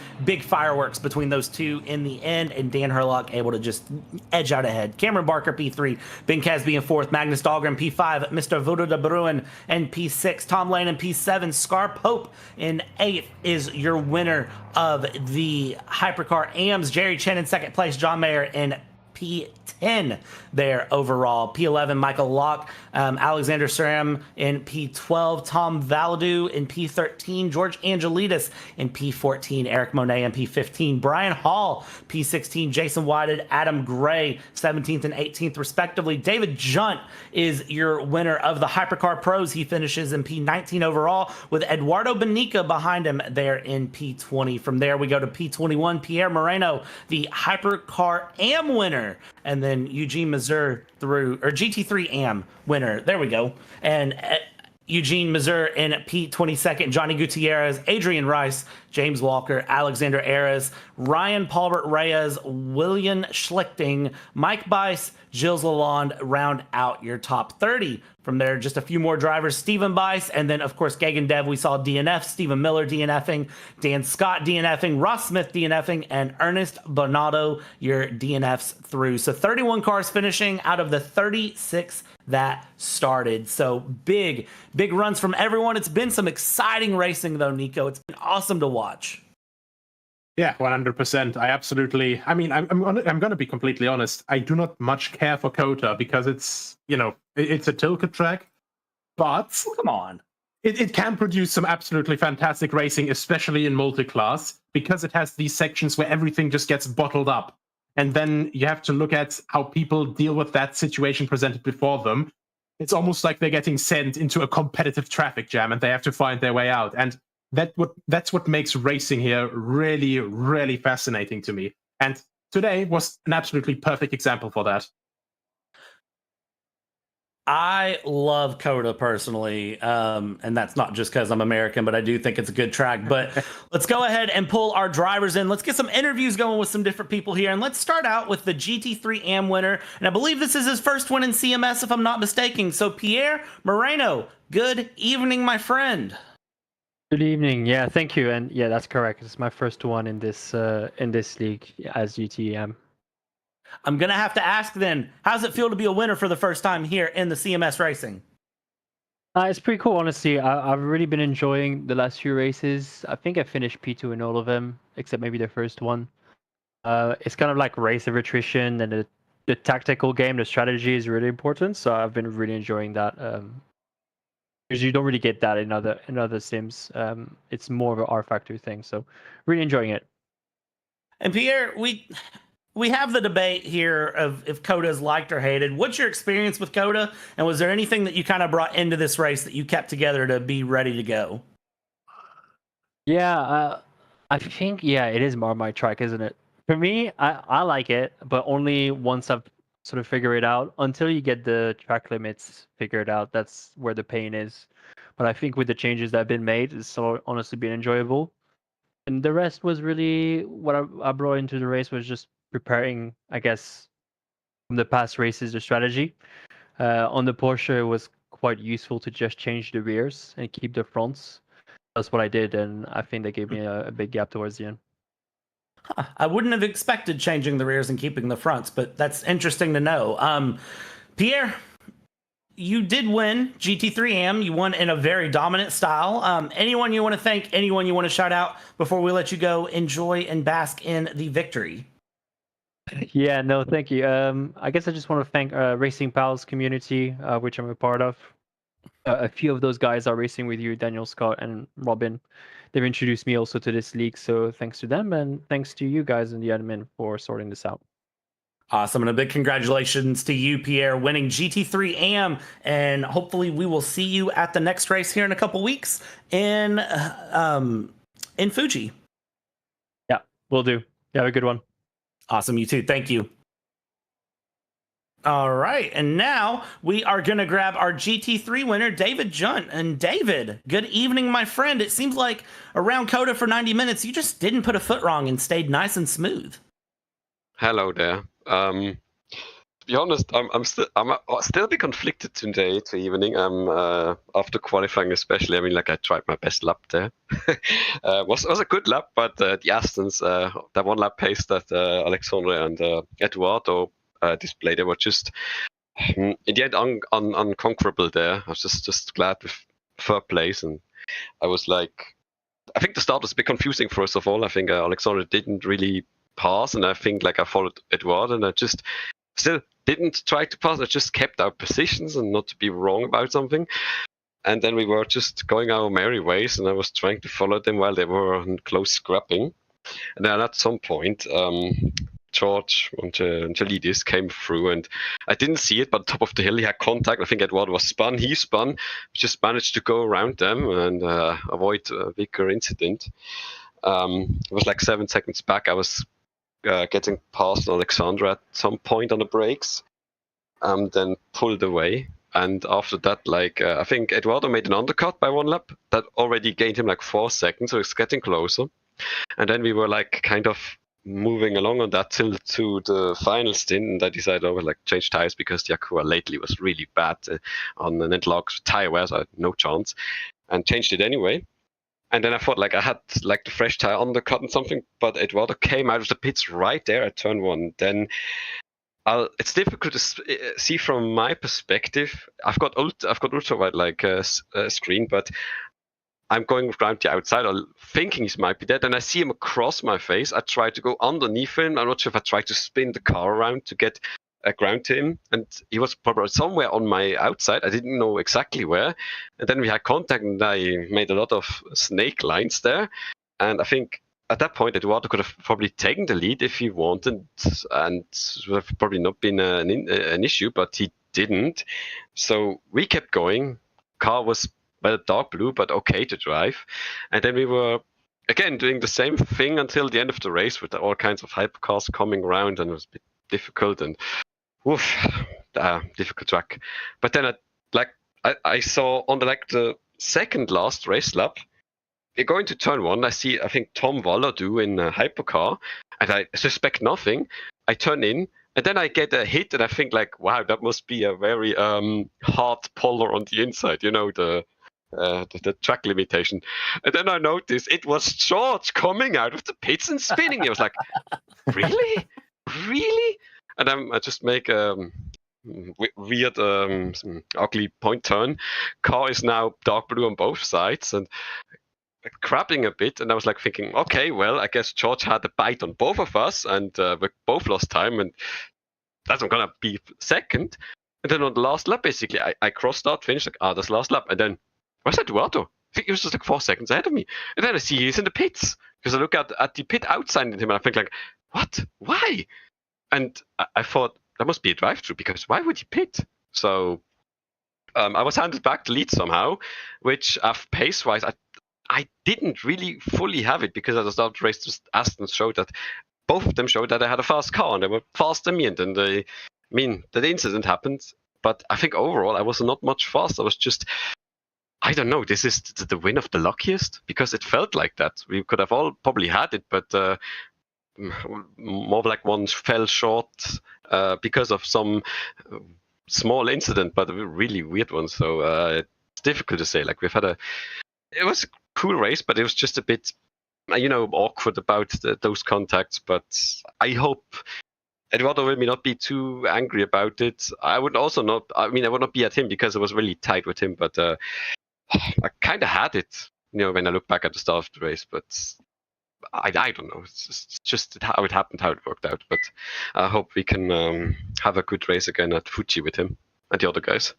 fireworks between those two in the end, and Dan Herlock able to just edge out ahead. Cameron Barker P3, Ben Casby in 4th, Magnus Dahlgren P5, Mr. Voodoo de Bruin in P6, Tom Lane in P7, Scar Pope in 8th is your winner of the Hypercar AMS. Jerry Chen in 2nd place, John Mayer in P10 there overall. P11, Michael Locke, Alexander Saram in P12, Tom Valadu in P13, George Angelides in P14, Eric Monet in P15, Brian Hall, P16, Jason Whited, Adam Gray, 17th and 18th respectively. David Junt is your winner of the Hypercar Pros. He finishes in P19 overall with Eduardo Bonica behind him there in P20. From there, we go to P21, Pierre Moreno, the Hypercar AM winner, and then Eugene Mazur through, or GT3 AM winner. There we go. And Eugene Mazur in P22nd, Johnny Gutierrez, Adrian Rice, James Walker, Alexander Ayres, Ryan Paulbert Reyes, William Schlichting, Mike Bice, Gilles Lalonde round out your top 30. From there, just a few more drivers, Stephen Bice, and then, of course, Gagan Dev, we saw DNF, Stephen Miller DNFing, Dan Scott DNFing, Ross Smith DNFing, and Ernest Bernardo, your DNFs through. So 31 cars finishing out of the 36 that started. So big runs from everyone. It's been some exciting racing, though, Nico. It's been awesome to watch. Yeah, 100%. I absolutely. I mean, I'm going to be completely honest. I do not much care for COTA because it's, it's a Tilke track, but come on, it can produce some absolutely fantastic racing, especially in multi-class, because it has these sections where everything just gets bottled up, and then you have to look at how people deal with that situation presented before them. It's almost like they're getting sent into a competitive traffic jam, and they have to find their way out. And that's what makes racing here really, really fascinating to me. And today was an absolutely perfect example for that. I love COTA personally, and that's not just because I'm American, but I do think it's a good track. But let's go ahead and pull our drivers in. Let's get some interviews going with some different people here. And let's start out with the GT3 AM winner. And I believe this is his first win in CMS, if I'm not mistaken. So Pierre Moreno, good evening, my friend. Good evening. Yeah, thank you. And yeah, that's correct. It's my first one in this league as GTM. I'm gonna have to ask then, how's it feel to be a winner for the first time here in the CMS racing? It's pretty cool, honestly. I've really been enjoying the last few races. I think I finished P2 in all of them, except maybe the first one. It's kind of like race of attrition, and the tactical game, the strategy is really important. So I've been really enjoying that. Because you don't really get that in other sims. It's more of an R factor thing. So really enjoying it. And Pierre, we have the debate here of if COTA is liked or hated. What's your experience with COTA? And was there anything that you kind of brought into this race that you kept together to be ready to go? Yeah, I think, it is Marmite track, isn't it? For me, I like it, but only once I've sort of figured it out. Until you get the track limits figured out, that's where the pain is. But I think with the changes that have been made, it's honestly been enjoyable. And the rest was really what I brought into the race was just preparing, I guess, from the past races, the strategy. On the Porsche, it was quite useful to just change the rears and keep the fronts. That's what I did, and I think that gave me a big gap towards the end. I wouldn't have expected changing the rears and keeping the fronts, but that's interesting to know. Pierre, you did win GT3 AM. You won in a very dominant style. Anyone you want to thank, anyone you want to shout out before we let you go enjoy and bask in the victory? Yeah, no, thank you. I guess I just want to thank Racing Pals community, which I'm a part of. A few of those guys are racing with you, Daniel, Scott, and Robin. They've introduced me also to this league, so thanks to them, and thanks to you guys and the admin for sorting this out. Awesome, and a big congratulations to you, Pierre, winning GT3 AM, and hopefully we will see you at the next race here in a couple weeks in Fuji. Yeah, will do. You have a good one. Awesome, you too. Thank you. All right, and now we are going to grab our GT3 winner, David Junt. And David, good evening, my friend. It seems like around COTA for 90 minutes, you just didn't put a foot wrong and stayed nice and smooth. Hello there. To be honest, I'm still a bit conflicted today to evening. After qualifying, especially. I mean, like I tried my best lap there. Was a good lap, but the Astons, that one lap pace that Alexandre and Eduardo displayed, they were just in the end unconquerable there. I was just glad with third place, and I was like, I think the start was a bit confusing. First of all, I think Alexandre didn't really pass, and I think like I followed Eduardo, and I just still didn't try to pass. I just kept our positions and not to be wrong about something. And then we were just going our merry ways, and I was trying to follow them while they were in close scrapping. And then at some point, George Angelidis came through, and I didn't see it, but on top of the hill he had contact. I think Eduardo was spun. He spun, just managed to go around them and avoid a bigger incident. It was like 7 seconds back. I was getting past Alexandra at some point on the brakes, then pulled away. And after that, I think Eduardo made an undercut by one lap that already gained him like 4 seconds, so it's getting closer. And then we were like kind of moving along on that till to the final stint, and I decided I would like change tires because the Acura lately was really bad on an interlock tire wear, so I had no chance, and changed it anyway. And then I thought like I had like the fresh tire undercut and something, but Eduardo came out of the pits right there at turn 1. Then it's difficult to see from my perspective. I've got ultra wide like screen, but I'm going around the outside, or thinking he might be dead, and I see him across my face. I try to go underneath him. I'm not sure if I tried to spin the car around to get ground to him, and he was probably somewhere on my outside. I didn't know exactly where. And then we had contact, and I made a lot of snake lines there. And I think at that point, Eduardo could have probably taken the lead if he wanted, and would have probably not been an issue, but he didn't. So we kept going. Car was dark blue, but okay to drive. And then we were again doing the same thing until the end of the race with all kinds of hypercars coming around, and it was a bit difficult and difficult track. But then I saw on the second last race lap, we're going to turn 1. I see, I think Tom Waller do in a hypercar, and I suspect nothing. I turn in, and then I get a hit, and I think like, wow, that must be a very hard puller on the inside, the track limitation. And then I noticed it was George coming out of the pits and spinning. I was like, really? And I just make a weird, ugly point turn. Car is now dark blue on both sides and crabbing a bit. And I was like thinking, okay, well, I guess George had a bite on both of us, and we both lost time, and that's not gonna be second. And then on the last lap, basically, I crossed out, finished like, that's the last lap, and then where's Eduardo? I think he was just like 4 seconds ahead of me. And then I see he's in the pits, because I look at the pit outside him, and I think like, what? Why? And I thought that must be a drive-through, because why would he pit? So I was handed back the lead somehow, which pace-wise, I didn't really fully have it, because at the start of the race, Aston showed that both of them showed that they had a fast car, and they were faster than me. And then the incident happened. But I think overall, I was not much faster. I was just, I don't know, this is the win of the luckiest, because it felt like that. We could have all probably had it, but more like one fell short because of some small incident, but a really weird one. So it's difficult to say. Like it was a cool race, but it was just a bit, awkward about those contacts. But I hope Eduardo will not be too angry about it. I would also not. I would not be at him, because I was really tight with him. But I kind of had it, when I look back at the start of the race. But I don't know. It's just how it happened, how it worked out. But I hope we can have a good race again at Fuji with him and the other guys.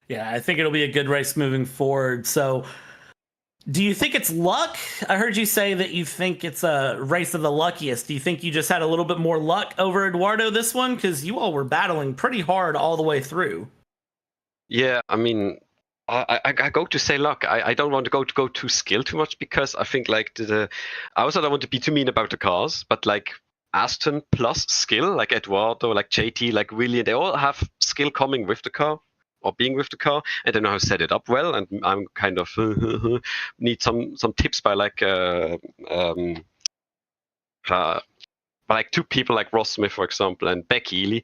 Yeah, I think it'll be a good race moving forward. So, do you think it's luck? I heard you say that you think it's a race of the luckiest. Do you think you just had a little bit more luck over Eduardo this one? Because you all were battling pretty hard all the way through. Yeah, I go to say luck. I don't want to go to skill too much, because I think like I also don't want to be too mean about the cars, but like Aston plus skill, like Eduardo, like JT, like William, they all have skill coming with the car or being with the car, and they know how to set it up well. And I'm kind of need some tips by like two people like Ross Smith, for example, and Beck Ely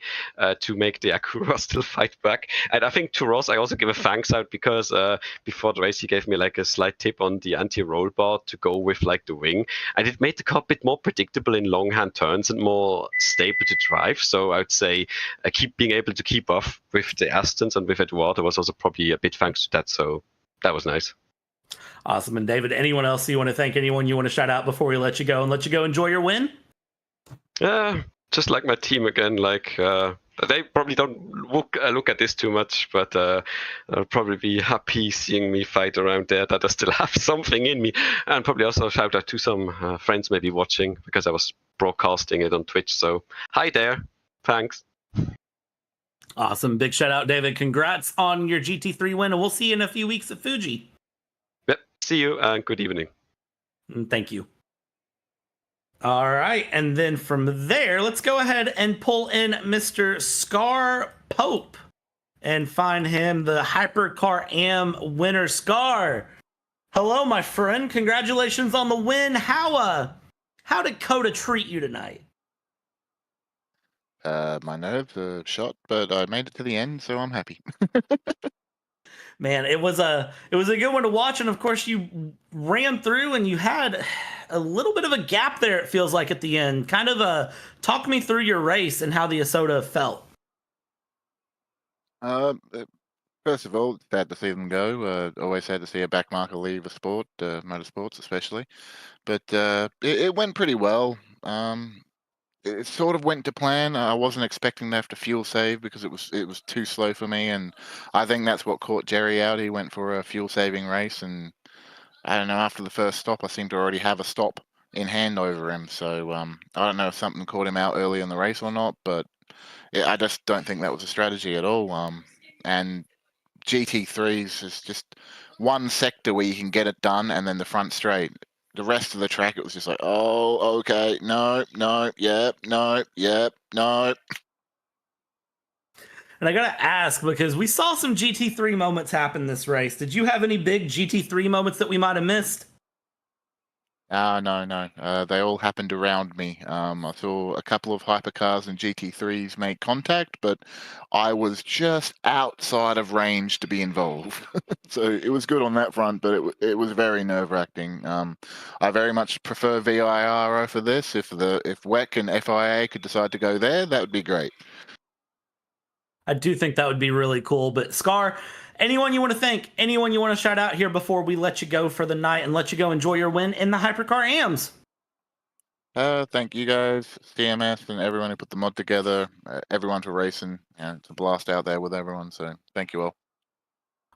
to make the Acura still fight back. And I think to Ross, I also give a thanks out, because before the race, he gave me like a slight tip on the anti-roll bar to go with like the wing. And it made the car a bit more predictable in long hand turns and more stable to drive. So I would say being able to keep off with the Astons and with Eduardo was also probably a bit thanks to that. So that was nice. Awesome. And David, anyone else you want to thank? Anyone you want to shout out before we let you go enjoy your win? Yeah, just like my team again. Like they probably don't look at this too much, but they'll probably be happy seeing me fight around there, that I still have something in me. And probably also shout out to some friends maybe watching, because I was broadcasting it on Twitch. So hi there, thanks. Awesome, big shout out, David. Congrats on your GT3 win, and we'll see you in a few weeks at Fuji. Yep, see you and good evening. Thank you. All right, and then from there, let's go ahead and pull in Mr. Scar Pope and find him the Hypercar Am winner. Scar, Hello, my friend. Congratulations on the win. How did COTA treat you tonight? My nerves are shot, but I made it to the end, so I'm happy. Man, it was a good one to watch, and of course you ran through and you had a little bit of a gap there. It feels like at the end. Kind of talk me through your race and how the ISOTA felt. Uh, First of all, it's sad to see them go. Always sad to see a backmarker leave a sport, motorsports especially. But it went pretty well. It sort of went to plan. I wasn't expecting to have to fuel save because it was too slow for me, and I think that's what caught Jerry out. He went for a fuel saving race, and I don't know. After the first stop, I seemed to already have a stop in hand over him. So I don't know if something caught him out early in the race or not, but I just don't think that was a strategy at all. And GT3s is just one sector where you can get it done, and then the front straight. The rest of the track, it was just like, oh, okay, no, yep, no, yep, no. And I gotta ask, because we saw some GT3 moments happen this race. Did you have any big GT3 moments that we might have missed? No. They all happened around me. I saw a couple of hypercars and GT3s make contact, but I was just outside of range to be involved. So it was good on that front, but it was very nerve-wracking. I very much prefer VIR for this. If WEC and FIA could decide to go there, that would be great. I do think that would be really cool. But Scar, anyone you want to thank, anyone you want to shout out here before we let you go for the night and let you go enjoy your win in the Hypercar AMS? Thank you guys, CMS, and everyone who put the mod together. Everyone for racing. It's a blast out there with everyone. So thank you all.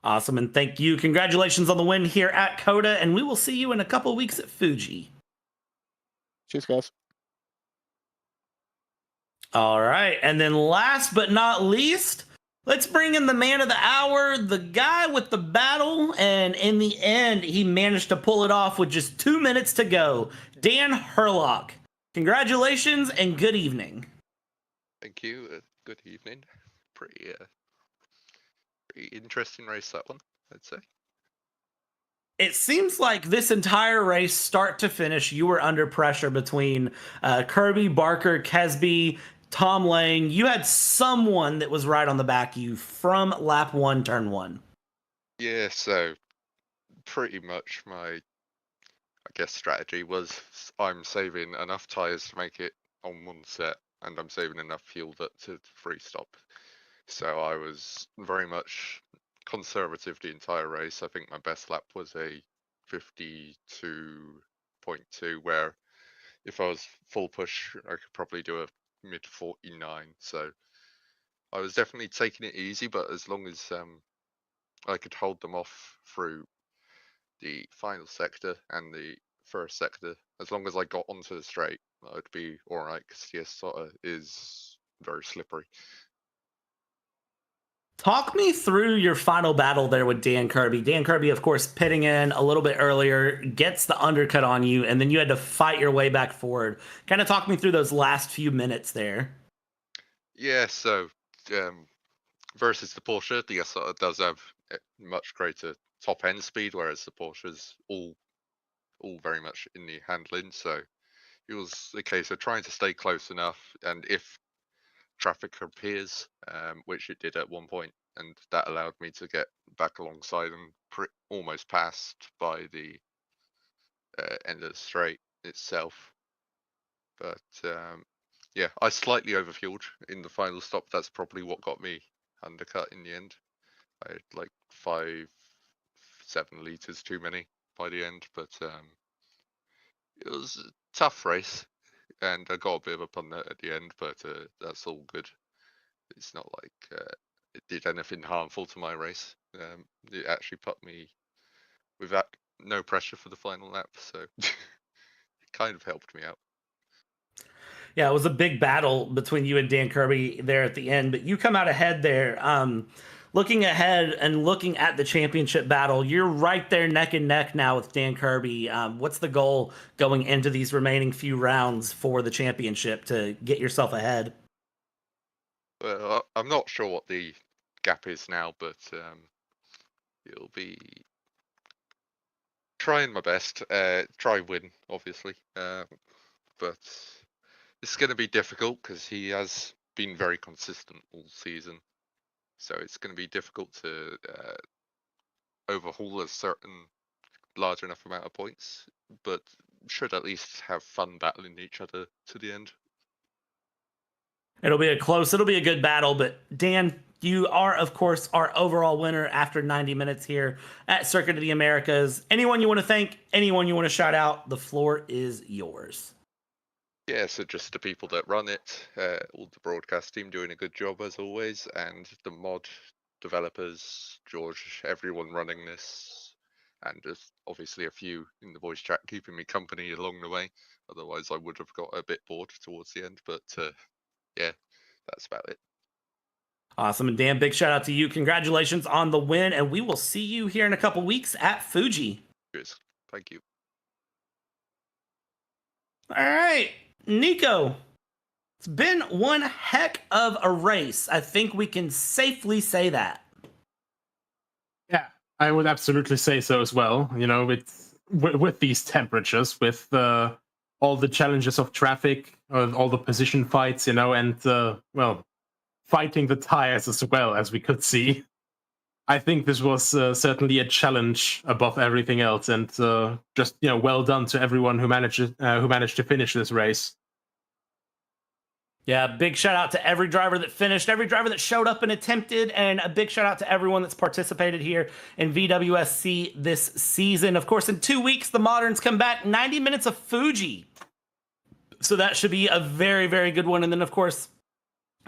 Awesome, and thank you. Congratulations on the win here at COTA, and we will see you in a couple weeks at Fuji. Cheers, guys. All right, and then last but not least, let's bring in the man of the hour, the guy with the battle, and in the end, he managed to pull it off with just 2 minutes to go. Dan Herlock, congratulations and good evening. Thank you. Good evening. Pretty interesting race, that one, I'd say. It seems like this entire race, start to finish, you were under pressure between Kirby, Barker, Kesby, Tom Lane. You had someone that was right on the back of you from lap 1, turn 1. Yeah, so pretty much my, I guess, strategy was I'm saving enough tires to make it on one set, and I'm saving enough fuel to free stop. So I was very much conservative the entire race. I think my best lap was a 52.2, where if I was full push, I could probably do a mid 49. So I was definitely taking it easy, but as long as I could hold them off through the final sector and the first sector, as long as I got onto the straight, I'd be all right, because COTA is very slippery. Talk me through your final battle there with Dan Kirby. Dan Kirby, of course, pitting in a little bit earlier, gets the undercut on you, and then you had to fight your way back forward. Kind of talk me through those last few minutes there. Yeah, so versus the Porsche, the SR does have much greater top end speed, whereas the Porsche's all very much in the handling. So it was a case of trying to stay close enough, and if traffic appears, which it did at one point, and that allowed me to get back alongside and almost passed by the end of the straight itself. But yeah, I slightly overfueled in the final stop. That's probably what got me undercut in the end. I had like 5-7 liters too many by the end, but it was a tough race, and I got a bit of a punnet at the end, but that's all good. It's not like it did anything harmful to my race. It actually put me without no pressure for the final lap, so it kind of helped me out. Yeah, it was a big battle between you and Dan Kirby there at the end, but you come out ahead there. Looking ahead and looking at the championship battle, you're right there neck and neck now with Dan Kirby. What's the goal going into these remaining few rounds for the championship to get yourself ahead? Well, I'm not sure what the gap is now, but it'll be trying my best. Try win, obviously. But it's going to be difficult because he has been very consistent all season. So it's going to be difficult to overhaul a certain large enough amount of points, but should at least have fun battling each other to the end. It'll be a good battle, but Dan, you are, of course, our overall winner after 90 minutes here at Circuit of the Americas. Anyone you want to thank, anyone you want to shout out, the floor is yours. Yeah, so just the people that run it, all the broadcast team doing a good job as always, and the mod developers, George, everyone running this, and just obviously a few in the voice chat keeping me company along the way. Otherwise, I would have got a bit bored towards the end, but yeah, that's about it. Awesome. And Dan, big shout out to you. Congratulations on the win, and we will see you here in a couple weeks at Fuji. Cheers. Thank you. All right, Nico. It's been one heck of a race. I think we can safely say that. Yeah, I would absolutely say so as well. You know, with these temperatures, with all the challenges of traffic, all the position fights, you know, and well, fighting the tires as well, as we could see. I think this was certainly a challenge above everything else, and just, you know, well done to everyone who managed to finish this race. Yeah, big shout out to every driver that finished, every driver that showed up and attempted, and a big shout out to everyone that's participated here in VWSC this season. Of course, in 2 weeks, the Moderns come back, 90 minutes of Fuji. So that should be a very, very good one. And then, of course,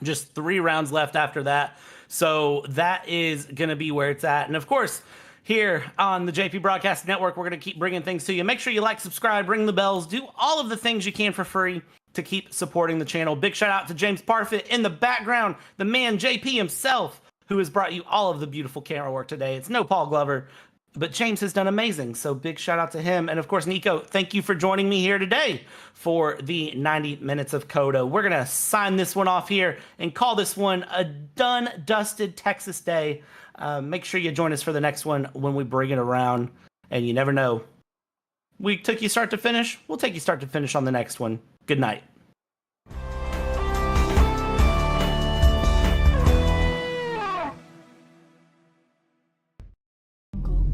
just 3 rounds left after that. So that is going to be where it's at. And, of course, here on the JP Broadcast Network, we're going to keep bringing things to you. Make sure you like, subscribe, ring the bells, do all of the things you can for free to keep supporting the channel. Big shout out to James Parfit in the background, the man JP himself, who has brought you all of the beautiful camera work today. It's no Paul Glover, but James has done amazing. So big shout out to him. And of course, Nico, thank you for joining me here today for the 90 minutes of COTA. We're going to sign this one off here and call this one a done, dusted Texas day. Make sure you join us for the next one when we bring it around. And you never know. We took you start to finish. We'll take you start to finish on the next one. Good night. Go.